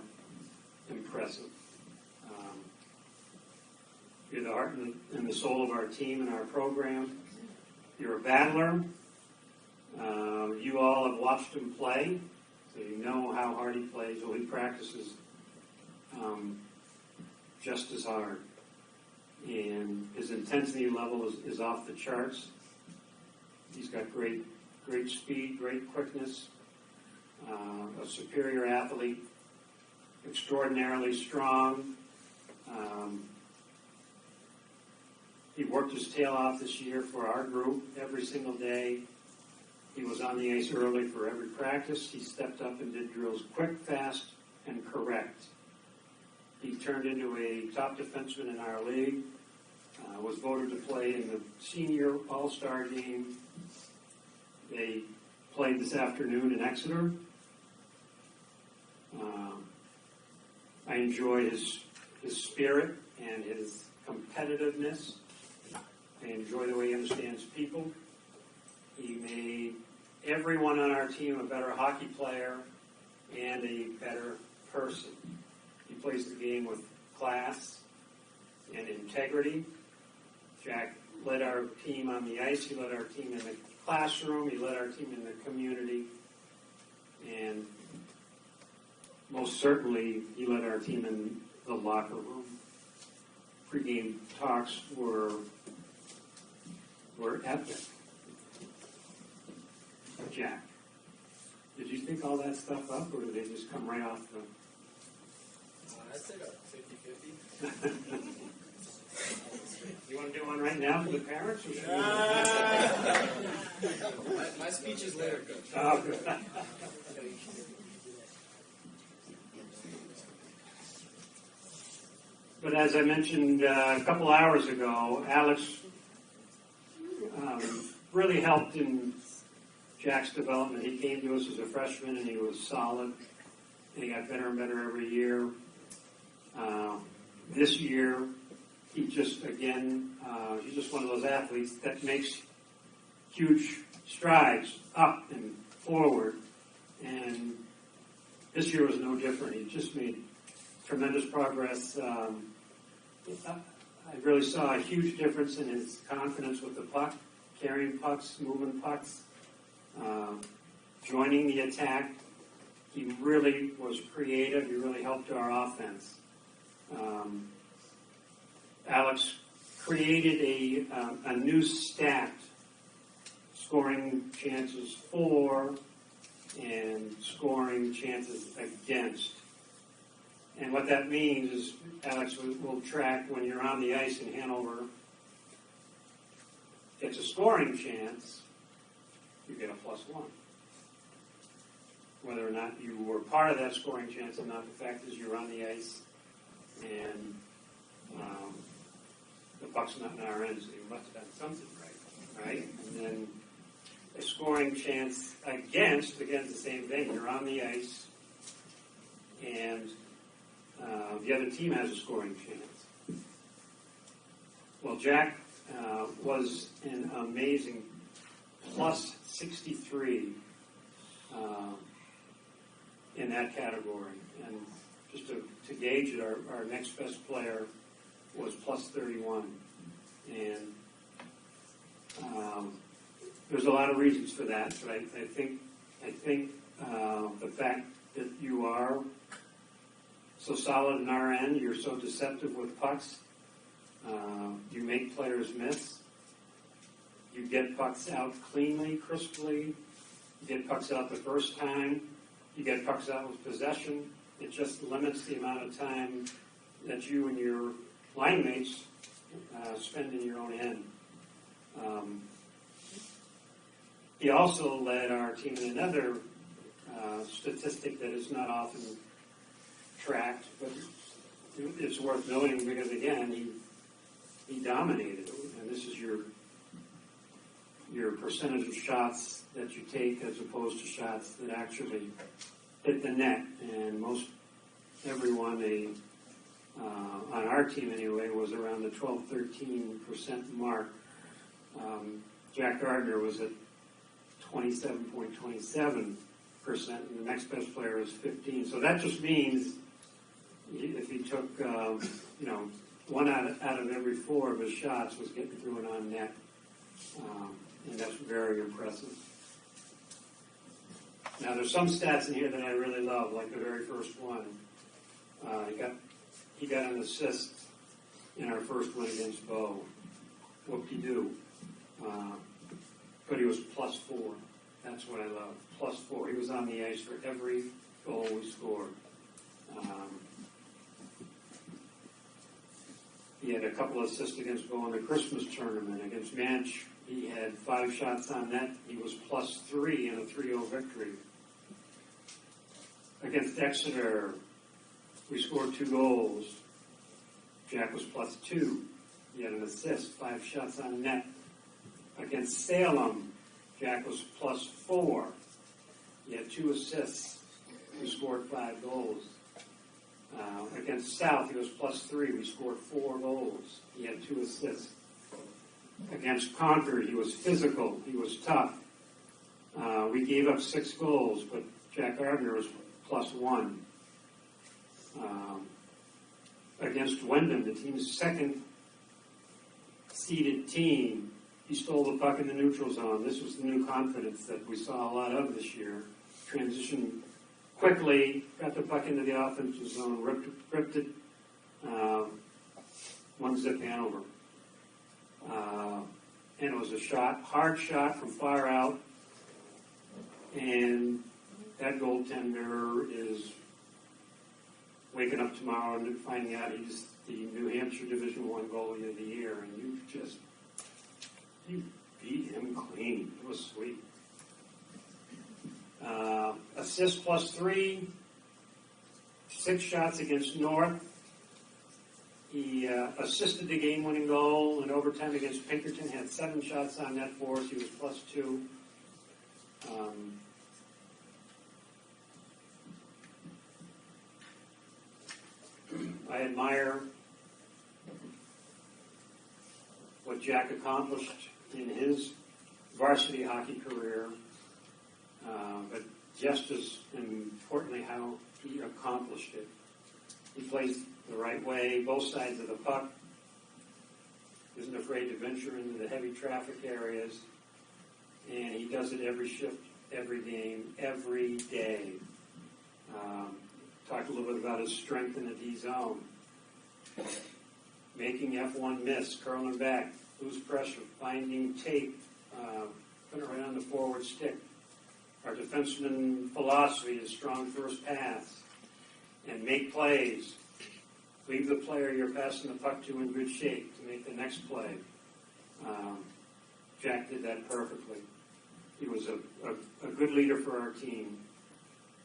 impressive. You're the heart and the soul of our team and our program. You're a battler. You all have watched him play, so you know how hard he plays. Well, he practices just as hard, and his intensity level is off the charts. He's got great speed, great quickness, a superior athlete, extraordinarily strong. He worked his tail off this year for our group every single day. He was on the ice early for every practice. He stepped up and did drills quick, fast, and correct. He turned into a top defenseman in our league, was voted to play in the senior all-star game. They played this afternoon in Exeter. I enjoy his spirit and his competitiveness. I enjoy the way he understands people. He made everyone on our team a better hockey player and a better person. He plays the game with class and integrity. Jack led our team on the ice. He led our team in the classroom. He led our team in the community. And most certainly, he led our team in the locker room. Pre-game talks were epic. Jack, did you think all that stuff up, or did they just come right off the... I'd say about 50-50. You want to do one right now for the parents? Or should My speech is later, Coach. Oh, good. But as I mentioned a couple hours ago, Alex really helped in Jack's development. He came to us as a freshman, and he was solid. And he got better and better every year. This year, he just, again, he's just one of those athletes that makes huge strides up and forward. And this year was no different. He just made tremendous progress. I really saw a huge difference in his confidence with the puck, carrying pucks, moving pucks, joining the attack. He really was creative. He really helped our offense. Alex created a new stat, scoring chances for and scoring chances against. what that means is, Alex will track when you're on the ice in Hanover, it's a scoring chance, you get a +1. Whether or not you were part of that scoring chance or not, the fact is you're on the ice and the puck's not in our end, so you must have done something right? And then a scoring chance against, again, the same thing. You're on the ice and the other team has a scoring chance. Well, Jack was an amazing +63 in that category. And just to gauge it, our next best player was +31. And there's a lot of reasons for that, but I think the fact that you are so solid in our end, you're so deceptive with pucks, you make players miss, you get pucks out cleanly, crisply, you get pucks out the first time, you get pucks out with possession. It just limits the amount of time that you and your line mates spend in your own end. He also led our team in another statistic that is not often tracked, but it's worth noting because, again, he dominated. And this is your percentage of shots that you take as opposed to shots that actually hit the net. And everyone on our team anyway was around the 12-13% mark. Jack Gardner was at 27.27%, and the next best player is 15. So that just means if he took, one out of every 4 of his shots was getting through and on net, and that's very impressive. Now, there's some stats in here that I really love, like the very first one. He got an assist in our first win against Bo. Whoop-de-doo. But he was +4. That's what I love. +4. He was on the ice for every goal we scored. He had a couple of assists against Bo in the Christmas tournament. Against Manch, he had 5 shots on net. He was +3 in a 3-0 victory. Against Exeter, we scored 2 goals. Jack was +2. He had an assist, 5 shots on net. Against Salem, Jack was +4. He had 2 assists. We scored 5 goals. Against South, he was +3. We scored 4 goals. He had 2 assists. Against Concord, he was physical. He was tough. We gave up 6 goals, but Jack Gardner was +1. Against Wyndham, the team's second seeded team, he stole the puck in the neutral zone. This was the new confidence that we saw a lot of this year. Transitioned quickly, got the puck into the offensive zone, ripped it, 1-0 Hanover. And it was a hard shot from far out. And that goaltender is waking up tomorrow and finding out he's the New Hampshire Division I goalie of the year. And you beat him clean. It was sweet. Assist +3, 6 shots against North. He assisted the game-winning goal in overtime against Pinkerton, had 7 shots on net for us. He was +2. I admire what Jack accomplished in his varsity hockey career, but just as importantly how he accomplished it. He plays the right way, both sides of the puck, isn't afraid to venture into the heavy traffic areas, and he does it every shift, every game, every day. Talked a little bit about his strength in the D zone. Making F1 miss, curling back, lose pressure, finding tape, putting it right on the forward stick. Our defenseman philosophy is strong first pass and make plays. Leave the player you're passing the puck to in good shape to make the next play. Jack did that perfectly. He was a good leader for our team,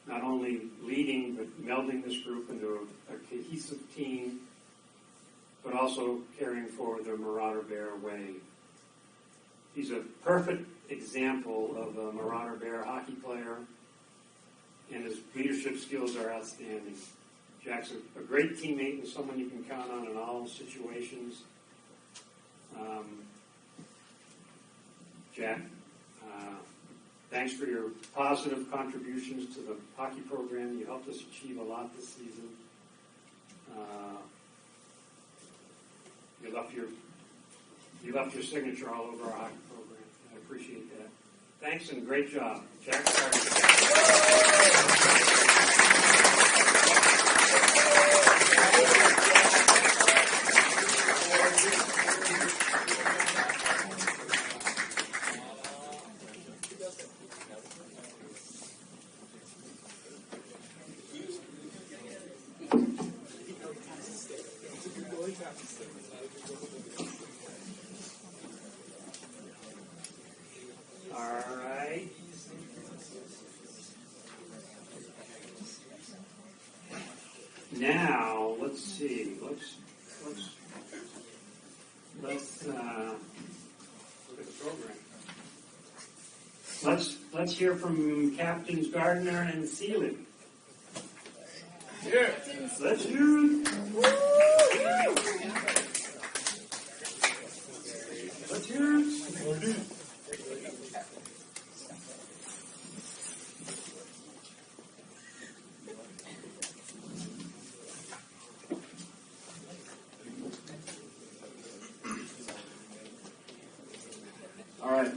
not only leading but melding this group into a cohesive team, but also carrying forward the Marauder Bear way. He's a perfect example of a Marauder Bear hockey player, and his leadership skills are outstanding. Jack's a great teammate and someone you can count on in all situations. Jack, thanks for your positive contributions to the hockey program. You helped us achieve a lot this season. You left your signature all over our hockey program. I appreciate that. Thanks and great job. Jack All right. Now, let's see. Let's look at the program. Let's hear from Captains Gardner and Seeley. Here. Let's hear it. Let's hear it. All right.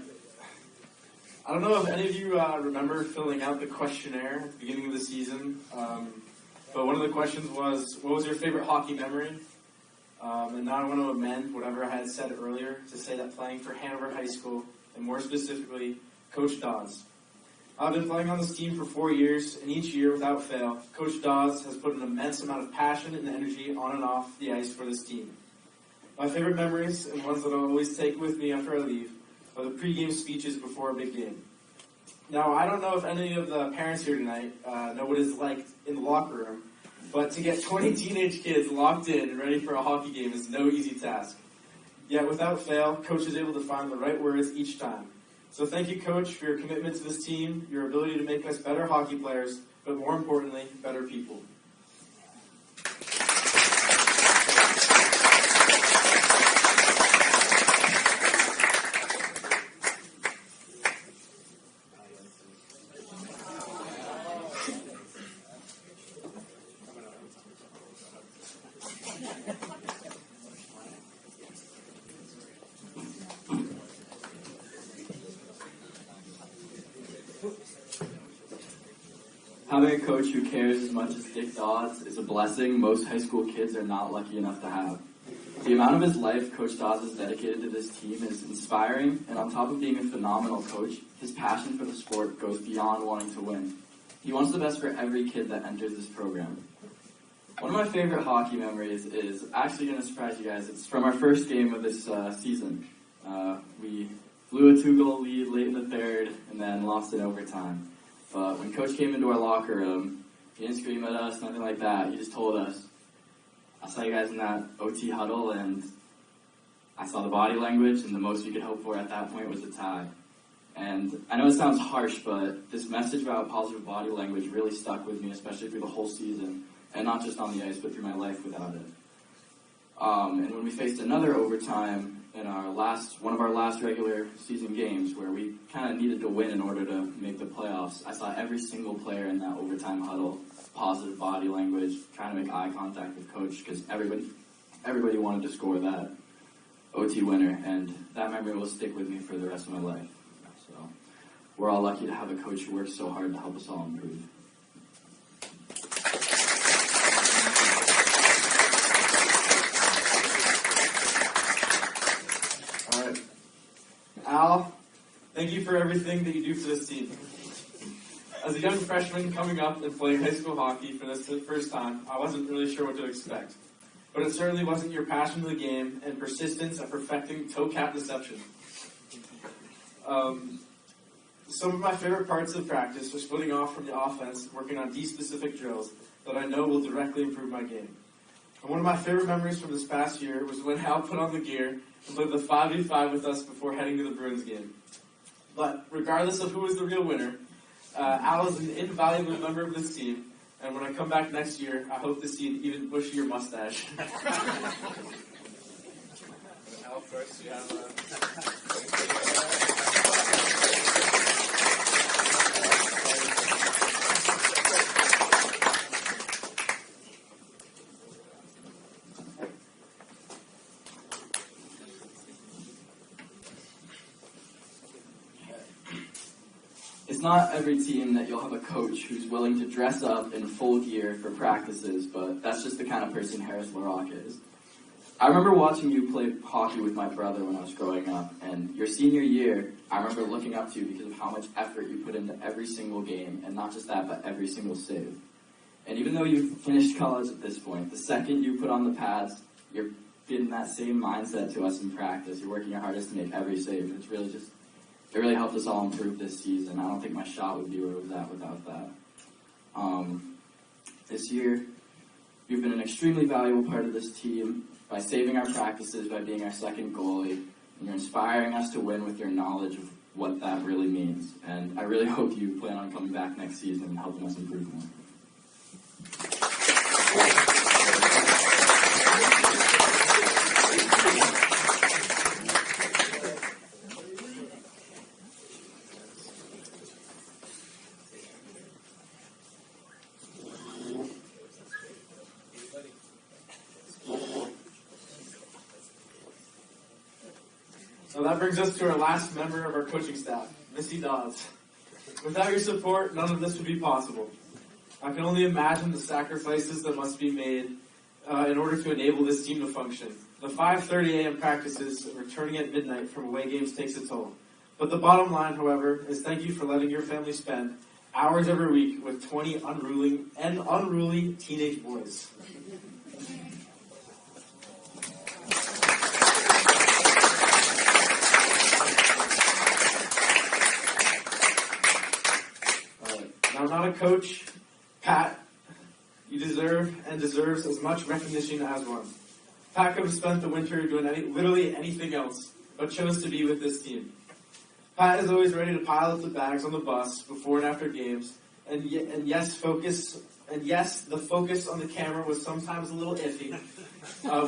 I don't know if any of you remember filling out the questionnaire at the beginning of the season, but one of the questions was, what was your favorite hockey memory? And now I want to amend whatever I had said earlier to say that playing for Hanover High School, and more specifically, Coach Dawes. I've been playing on this team for 4 years, and each year, without fail, Coach Dawes has put an immense amount of passion and energy on and off the ice for this team. My favorite memories, and ones that I'll always take with me after I leave, are the pregame speeches before a big game. Now, I don't know if any of the parents here tonight know what it's like in the locker room, but to get 20 teenage kids locked in and ready for a hockey game is no easy task. Yet, without fail, Coach is able to find the right words each time. So thank you, Coach, for your commitment to this team, your ability to make us better hockey players, but more importantly, better people. Having a coach who cares as much as Dick Dawes is a blessing most high school kids are not lucky enough to have. The amount of his life Coach Dawes has dedicated to this team is inspiring, and on top of being a phenomenal coach, his passion for the sport goes beyond wanting to win. He wants the best for every kid that enters this program. One of my favorite hockey memories is actually going to surprise you guys. It's from our first game of this season. We blew a 2-goal lead late in the third and then lost in overtime. But when Coach came into our locker room, he didn't scream at us, nothing like that. He just told us, I saw you guys in that OT huddle, and I saw the body language, and the most we could hope for at that point was a tie. And I know it sounds harsh, but this message about positive body language really stuck with me, especially through the whole season, and not just on the ice, but through my life without it. And when we faced another overtime in one of our last regular season games, where we kind of needed to win in order to make the playoffs, I saw every single player in that overtime huddle, positive body language, trying to make eye contact with Coach, because everybody wanted to score that OT winner, and that memory will stick with me for the rest of my life. So we're all lucky to have a coach who works so hard to help us all improve. Al, thank you for everything that you do for this team. As a young freshman coming up and playing high school hockey for this first time, I wasn't really sure what to expect. but it certainly wasn't your passion for the game and persistence at perfecting toe cap deception. Some of my favorite parts of practice were splitting off from the offense, working on D-specific drills that I know will directly improve my game. And one of my favorite memories from this past year was when Hal put on the gear and played the 5v5 with us before heading to the Bruins game. But regardless of who was the real winner, Al is an invaluable member of this team, and when I come back next year, I hope to see an even bushier mustache. Al, first, you have It's not every team that you'll have a coach who's willing to dress up in full gear for practices, but that's just the kind of person Harris LaRock is. I remember watching you play hockey with my brother when I was growing up, and your senior year, I remember looking up to you because of how much effort you put into every single game, and not just that, but every single save. And even though you've finished college at this point, the second you put on the pads, you're getting that same mindset to us in practice. You're working your hardest to make every save. It really helped us all improve this season. I don't think my shot would be where it was at without that. This year, you've been an extremely valuable part of this team by saving our practices, by being our second goalie, and you're inspiring us to win with your knowledge of what that really means. And I really hope you plan on coming back next season and helping us improve more. So that brings us to our last member of our coaching staff, Missy Dawes. Without your support, none of this would be possible. I can only imagine the sacrifices that must be made in order to enable this team to function. The 5:30 a.m. practices and returning at midnight from away games takes a toll. But the bottom line, however, is thank you for letting your family spend hours every week with 20 unruly teenage boys. I'm not a coach, Pat. You deserves as much recognition as one. Pat could have spent the winter doing literally anything else, but chose to be with this team. Pat is always ready to pile up the bags on the bus before and after games, and yes, the focus on the camera was sometimes a little iffy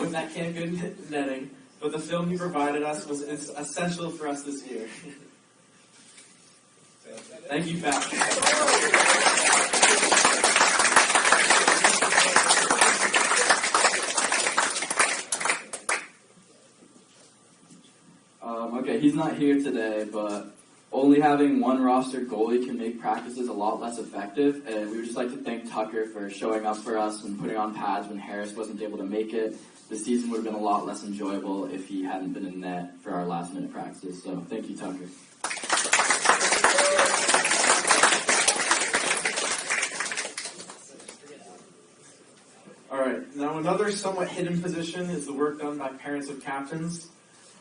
with that can't good netting, but the film he provided us was essential for us this year. Thank you, Pat. Okay, he's not here today, but only having one rostered goalie can make practices a lot less effective, and we would just like to thank Tucker for showing up for us and putting on pads when Harris wasn't able to make it. The season would have been a lot less enjoyable if he hadn't been in net for our last-minute practices, so thank you, Tucker. All right, now another somewhat hidden position is the work done by parents of captains.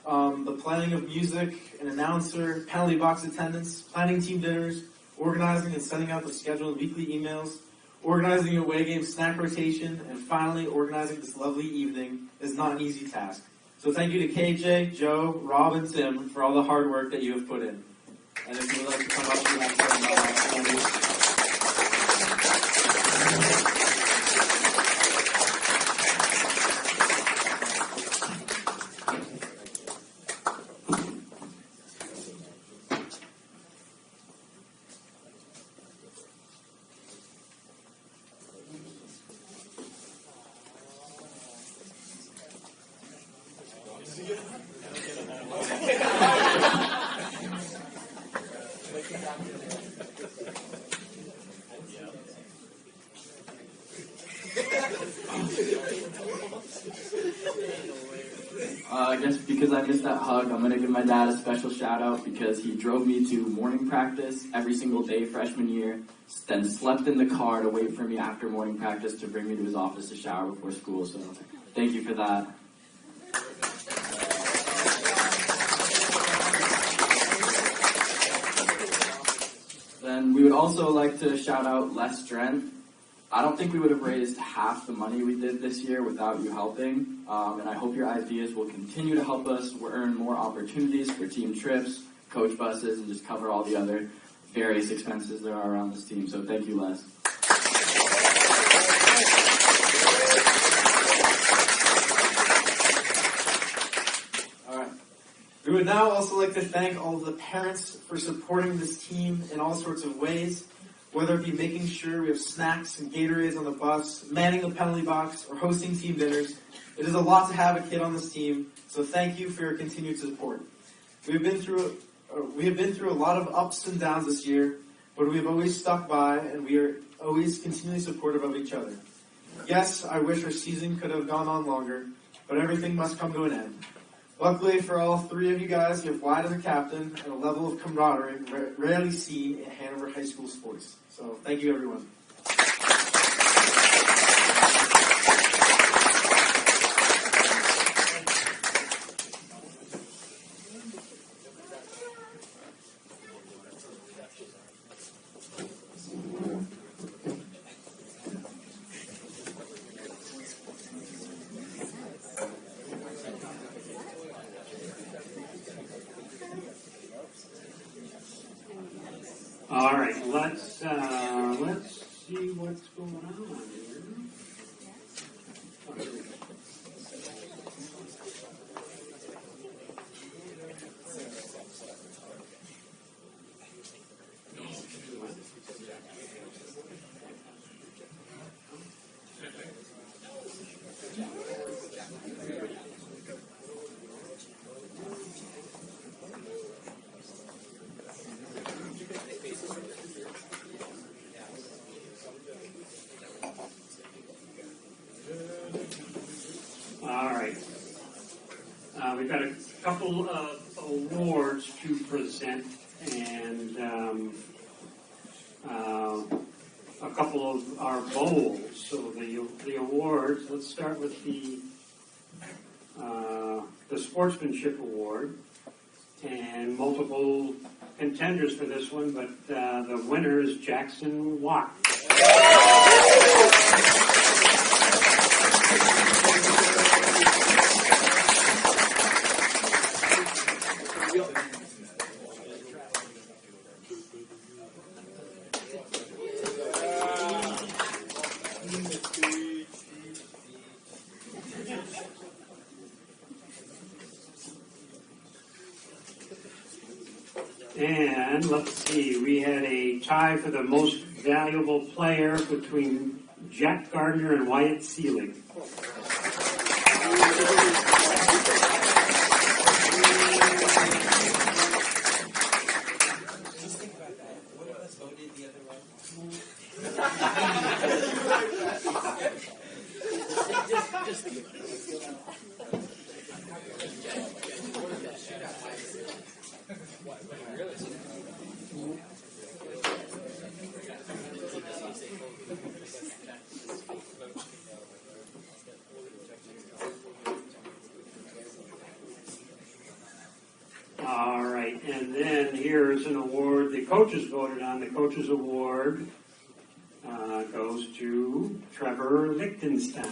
The planning of music, an announcer, penalty box attendance, planning team dinners, organizing and sending out the scheduled weekly emails, organizing away game snack rotation, and finally organizing this lovely evening is not an easy task. So thank you to KJ, Joe, Rob, and Tim for all the hard work that you have put in. And if you would like to come up to that, I guess because I missed that hug, I'm going to give my dad a special shout out because he drove me to morning practice every single day freshman year, then slept in the car to wait for me after morning practice to bring me to his office to shower before school. So Thank you for that. Then we would also like to shout out Les Strength. I don't think we would have raised half the money we did this year without you helping, and I hope your ideas will continue to help us earn more opportunities for team trips, coach buses, and just cover all the other various expenses there are around this team. So thank you, Les. All right. We would now also like to thank all of the parents for supporting this team in all sorts of ways, whether it be making sure we have snacks and Gatorades on the bus, manning the penalty box, or hosting team dinners. It is a lot to have a kid on this team, so thank you for your continued support. We have been through a lot of ups and downs this year, but we have always stuck by, and we are always continually supportive of each other. Yes, I wish our season could have gone on longer, but everything must come to an end. Luckily for all three of you guys, you have Wyatt as a captain and a level of camaraderie rarely seen in Hanover high school sports. So thank you, everyone. All right, let's see what's going on here. All right. We've got a couple of awards to present and a couple of our bowls. So the awards, let's start with the Sportsmanship Award. And multiple contenders for this one, but the winner is Jackson Watt. And let's see, we had a tie for the most valuable player between Jack Gardner and Wyatt Seelig. Just think about that. One of us voted the other way. All right, and then here's an award the coaches voted on. The coaches award goes to Trevor Lichtenstein.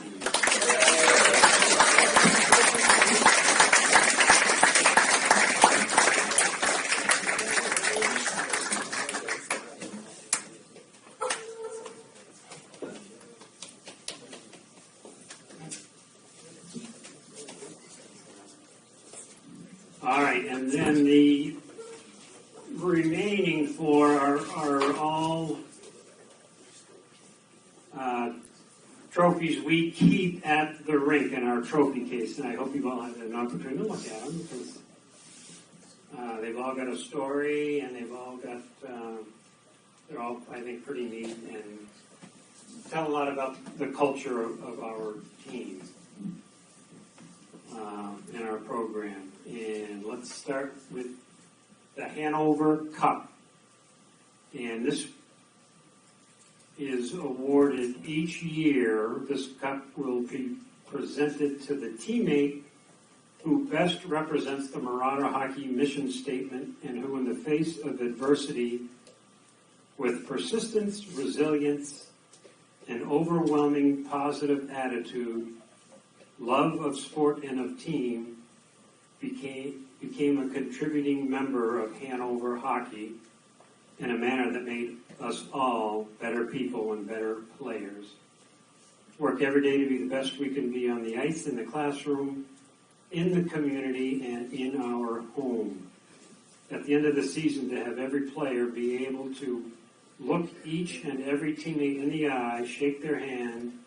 All right, and then the remaining four are all trophies we keep at the rink in our trophy case, and I hope you've all had an opportunity to look at them because they've all got a story and they've all got, they're all, I think, pretty neat and tell a lot about the culture of our team and our program. And let's start with the Hanover Cup. And this is awarded each year. This cup will be presented to the teammate who best represents the Marauder hockey mission statement and who, in the face of adversity, with persistence, resilience, and overwhelming positive attitude, love of sport and of team, became a contributing member of Hanover hockey in a manner that made us all better people and better players. Work every day to be the best we can be on the ice, in the classroom, in the community, and in our home. At the end of the season, to have every player be able to look each and every teammate in the eye, shake their hand,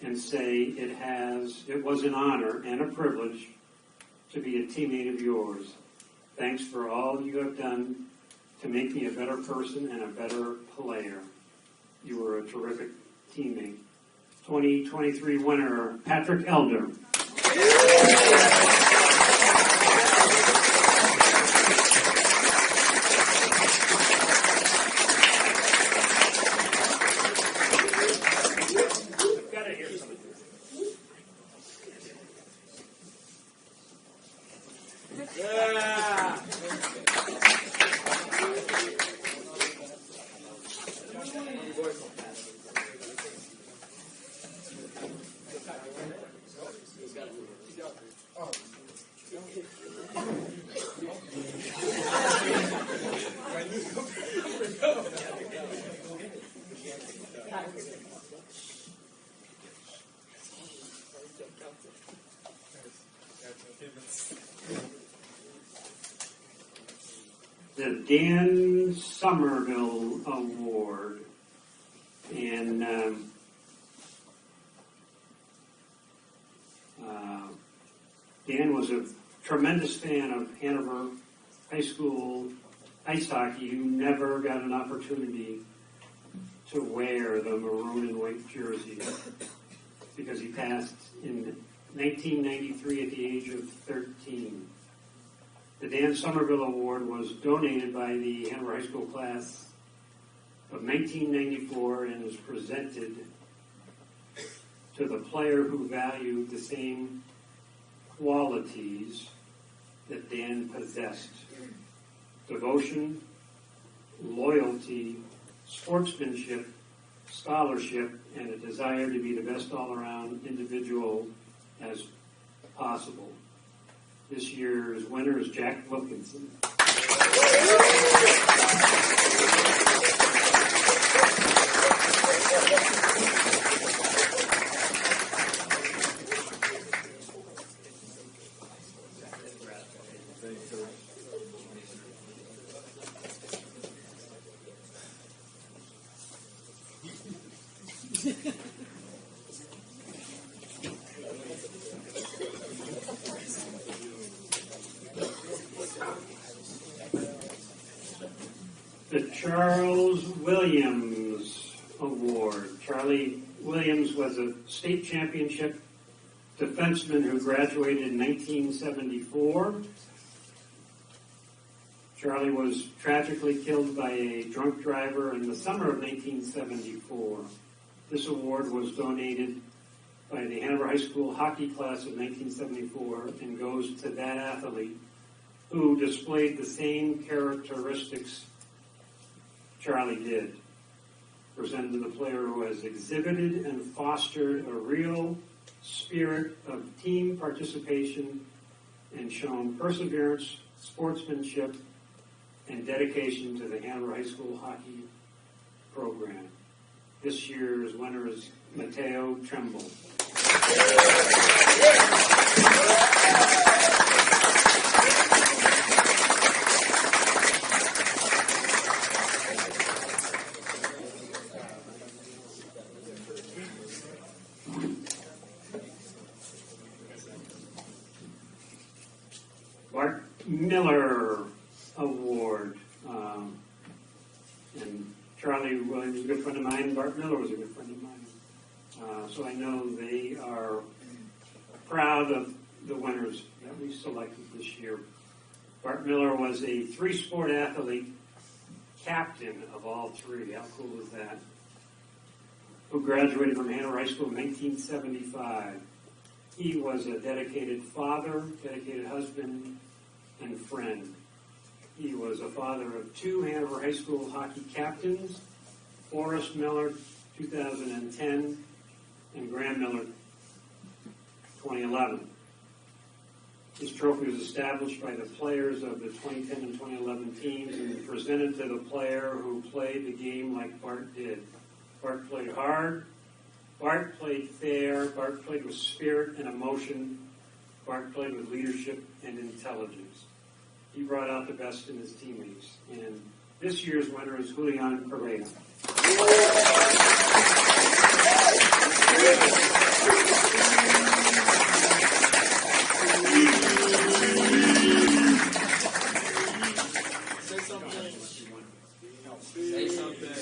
and say, it was an honor and a privilege to be a teammate of yours. Thanks for all you have done to make me a better person and a better player. You were a terrific teammate. 2023 winner, Patrick Elder. The Dan Somerville Award, and Dan was a tremendous fan of Hanover High School ice hockey who never got an opportunity to wear the maroon and white jersey because he passed in 1993 at the age of 13. The Dan Somerville Award was donated by the Hanover High School class of 1994 and is presented to the player who valued the same qualities that Dan possessed: devotion, loyalty, sportsmanship, scholarship, and a desire to be the best all-around individual as possible. This year's winner is Jack Wilkinson. The Charles Williams Award. Charlie Williams was a state championship defenseman who graduated in 1974. Charlie was tragically killed by a drunk driver in the summer of 1974. This award was donated by the Hanover High School hockey class of 1974 and goes to that athlete who displayed the same characteristics Charlie did. Presented to the player who has exhibited and fostered a real spirit of team participation and shown perseverance, sportsmanship, and dedication to the Hanover High School hockey program. This year's winner is Mateo Tremble. Bart Miller Award. And Charlie Williams is a good friend of mine. Bart Miller was a good friend of mine. So I know they are proud of the winners that we selected this year. Bart Miller was a three-sport athlete, captain of all three. How cool is that? Who graduated from Hanover High School in 1975. He was a dedicated father, dedicated husband, and friend. He was a father of 2 Hanover High School hockey captains, Forrest Miller, 2010, and Graham Miller, 2011. This trophy was established by the players of the 2010 and 2011 teams and presented to the player who played the game like Bart did. Bart played hard. Bart played fair. Bart played with spirit and emotion. Bart played with leadership and intelligence. He brought out the best in his teammates. And this year's winner is Julian Pereira.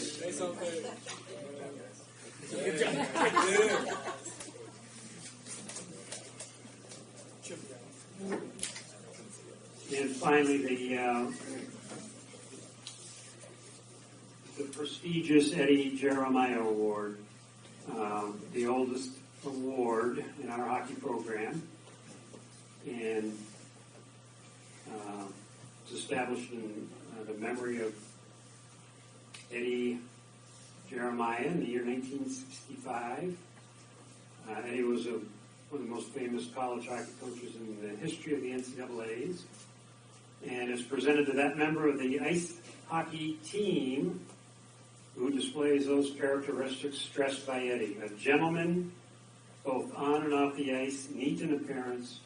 Say something. Good job. And finally, the prestigious Eddie Jeremiah Award, the oldest award in our hockey program, and it's established in the memory of Eddie Jeremiah in the year 1965. Eddie was one of the most famous college hockey coaches in the history of the NCAAs, and is presented to that member of the ice hockey team who displays those characteristics stressed by Eddie. A gentleman, both on and off the ice, neat in appearance,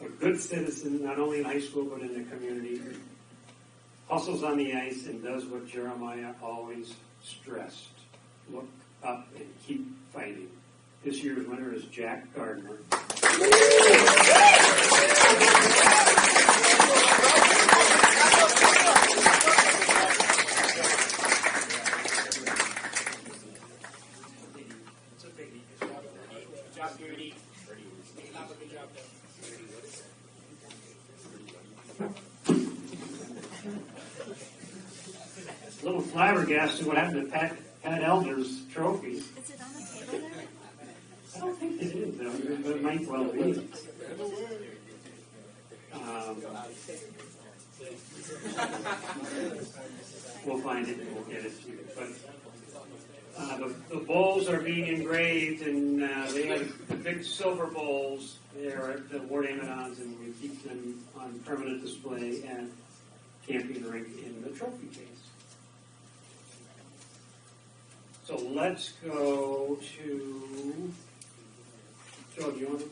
a good citizen, not only in high school but in the community, hustles on the ice and does what Jeremiah always stressed. Look up and keep fighting. This year's winner is Jack Gardner. A little flabbergasted what happened to Pat Elder's trophy. Is it on the table there? I don't think it is, though, but it might well be. We'll find it and we'll get it to you. But the bowls are being engraved, and they have the big silver bowls. They are at the Ward Amidons, and we keep them on permanent display at Camping Rink in the trophy case. So let's go to Joe. Do you want to?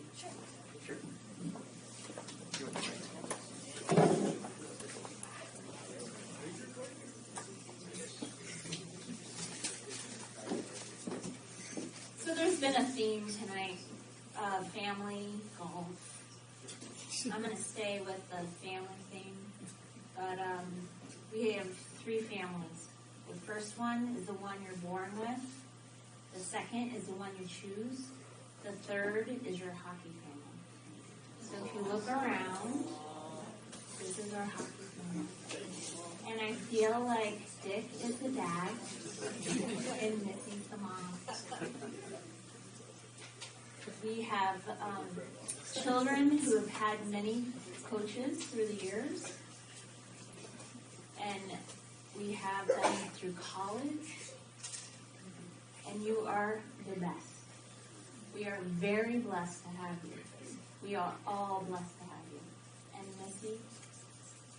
Sure. So there's been a theme tonight of family golf. I'm going to stay with the family theme, but we have 3 families. The first one is the one you're born with. The second is the one you choose. The third is your hockey family. So if you look around, this is our hockey family. And I feel like Dick is the dad and Missy's the mom. We have children who have had many coaches through the years. And we have them through college, and you are the best. We are very blessed to have you. We are all blessed to have you. And Missy,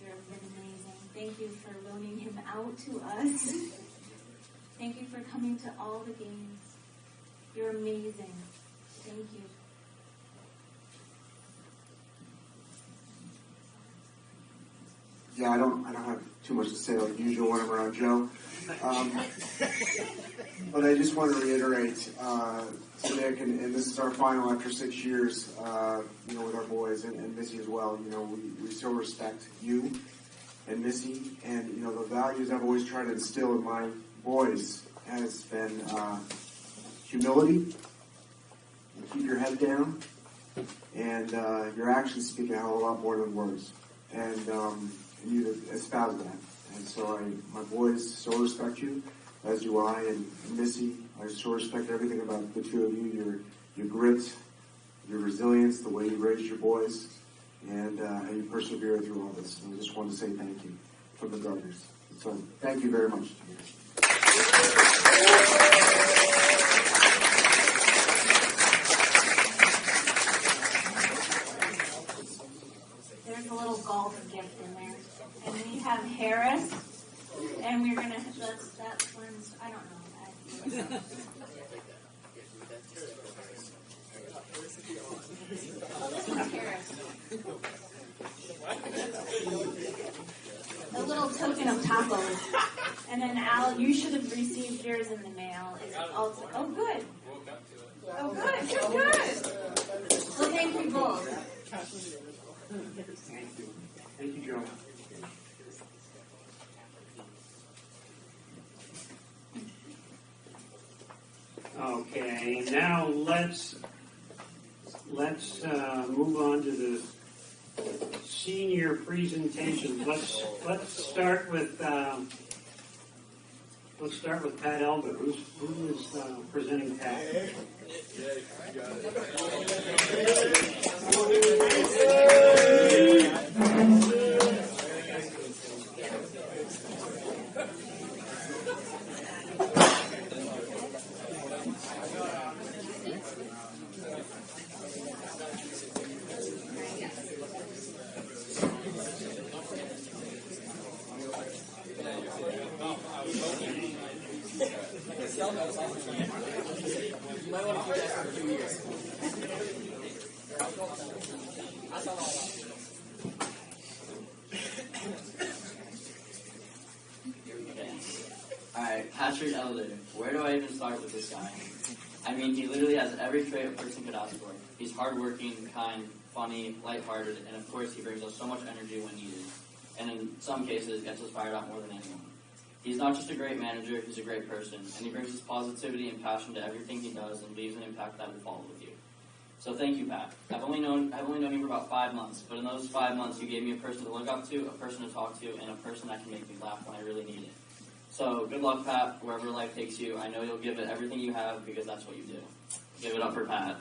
you've been amazing. Thank you for loaning him out to us. Thank you for coming to all the games. You're amazing. Thank you. Yeah, I don't have too much to say like usual when I'm around Joe. But I just want to reiterate to Nick, and this is our final after 6 years, with our boys and Missy as well. We still respect you and Missy, and the values I've always tried to instill in my boys has been humility, keep your head down, and your actions speak a hell of a lot more than words. And you espouse that. And so my boys so respect you, as do I, and Missy, I so respect everything about the two of you, your grit, your resilience, the way you raised your boys, and how you persevere through all this. And I just want to say thank you from the Gardners. So thank you very much. There's a little golf gift in there. And we have Harris. And we're going to, that's one's, I don't know. Oh, this one's Harris. A little token of tacos. And then Al, you should have received yours in the mail. It's also, oh, good. Oh, good. Well, thank you both. Thank you, Joe. Okay, now let's move on to the senior presentations. Let's start with Pat Elder. Who is presenting Pat? Alright, Patrick Elder. Where do I even start with this guy? I mean, he literally has every trait a person could ask for. He's hardworking, kind, funny, lighthearted, and of course he brings us so much energy when needed. And in some cases, gets us fired up more than anyone. He's not just a great manager, he's a great person, and he brings his positivity and passion to everything he does and leaves an impact that will follow with you. So thank you, Pat. I've only known you for about 5 months, but in those 5 months you gave me a person to look up to, a person to talk to, and a person that can make me laugh when I really need it. So good luck, Pat, wherever life takes you. I know you'll give it everything you have because that's what you do. Give it up for Pat.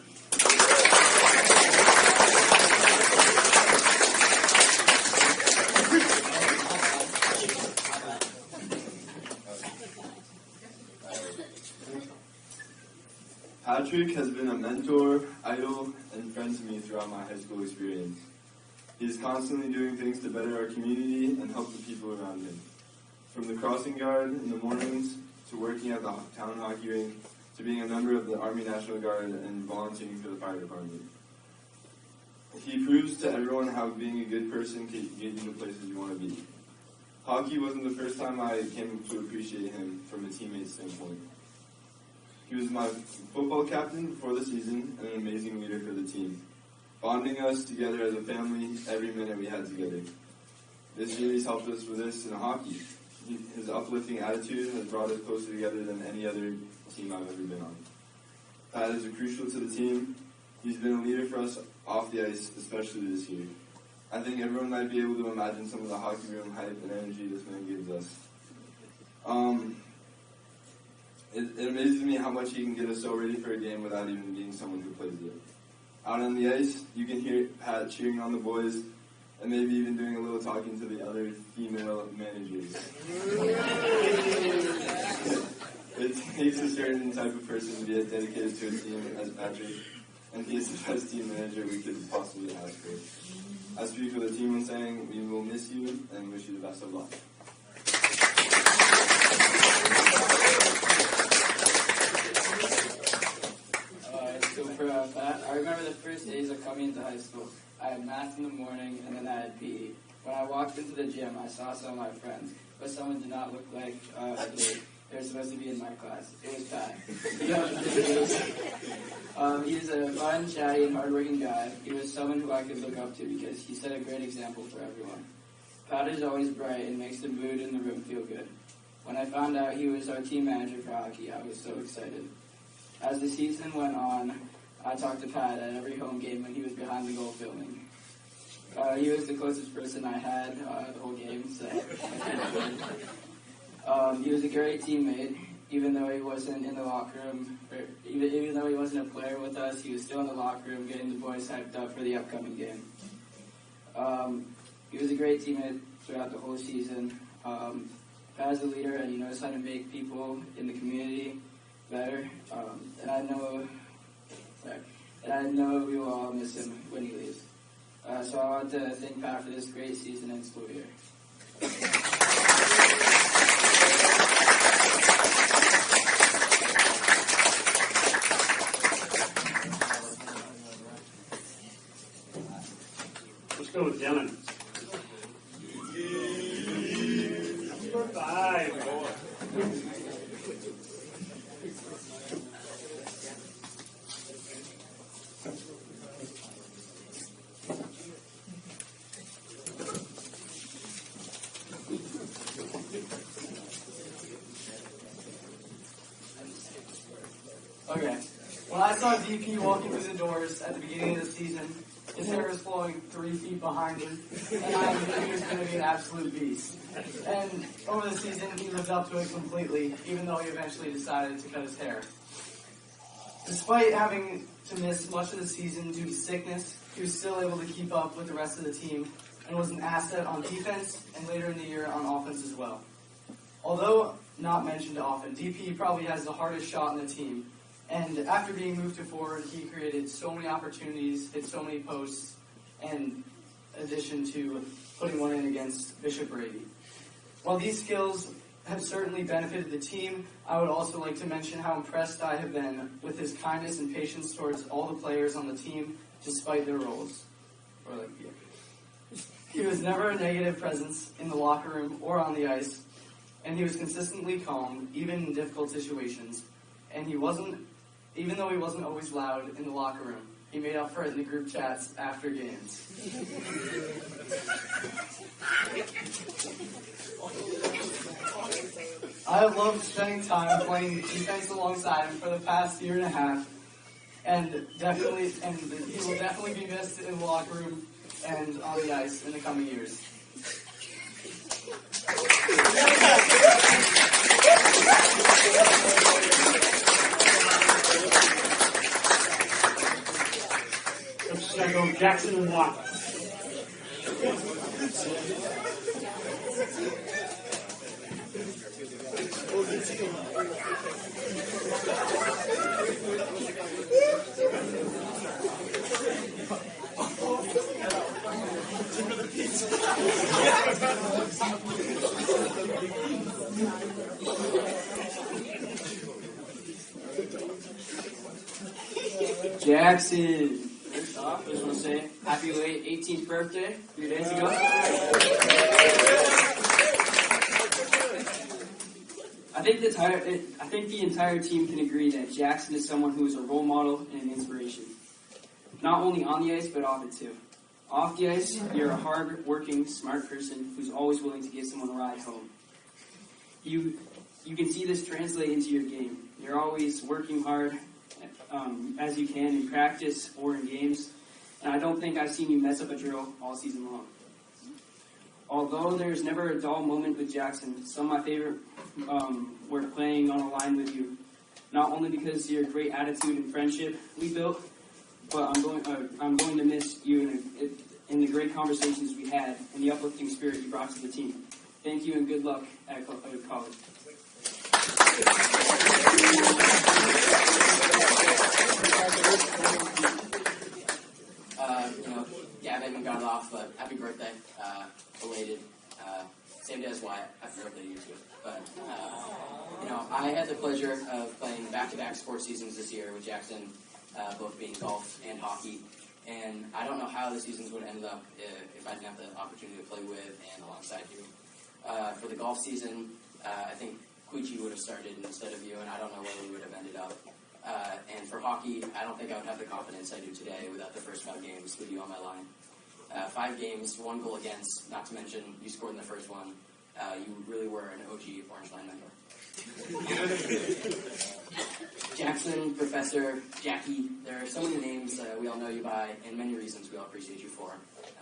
Patrick has been a mentor, idol, and friend to me throughout my high school experience. He is constantly doing things to better our community and help the people around him. From the crossing guard in the mornings, to working at the town hockey rink, to being a member of the Army National Guard and volunteering for the fire department. He proves to everyone how being a good person can get you to places you want to be. Hockey wasn't the first time I came to appreciate him from a teammate standpoint. He was my football captain before the season and an amazing leader for the team, bonding us together as a family every minute we had together. This year he's helped us with this in hockey. His uplifting attitude has brought us closer together than any other team I've ever been on. Pat is crucial to the team. He's been a leader for us off the ice, especially this year. I think everyone might be able to imagine some of the hockey room hype and energy this man gives us. It amazes me how much he can get us so ready for a game without even being someone who plays it. Out on the ice, you can hear Pat cheering on the boys and maybe even doing a little talking to the other female managers. It takes a certain type of person to be as dedicated to a team as Patrick, and he is the best team manager we could possibly ask for. I speak for the team in saying we will miss you and wish you the best of luck. So for Pat, I remember the first days of coming into high school. I had math in the morning and then I had PE. When I walked into the gym, I saw some of my friends, but someone did not look like they were supposed to be in my class. It was Pat. He was a fun, chatty, and hardworking guy. He was someone who I could look up to because he set a great example for everyone. Pat is always bright and makes the mood in the room feel good. When I found out he was our team manager for hockey, I was so excited. As the season went on, I talked to Pat at every home game when he was behind the goal filming. He was the closest person I had the whole game, so he was a great teammate. even though he wasn't in the locker room, or even though he wasn't a player with us, he was still in the locker room getting the boys hyped up for the upcoming game. He was a great teammate throughout the whole season. As a leader, and he knows how to make people in the community better. And I know we will all miss him when he leaves. So I want to thank Pat for this great season and school year. Let's go with Dylan. 5. Okay. When I saw DP walking through the doors at the beginning of the season, his hair was flowing 3 feet behind him, and I knew he was going to be an absolute beast. And over the season, he lived up to it completely, even though he eventually decided to cut his hair. Despite having to miss much of the season due to sickness, he was still able to keep up with the rest of the team and was an asset on defense and later in the year on offense as well. Although not mentioned often, DP probably has the hardest shot in the team. And after being moved to forward, he created so many opportunities, hit so many posts, in addition to putting one in against Bishop Brady. While these skills have certainly benefited the team, I would also like to mention how impressed I have been with his kindness and patience towards all the players on the team, despite their roles. He was never a negative presence in the locker room or on the ice, and he was consistently calm, even in difficult situations. And even though he wasn't always loud in the locker room, he made up for it in the group chats after games. I have loved spending time playing defense alongside him for the past year and a half, and he will definitely be missed in the locker room and on the ice in the coming years. Let's go Jackson and Watt. Jackson. First off, I just want to say happy late 18th birthday, 3 days ago. I think the entire team can agree that Jackson is someone who is a role model and an inspiration. Not only on the ice, but off it too. Off the ice, you're a hard-working, smart person who's always willing to give someone a ride home. You can see this translate into your game. You're always working hard as you can in practice or in games, and I don't think I've seen you mess up a drill all season long. Although there's never a dull moment with Jackson, some of my favorite were playing on a line with you. Not only because of your great attitude and friendship we built, but I'm going to miss you in the great conversations we had and the uplifting spirit you brought to the team. Thank you and good luck at college. Gavin got it off, but happy birthday. Belated. Same day as Wyatt. Happy birthday to you too. But, I had the pleasure of playing back-to-back sports seasons this year with Jackson, both being golf and hockey. And I don't know how the seasons would have ended up if I didn't have the opportunity to play with and alongside you. For the golf season, I think Cuichi would have started instead of you, and I don't know where we would have ended up. And for hockey, I don't think I would have the confidence I do today without the first 5 games with you on my line. 5 games, 1 goal against, not to mention you scored in the first one. You really were an OG Orange Line member. Jackson, Professor, Jackie, there are so many names we all know you by, and many reasons we all appreciate you for.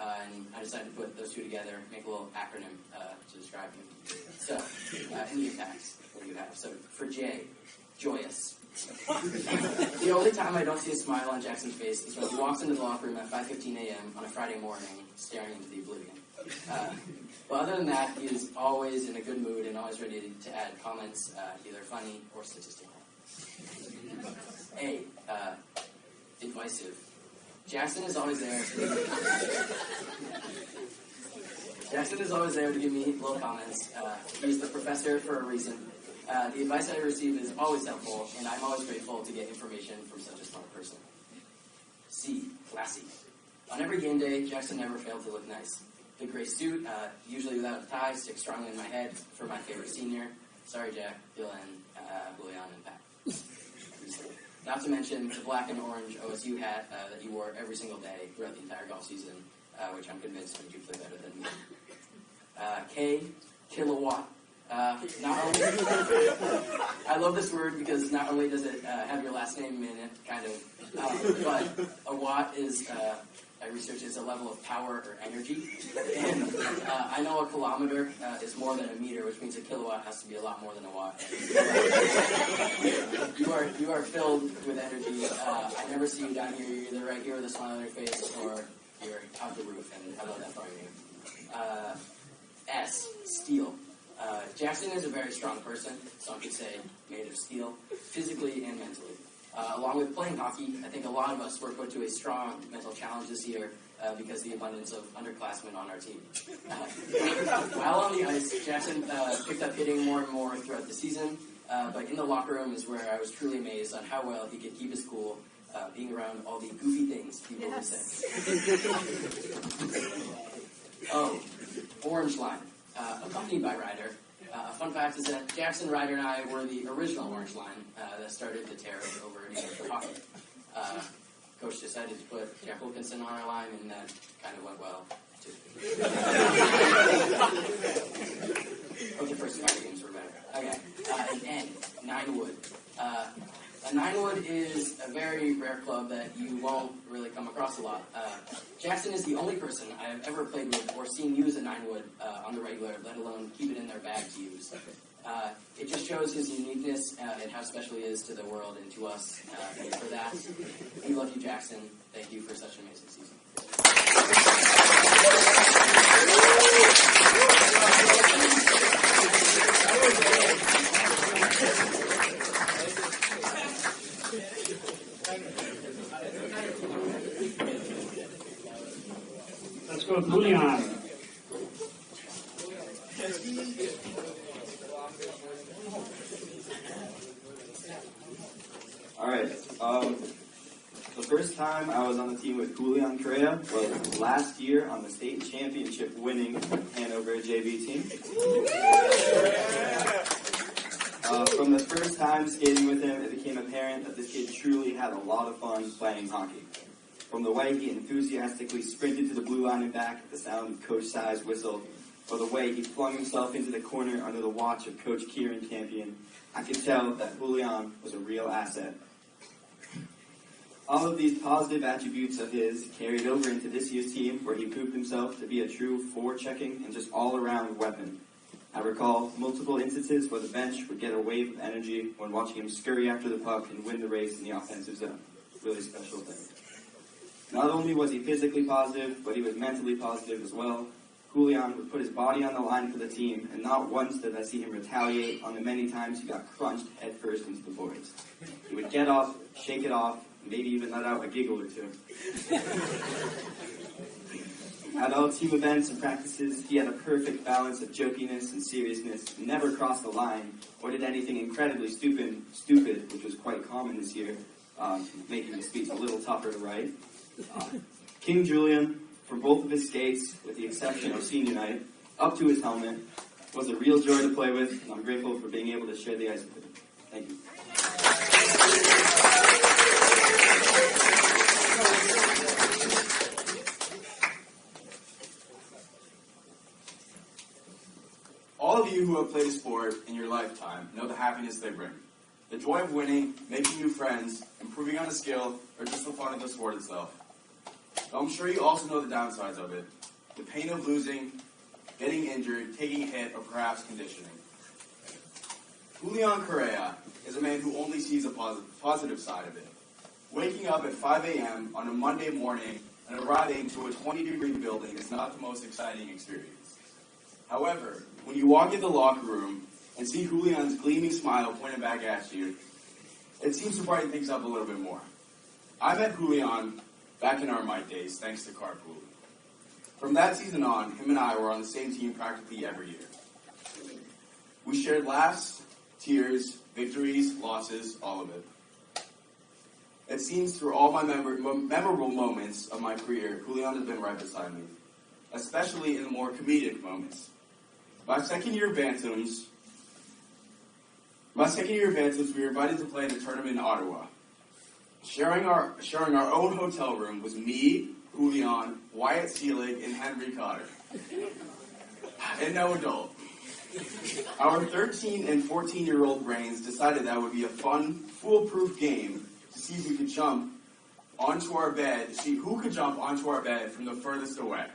And I decided to put those two together, make a little acronym to describe you. So, in the attacks, what do you have? So, for J, joyous. The only time I don't see a smile on Jackson's face is when he walks into the locker room at 5:15 a.m. on a Friday morning, staring into the oblivion. But other than that, he is always in a good mood and always ready to add comments, either funny or statistical. A, divisive. Jackson is always there. Jackson is always there to give me little comments. He's the professor for a reason. The advice I receive is always helpful, and I'm always grateful to get information from such a smart person. C, classy. On every game day, Jackson never failed to look nice. The gray suit, usually without a tie, sticks strongly in my head for my favorite senior. Sorry, Jack, Dylan, Julian, and Pat. Not to mention the black and orange OSU hat that you wore every single day throughout the entire golf season, which I'm convinced made you play better than me. K, kilowatt. Not only, I love this word because not only does it have your last name in it, kind of, but a watt is, I researched, is a level of power or energy. And I know a kilometer is more than a meter, which means a kilowatt has to be a lot more than a watt. You are filled with energy. I never see you down here. You're either right here with a smile on your face or you're out the roof, and I love that from you. S, steel. Jackson is a very strong person, some could say made of steel, physically and mentally. Along with playing hockey, I think a lot of us were put to a strong mental challenge this year because of the abundance of underclassmen on our team. While on the ice, Jackson picked up hitting more and more throughout the season, but in the locker room is where I was truly amazed on how well he could keep his cool, being around all the goofy things people would say. Oh, orange line. Accompanied by Ryder. A fun fact is that Jackson, Ryder, and I were the original orange line that started the tear over New Hampshire hockey. Coach decided to put Jack Wilkinson on our line, and that kind of went well, too. But the first 5 games were better. Okay, an N, 9-wood. A 9-wood is a very rare club that you won't really come across a lot. Jackson is the only person I have ever played with or seen use a 9-wood on the regular, let alone keep it in their bag to use. It just shows his uniqueness and how special he is to the world and to us. And for that, we love you, Jackson. Thank you for such an amazing season. Let's go with Julian. All right. The first time I was on the team with Julian Correa was last year on the state championship winning Hanover JV team. From the first time skating with him, it became apparent that this kid truly had a lot of fun playing hockey. From the way he enthusiastically sprinted to the blue line and back at the sound of Coach Sai's whistle, or the way he flung himself into the corner under the watch of Coach Kieran Campion, I could tell that Julian was a real asset. All of these positive attributes of his carried over into this year's team, where he proved himself to be a true forechecking and just all-around weapon. I recall multiple instances where the bench would get a wave of energy when watching him scurry after the puck and win the race in the offensive zone. Really special thing. Not only was he physically positive, but he was mentally positive as well. Julian would put his body on the line for the team, and not once did I see him retaliate on the many times he got crunched headfirst into the boards. He would get up, shake it off, and maybe even let out a giggle or two. At all team events and practices, he had a perfect balance of jokiness and seriousness, never crossed the line, or did anything incredibly stupid, which was quite common this year, making the speech a little tougher to write. King Julian, from both of his skates, with the exception of senior night, up to his helmet, was a real joy to play with, and I'm grateful for being able to share the ice with him. Thank you. All of you who have played a sport in your lifetime know the happiness they bring. The joy of winning, making new friends, improving on a skill, or just the fun of the sport itself. But I'm sure you also know the downsides of it. The pain of losing, getting injured, taking a hit, or perhaps conditioning. Julian Correa is a man who only sees a positive side of it. Waking up at 5 a.m. on a Monday morning and arriving to a 20-degree building is not the most exciting experience. However, when you walk in the locker room and see Julian's gleaming smile pointed back at you, it seems to brighten things up a little bit more. I met Julian back in our Mike days, thanks to carpooling. From that season on, him and I were on the same team practically every year. We shared laughs, tears, victories, losses, all of it. It seems through all my memorable moments of my career, Julian has been right beside me, especially in the more comedic moments. My second year of Bantams, we were invited to play in a tournament in Ottawa. Sharing our own hotel room was me, Julian, Wyatt Seelig, and Henry Cotter. And no adult. Our 13 and 14-year-old brains decided that would be a fun, foolproof game to see if we could jump onto our bed, to see who could jump onto our bed from the furthest away.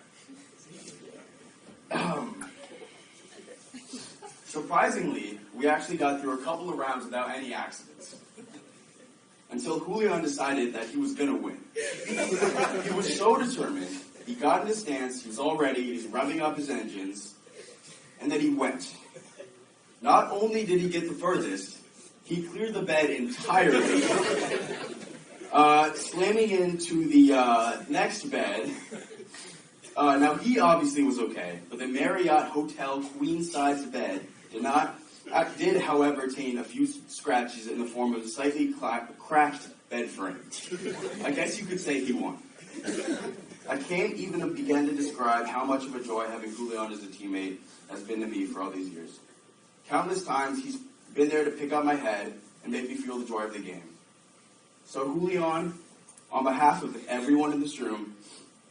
Surprisingly, we actually got through a couple of rounds without any accidents. Until Julian decided that he was going to win. He was so determined, he got in his stance, he was all ready, he was revving up his engines, and then he went. Not only did he get the furthest, he cleared the bed entirely, slamming into the next bed. Now, he obviously was okay, but the Marriott Hotel queen-size bed did, however, attain a few scratches in the form of a slightly cracked bed frame. I guess you could say he won. I can't even begin to describe how much of a joy having Julian as a teammate has been to me for all these years. Countless times he's been there to pick up my head and make me feel the joy of the game. So Julian, on behalf of everyone in this room,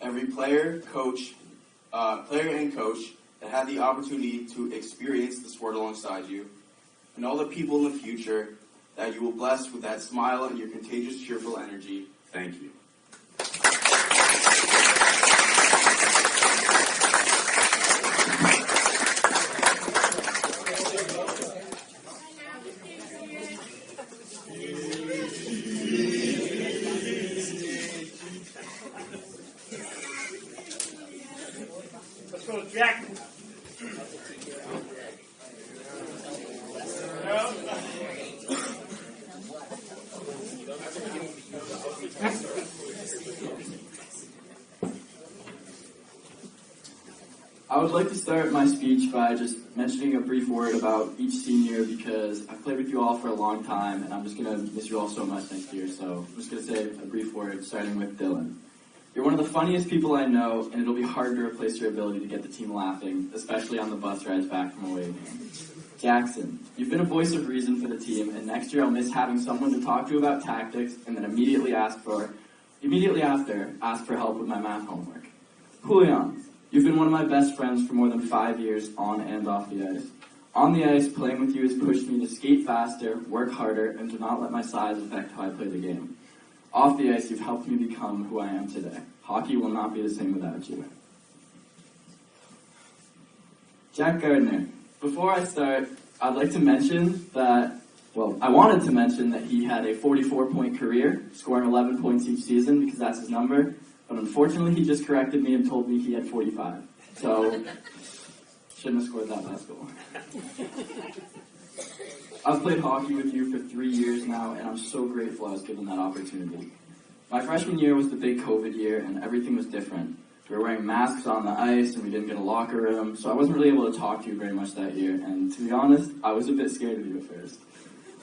every player and coach that had the opportunity to experience the sport alongside you, and all the people in the future that you will bless with that smile and your contagious, cheerful energy, thank you. Let's go, Jack. I would like to start my speech by just mentioning a brief word about each senior because I've played with you all for a long time and I'm just going to miss you all so much next year. So I'm just going to say a brief word starting with Dylan. You're one of the funniest people I know and it'll be hard to replace your ability to get the team laughing, especially on the bus rides back from away games. Jackson, you've been a voice of reason for the team and next year I'll miss having someone to talk to about tactics and then immediately after ask for help with my math homework. Julian, you've been one of my best friends for more than 5 years on and off the ice. On the ice, playing with you has pushed me to skate faster, work harder, and to not let my size affect how I play the game. Off the ice, you've helped me become who I am today. Hockey will not be the same without you. Jack Gardner, before I start, I'd like to mention that, I wanted to mention that he had a 44-point career, scoring 11 points each season because that's his number. But unfortunately, he just corrected me and told me he had 45. So, shouldn't have scored that last goal. I've played hockey with you for 3 years now, and I'm so grateful I was given that opportunity. My freshman year was the big COVID year, and everything was different. We were wearing masks on the ice, and we didn't get a locker room, so I wasn't really able to talk to you very much that year. And to be honest, I was a bit scared of you at first.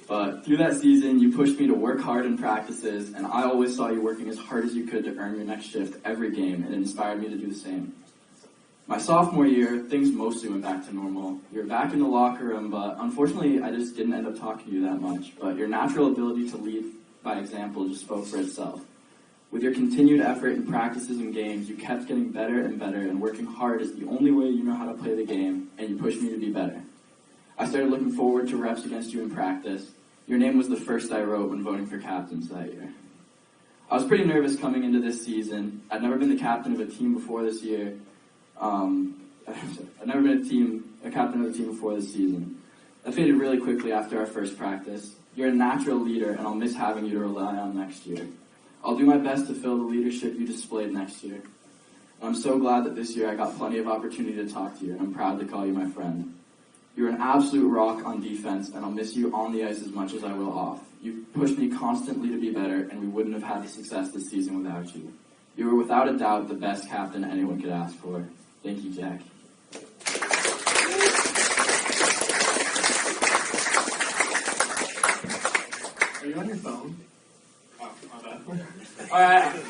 But through that season, you pushed me to work hard in practices, and I always saw you working as hard as you could to earn your next shift every game, and it inspired me to do the same. My sophomore year, things mostly went back to normal. You were back in the locker room, but unfortunately, I just didn't end up talking to you that much. But your natural ability to lead by example just spoke for itself. With your continued effort in practices and games, you kept getting better and better, and working hard is the only way you know how to play the game, and you pushed me to be better. I started looking forward to reps against you in practice. Your name was the first I wrote when voting for captains that year. I was pretty nervous coming into this season. I'd never been the captain of a team before this year. I'd never been a captain of a team before this season. That faded really quickly after our first practice. You're a natural leader, and I'll miss having you to rely on next year. I'll do my best to fill the leadership you displayed next year. I'm so glad that this year I got plenty of opportunity to talk to you, and I'm proud to call you my friend. You're an absolute rock on defense, and I'll miss you on the ice as much as I will off. You've pushed me constantly to be better, and we wouldn't have had the success this season without you. You were without a doubt the best captain anyone could ask for. Thank you, Jack. Are you on your phone? Oh, my bad. Alright.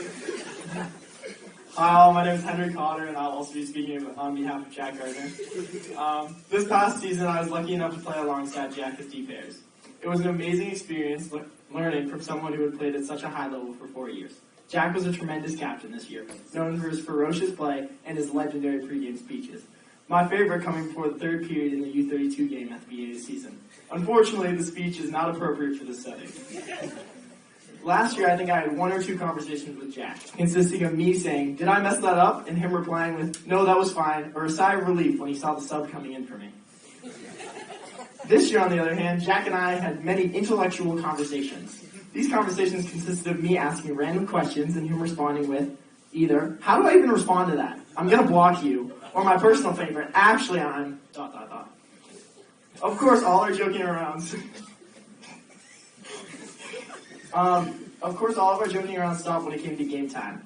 Hi all, my name is Henry Cotter, and I'll also be speaking on behalf of Jack Gardner. This past season, I was lucky enough to play alongside Jack as D pairs. It was an amazing experience learning from someone who had played at such a high level for 4 years. Jack was a tremendous captain this year, known for his ferocious play and his legendary pregame speeches. My favorite coming before the third period in the U32 game at the beginning of the season. Unfortunately, the speech is not appropriate for this setting. Last year, I think I had 1 or 2 conversations with Jack, consisting of me saying, "Did I mess that up?" and him replying with, "No, that was fine," or a sigh of relief when he saw the sub coming in for me. This year, on the other hand, Jack and I had many intellectual conversations. These conversations consisted of me asking random questions and him responding with either, "How do I even respond to that? I'm going to block you," or my personal favorite, "Actually, I'm ... Of course, all our joking around. Of course, all of our joking around stopped when it came to game time.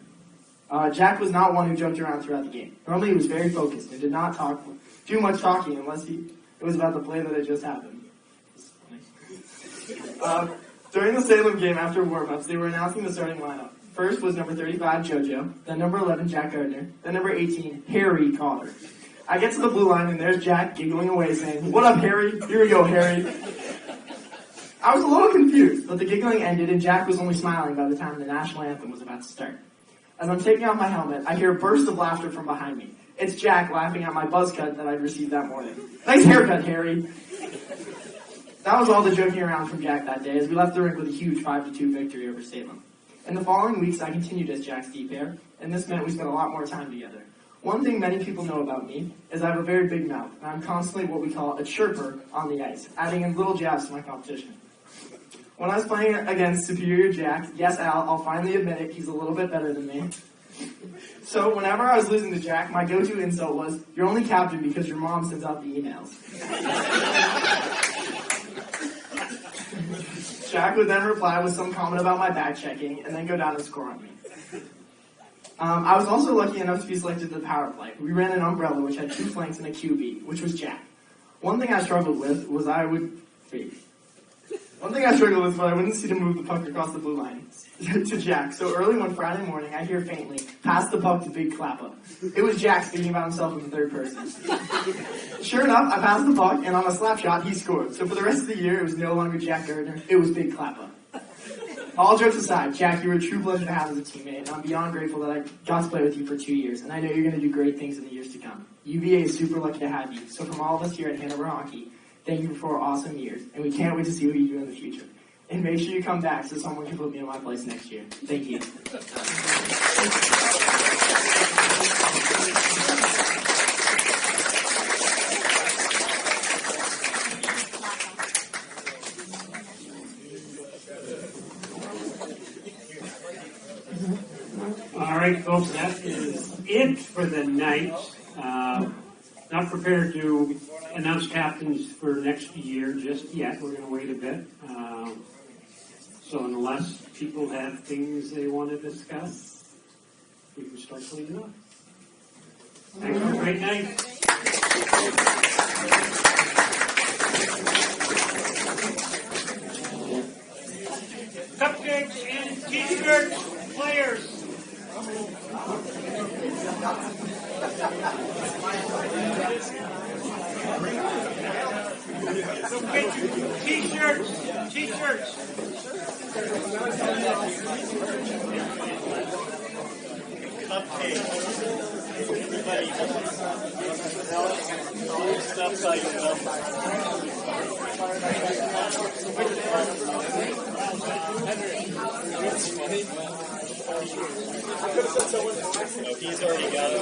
Jack was not one who joked around throughout the game. Normally, he was very focused and did not do much talking unless it was about the play that had just happened. During the Salem game after warm-ups, they were announcing the starting lineup. First was number 35, JoJo, then number 11, Jack Gardner, then number 18, Harry Cotter. I get to the blue line, and there's Jack giggling away, saying, "What up, Harry? Here we go, Harry." I was a little confused, but the giggling ended, and Jack was only smiling by the time the national anthem was about to start. As I'm taking off my helmet, I hear a burst of laughter from behind me. It's Jack laughing at my buzz cut that I'd received that morning. "Nice haircut, Harry." That was all the joking around from Jack that day, as we left the rink with a huge 5-2 victory over Salem. In the following weeks, I continued as Jack's D pair, and this meant we spent a lot more time together. One thing many people know about me is I have a very big mouth, and I'm constantly what we call a chirper on the ice, adding in little jabs to my competition. When I was playing against superior Jack, yes, I'll finally admit it, he's a little bit better than me. So whenever I was losing to Jack, my go-to insult was, "You're only captain because your mom sends out the emails." Jack would then reply with some comment about my back checking, and then go down and score on me. I was also lucky enough to be selected to the power play. We ran an umbrella which had 2 flanks and a QB, which was Jack. One thing I struggled with was I wouldn't see to move the puck across the blue line to Jack. So early one Friday morning, I hear faintly, "Pass the puck to Big Clappa." It was Jack speaking about himself in the third person. Sure enough, I passed the puck, and on a slap shot, he scored. So for the rest of the year, it was no longer Jack Gardner, it was Big Clappa. All jokes aside, Jack, you were a true pleasure to have as a teammate, and I'm beyond grateful that I got to play with you for 2 years, and I know you're going to do great things in the years to come. UVA is super lucky to have you, so from all of us here at Hanover Hockey, thank you for 4 awesome years, and we can't wait to see what you do in the future. And make sure you come back so someone can put me in my place next year. Thank you. All right, folks, that is it for the night. Not prepared to announce captains for next year just yet. We're going to wait a bit. So unless people have things they want to discuss, we can start cleaning up. Thanks for a great night. Cupcakes and t-shirts, players. T-shirts. Cupcakes. He's already got it.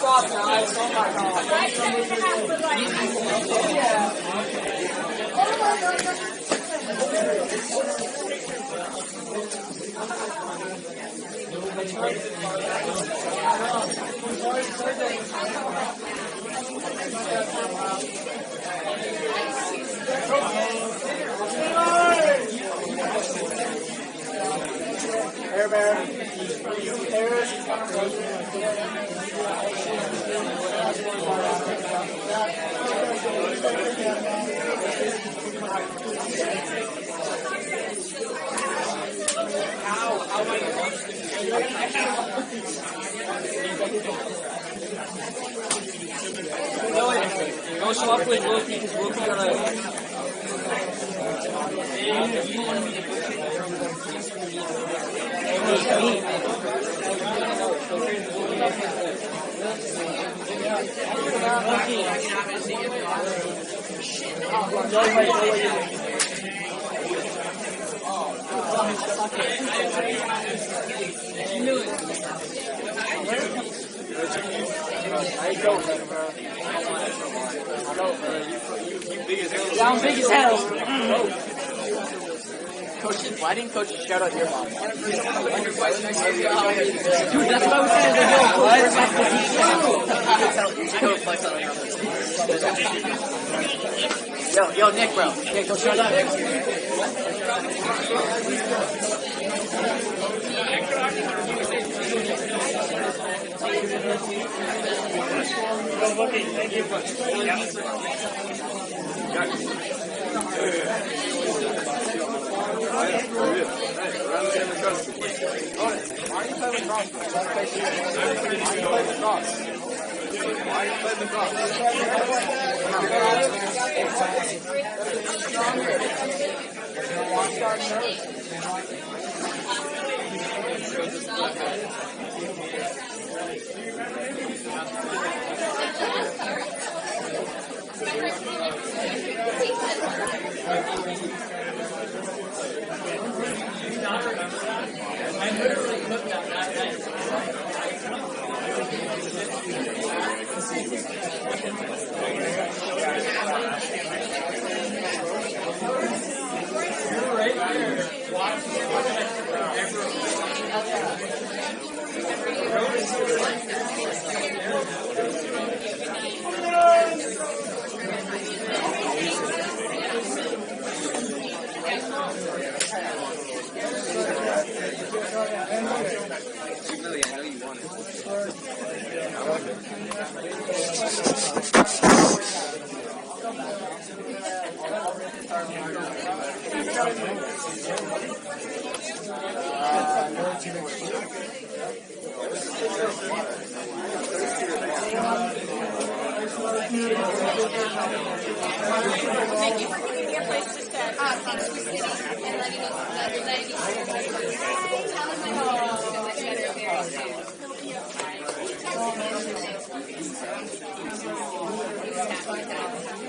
Stop, guys. Oh my Air Bear. Don't show up with Wilkie because Wilkie gonna. Yeah, I'm big as hell. Coach, why didn't Coach shout out your mom? Dude, that's what I was saying. Yo, Nick, bro. Nick, go shout out. Thank you. Thank you for giving me a place to stay. Thanks for sitting and letting me